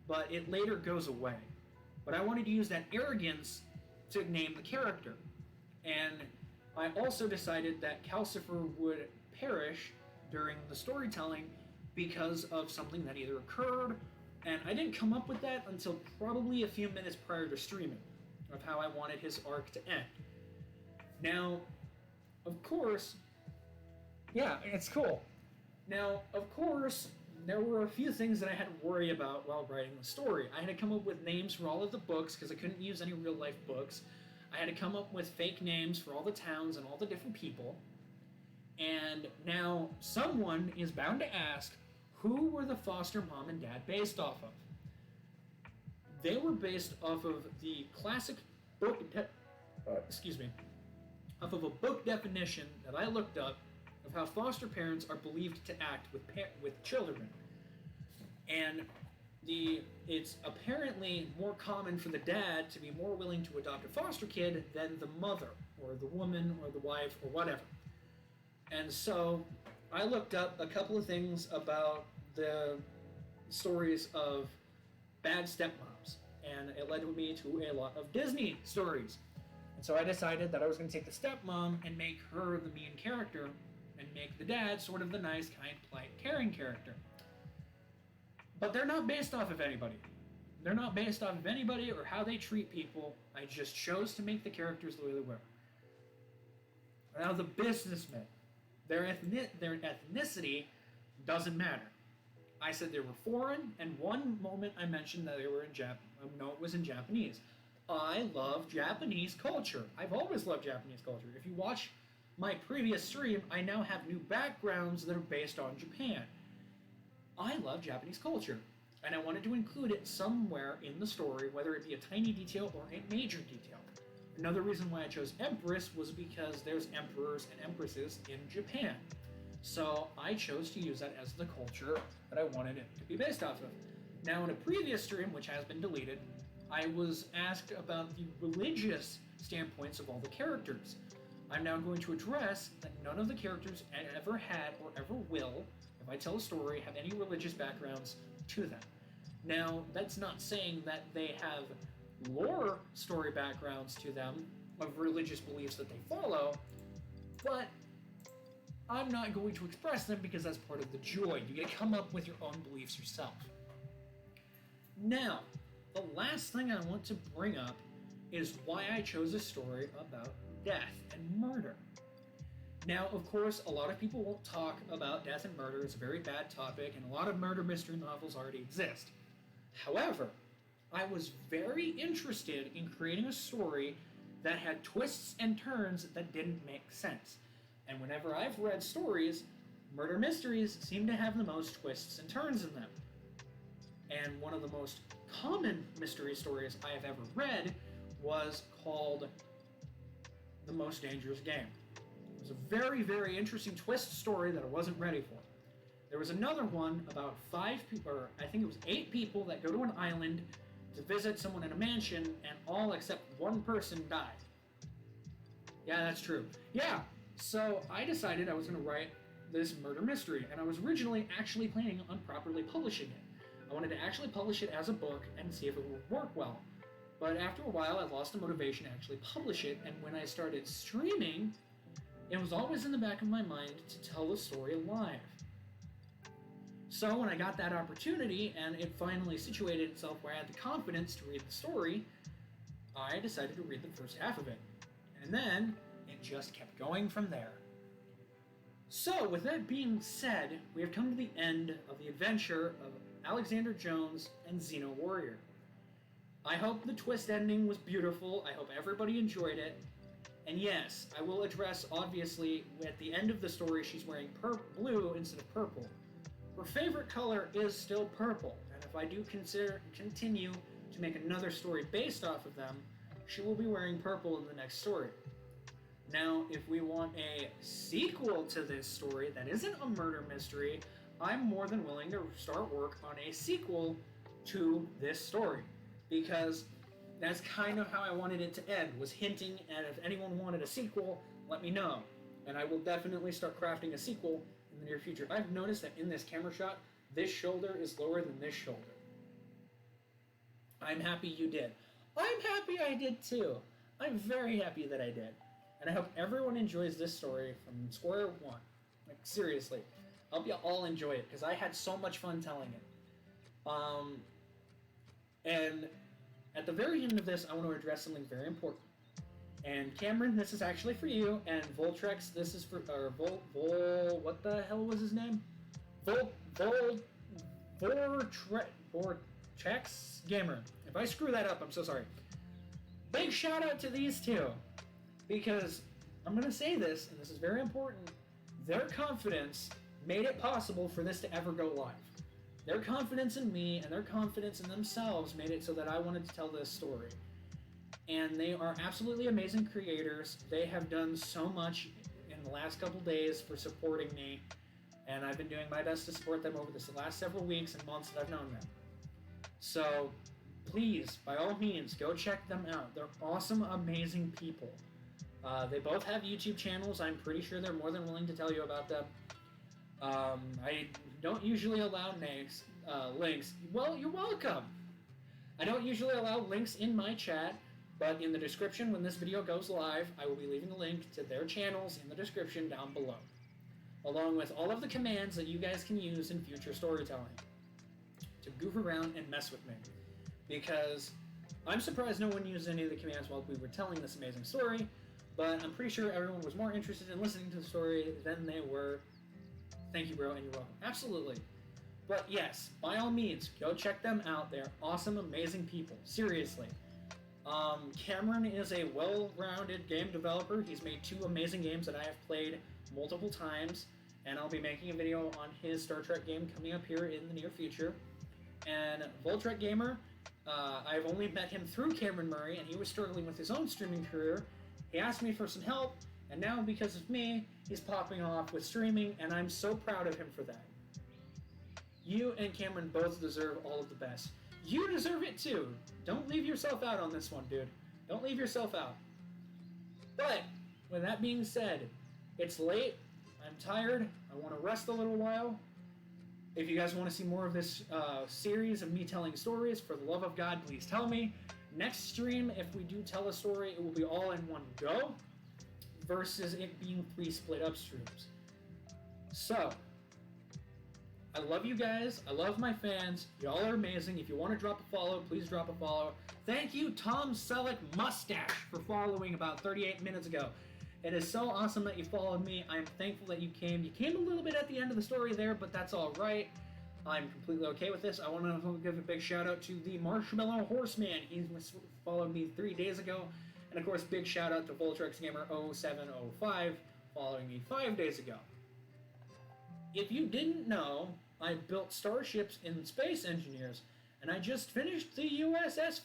but it later goes away. But I wanted to use that arrogance to name the character. And I also decided that Calcifer would perish during the storytelling because of something that either occurred, and I didn't come up with that until probably a few minutes prior to streaming, of how I wanted his arc to end. Now, of course, yeah, it's cool. Now, of course, there were a few things that I had to worry about while writing the story. I had to come up with names for all of the books, because I couldn't use any real-life books. I had to come up with fake names for all the towns and all the different people. And now, someone is bound to ask, who were the foster mom and dad based off of? They were based off of the classic book, off of a book definition that I looked up of how foster parents are believed to act with children. And it's apparently more common for the dad to be more willing to adopt a foster kid than the mother, or the woman, or the wife, or whatever. And so I looked up a couple of things about the stories of bad stepmoms, and it led me to a lot of Disney stories. And so I decided that I was going to take the stepmom and make her the mean character, and make the dad sort of the nice, kind, polite, caring character. But they're not based off of anybody. They're not based off of anybody or how they treat people. I just chose to make the characters the way they were. Now the businessmen, their ethnicity doesn't matter. I said they were foreign, and one moment I mentioned that they were in it was in Japanese. I love Japanese culture. I've always loved Japanese culture. If you watch my previous stream, I now have new backgrounds that are based on Japan. I love Japanese culture, and I wanted to include it somewhere in the story, whether it be a tiny detail or a major detail. Another reason why I chose Empress was because there's emperors and empresses in Japan. So I chose to use that as the culture that I wanted it to be based off of. Now, in a previous stream, which has been deleted, I was asked about the religious standpoints of all the characters. I'm now going to address that none of the characters ever had or ever will, if I tell a story, have any religious backgrounds to them. Now, that's not saying that they have lore story backgrounds to them of religious beliefs that they follow, but I'm not going to express them because that's part of the joy. You get to come up with your own beliefs yourself. Now, the last thing I want to bring up is why I chose a story about death and murder. Now, of course, a lot of people won't talk about death and murder. It's a very bad topic, and a lot of murder mystery novels already exist. However, I was very interested in creating a story that had twists and turns that didn't make sense. And whenever I've read stories, murder mysteries seem to have the most twists and turns in them. And one of the most common mystery stories I have ever read was called The Most Dangerous Game. It was a very, very interesting twist story that I wasn't ready for. There was another one about 5 people, or I think it was 8 people that go to an island to visit someone in a mansion, and all except one person died. Yeah, that's true. Yeah, so I decided I was going to write this murder mystery, and I was originally actually planning on properly publishing it. I wanted to actually publish it as a book and see if it would work well. But after a while, I lost the motivation to actually publish it, and when I started streaming, it was always in the back of my mind to tell the story live. So when I got that opportunity, and it finally situated itself where I had the confidence to read the story, I decided to read the first half of it. And then, it just kept going from there. So, with that being said, we have come to the end of the adventure of Alexander Jones and Xeno Warrior. I hope the twist ending was beautiful. I hope everybody enjoyed it. And yes, I will address, obviously, at the end of the story, she's wearing blue instead of purple. Her favorite color is still purple, and if I do continue to make another story based off of them, she will be wearing purple in the next story. Now, if we want a sequel to this story that isn't a murder mystery, I'm more than willing to start work on a sequel to this story, because that's kind of how I wanted it to end, was hinting at if anyone wanted a sequel, let me know, and I will definitely start crafting a sequel in the near future. I've noticed that in this camera shot, this shoulder is lower than this shoulder. I'm happy you did. I'm happy I did too. I'm very happy that I did. And I hope everyone enjoys this story from square one. Like, seriously. I hope you all enjoy it, because I had so much fun telling it. And at the very end of this, I want to address something very important. And Cameron, this is actually for you, and Voltrex, this is for, what the hell was his name? Vortex Gamer. If I screw that up, I'm so sorry. Big shout out to these two, because I'm going to say this, and this is very important, their confidence made it possible for this to ever go live. Their confidence in me and their confidence in themselves made it so that I wanted to tell this story. And they are absolutely amazing creators. They have done so much in the last couple days for supporting me, and I've been doing my best to support them over this last several weeks and months that I've known them. So please, by all means, go check them out. They're awesome, amazing people. They both have YouTube channels. I'm pretty sure they're more than willing to tell you about them. I don't usually allow links. Well, you're welcome. I don't usually allow links in my chat, but in the description when this video goes live, I will be leaving a link to their channels in the description down below, along with all of the commands that you guys can use in future storytelling to goof around and mess with me. Because I'm surprised no one used any of the commands while we were telling this amazing story, but I'm pretty sure everyone was more interested in listening to the story than they were. Thank you, bro, and you're welcome. Absolutely. But yes, by all means, go check them out. They're awesome, amazing people. Seriously. Cameron is a well-rounded game developer. He's made 2 amazing games that I have played multiple times, and I'll be making a video on his Star Trek game coming up here in the near future. And Voltrek Gamer, I've only met him through Cameron Murray, and he was struggling with his own streaming career. He asked me for some help, and now because of me, he's popping off with streaming, and I'm so proud of him for that. You and Cameron both deserve all of the best. You deserve it too. Don't leave yourself out on this one, dude. Don't leave yourself out. But, with that being said, it's late, I'm tired, I want to rest a little while. If you guys want to see more of this series of me telling stories, for the love of God, please tell me. Next stream, if we do tell a story, it will be all in one go, versus it being 3 split up streams. So, I love you guys. I love my fans. Y'all are amazing. If you want to drop a follow, please drop a follow. Thank you, Tom Selleck Mustache, for following about 38 minutes ago. It is so awesome that you followed me. I'm thankful that you came. You came a little bit at the end of the story there, but that's all right. I'm completely okay with this. I want to give a big shout out to the Marshmallow Horseman. He followed me 3 days ago. And of course, big shout out to Voltrex Gamer 0705 following me 5 days ago. If you didn't know, I built starships in Space Engineers, and I just finished the USS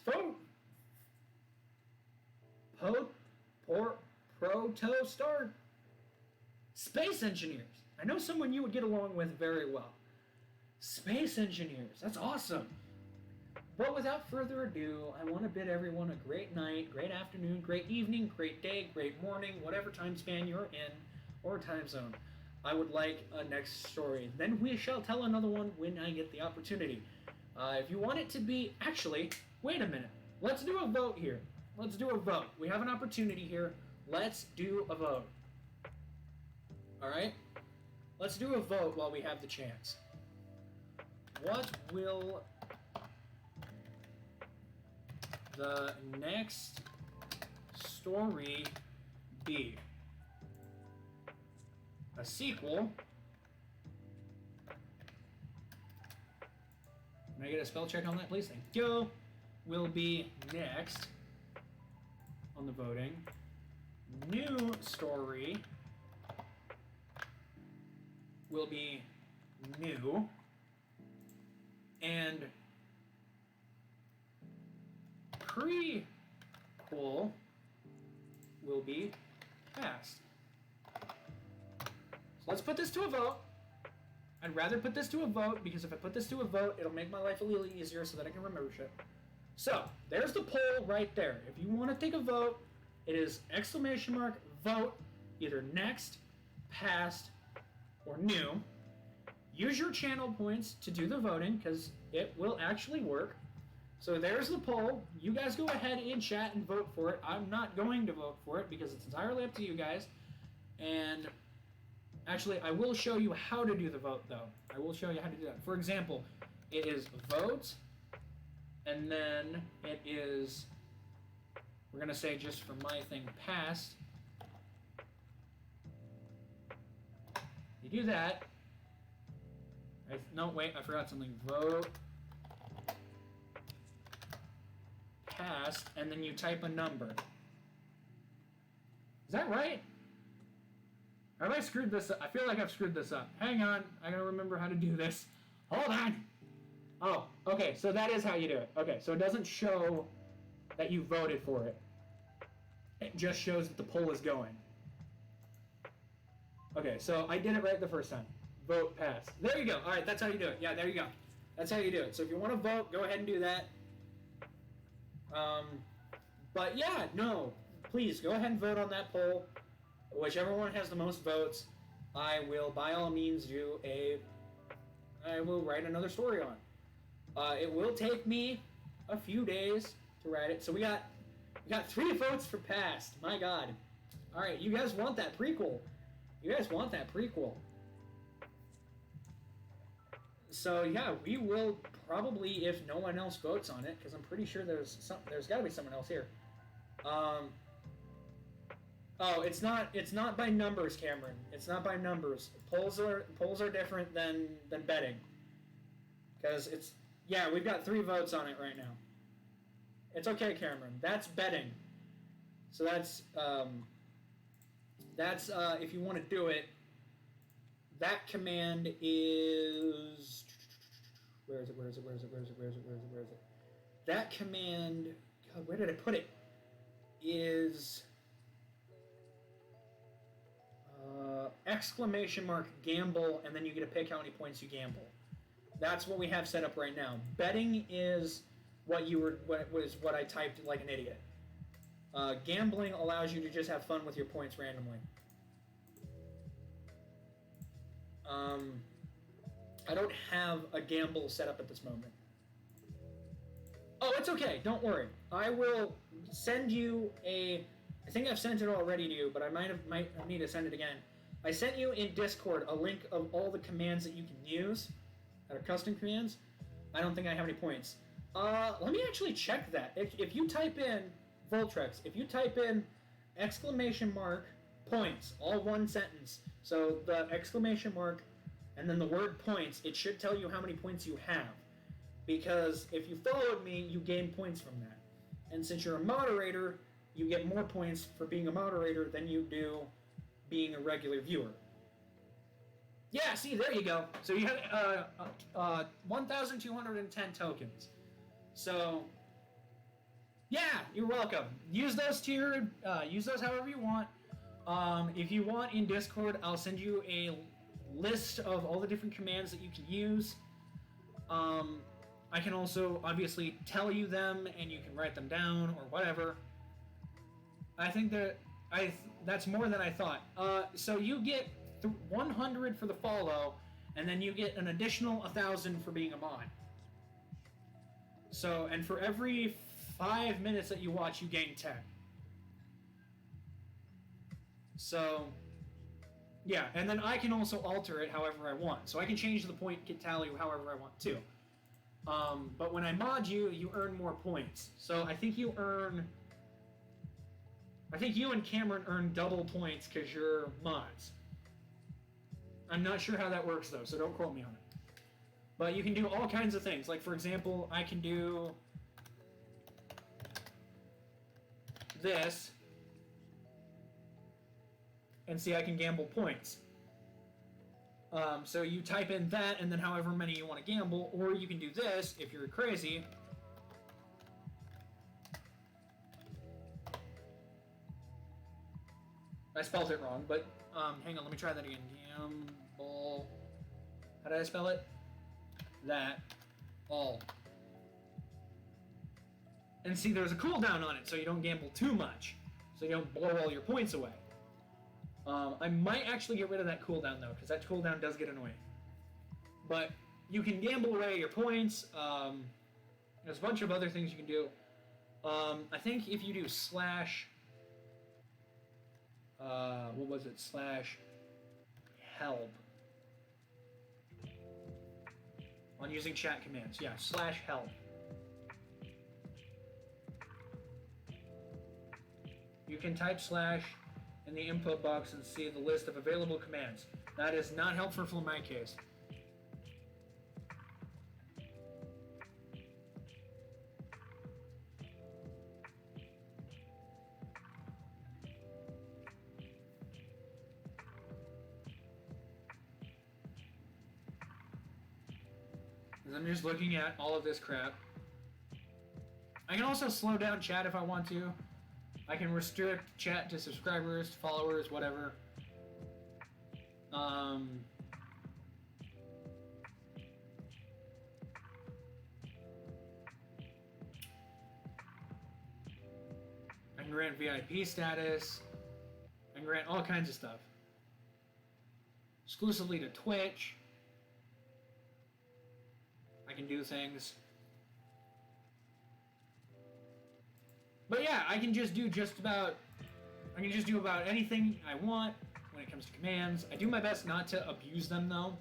Proto-Star Space Engineers. I know someone you would get along with very well. Space Engineers, that's awesome. But without further ado, I want to bid everyone a great night, great afternoon, great evening, great day, great morning, whatever time span you're in, or time zone. I would like a next story. Then we shall tell another one when I get the opportunity. If you want it to be... Actually, wait a minute. Let's do a vote here. Let's do a vote. We have an opportunity here. Let's do a vote. Alright? Let's do a vote while we have the chance. What will the next story be? A sequel. Can I get a spell check on that, please? Thank you. Will be next on the voting. New story will be new. And prequel will be past. Let's put this to a vote. I'd rather put this to a vote, because if I put this to a vote, it'll make my life a little easier so that I can remember shit. So, there's the poll right there. If you want to take a vote, it is !vote, either next, past, or new. Use your channel points to do the voting, because it will actually work. So there's the poll. You guys go ahead in chat and vote for it. I'm not going to vote for it, because it's entirely up to you guys. And... actually, I will show you how to do the vote, though. I will show you how to do that. For example, it is vote, and then it is, we're going to say just for my thing, past. You do that. No, wait, I forgot something. Vote, past, and then you type a number. Is that right? Have I screwed this up? I feel like I've screwed this up. Hang on. I gotta remember how to do this. Hold on. Oh, okay, so that is how you do it. Okay, so it doesn't show that you voted for it. It just shows that the poll is going. Okay, so I did it right the first time. Vote passed. There you go. All right, that's how you do it. Yeah, there you go. That's how you do it. So if you want to vote, go ahead and do that. But yeah, no, please go ahead and vote on that poll. Whichever one has the most votes, I will by all means I will write another story on. It will take me a few days to write it. So we got 3 votes for passed. My God. All right, you guys want that prequel? You guys want that prequel? So yeah, we will probably, if no one else votes on it, because I'm pretty sure there's got to be someone else here. Oh, it's not by numbers, Cameron. It's not by numbers. Polls are different than betting. Because we've got 3 votes on it right now. It's okay, Cameron. That's betting. So that's if you want to do it. That command is where is it? That command, God, where did I put it? Is !gamble, and then you get to pick how many points you gamble. That's what we have set up right now. Betting is what I typed like an idiot. Gambling allows you to just have fun with your points randomly. I don't have a gamble set up at this moment. Oh, it's okay. Don't worry. I will send you I think I've sent it already to you, but I might need to send it again. I sent you in Discord a link of all the commands that you can use that are custom commands. I don't think I have any points. Let me actually check that. If you type in Voltrex, if you type in ! Points, all one sentence. So the ! And then the word points, it should tell you how many points you have. Because if you followed me, you gain points from that. And since you're a moderator, you get more points for being a moderator than you do being a regular viewer. Yeah, see, there you go. So you have 1,210 tokens. So, yeah, you're welcome. Use those use those however you want. If you want in Discord, I'll send you a list of all the different commands that you can use. I can also obviously tell you them, and you can write them down or whatever. I think that's more than I thought. So you get 100 for the follow, and then you get an additional 1,000 for being a mod. So, and for every 5 minutes that you watch, you gain 10. So, yeah, and then I can also alter it however I want. So I can change the point tally however I want to. But when I mod you, you earn more points. So I think you and Cameron earn double points because you're mods. I'm not sure how that works though, so don't quote me on it. But you can do all kinds of things. Like for example, I can do this. And see, I can gamble points. So you type in that, and then however many you want to gamble, or you can do this if you're crazy. I spelled it wrong, but hang on, let me try that again. Gamble. How did I spell it? That. All. And see, there's a cooldown on it, so you don't gamble too much. So you don't blow all your points away. I might actually get rid of that cooldown though, because that cooldown does get annoying. But you can gamble away your points. There's a bunch of other things you can do. I think if you do slash, what was it? Slash help on using chat commands. Yeah, slash help. You can type slash in the input box and see the list of available commands. That is not helpful for my case. I'm just looking at all of this crap. I can also slow down chat if I want to. I can restrict chat to subscribers, followers, whatever. I can grant VIP status. I can grant all kinds of stuff. Exclusively to Twitch. I can do things. But yeah, I can just do about anything I want when it comes to commands. I do my best not to abuse them though,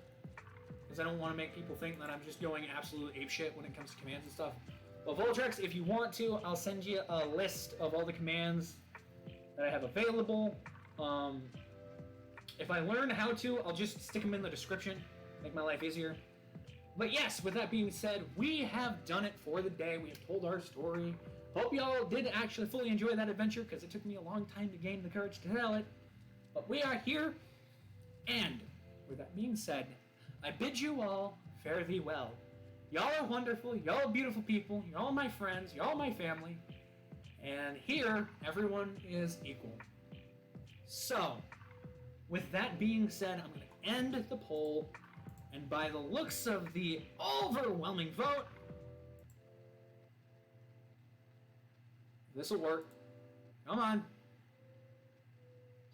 because I don't want to make people think that I'm just going absolute apeshit when it comes to commands and stuff. But Voltrex, if you want to, I'll send you a list of all the commands that I have available. If I learn how to, I'll just stick them in the description, make my life easier. But yes, with that being said, we have done it for the day. We have told our story. Hope y'all did actually fully enjoy that adventure, because it took me a long time to gain the courage to tell it. But we are here, and with that being said, I bid you all fare thee well. Y'all are wonderful, y'all are beautiful people, y'all are my friends, y'all are my family, and here, everyone is equal. So, with that being said, I'm going to end the poll, and by the looks of the overwhelming vote, this'll work. Come on.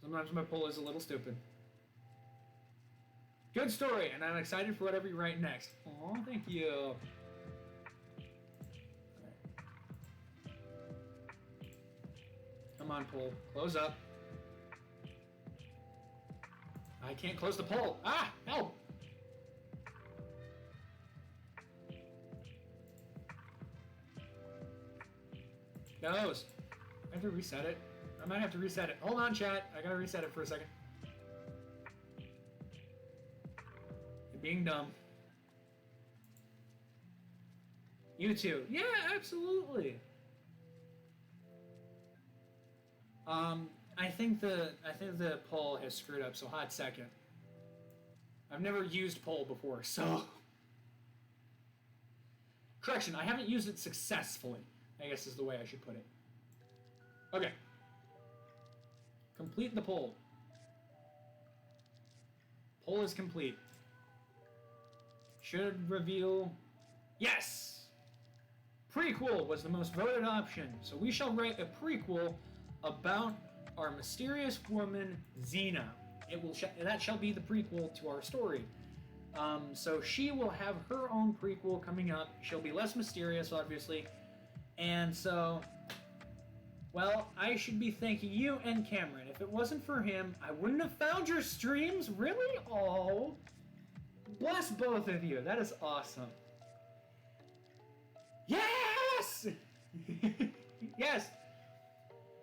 Sometimes my poll is a little stupid. Good story, and I'm excited for whatever you write next. Aw, thank you. Come on, poll. Close up. I can't close the poll. Ah! Help! Goes. I have to reset it. I might have to reset it. Hold on, chat. I gotta reset it for a second. You're being dumb. You too. Yeah, absolutely. I think the poll has screwed up, so hot second. I've never used poll before, so correction, I haven't used it successfully, I guess is the way I should put it. Okay. Complete the poll. Poll is complete. Should reveal... Yes! Prequel was the most voted option, so we shall write a prequel about our mysterious woman, Xena. That shall be the prequel to our story. So she will have her own prequel coming up. She'll be less mysterious, obviously. And so, well, I should be thanking you and Cameron. If it wasn't for him, I wouldn't have found your streams. Really? Oh, bless both of you. That is awesome. Yes! Yes!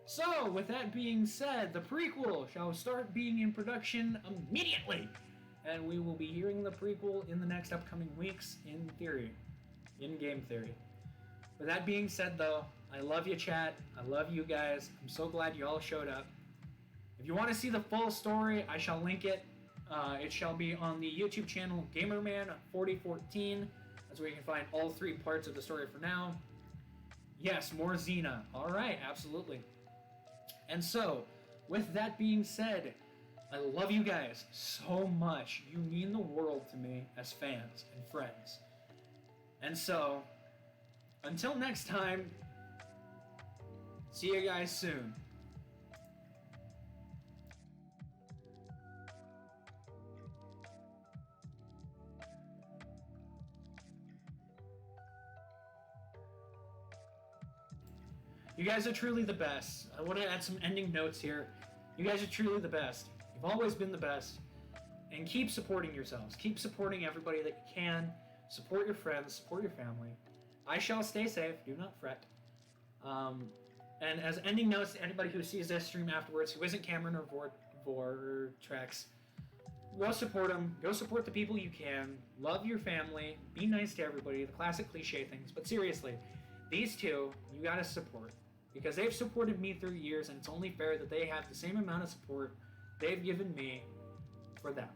So, with that being said, the prequel shall start being in production immediately. And we will be hearing the prequel in the next upcoming weeks, in theory. In game theory. With that being said, though, I love you, chat. I love you guys. I'm so glad you all showed up. If you want to see the full story, I shall link it. It shall be on the YouTube channel Gamerman4014. That's where you can find all 3 parts of the story for now. Yes, more Xena. All right, absolutely. And so, with that being said, I love you guys so much. You mean the world to me as fans and friends. And so, until next time, see you guys soon. You guys are truly the best. I want to add some ending notes here. You guys are truly the best. You've always been the best. And keep supporting yourselves. Keep supporting everybody that you can. Support your friends. Support your family. I shall stay safe. Do not fret. And as ending notes to anybody who sees this stream afterwards, who isn't Cameron or Vortrex, go support them. Go support the people you can. Love your family. Be nice to everybody. The classic cliche things. But seriously, these two, you gotta support. Because they've supported me through years, and it's only fair that they have the same amount of support they've given me for them.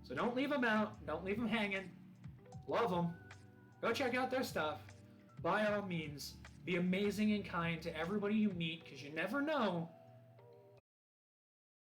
So don't leave them out. Don't leave them hanging. Love them. Go check out their stuff. By all means, be amazing and kind to everybody you meet, because you never know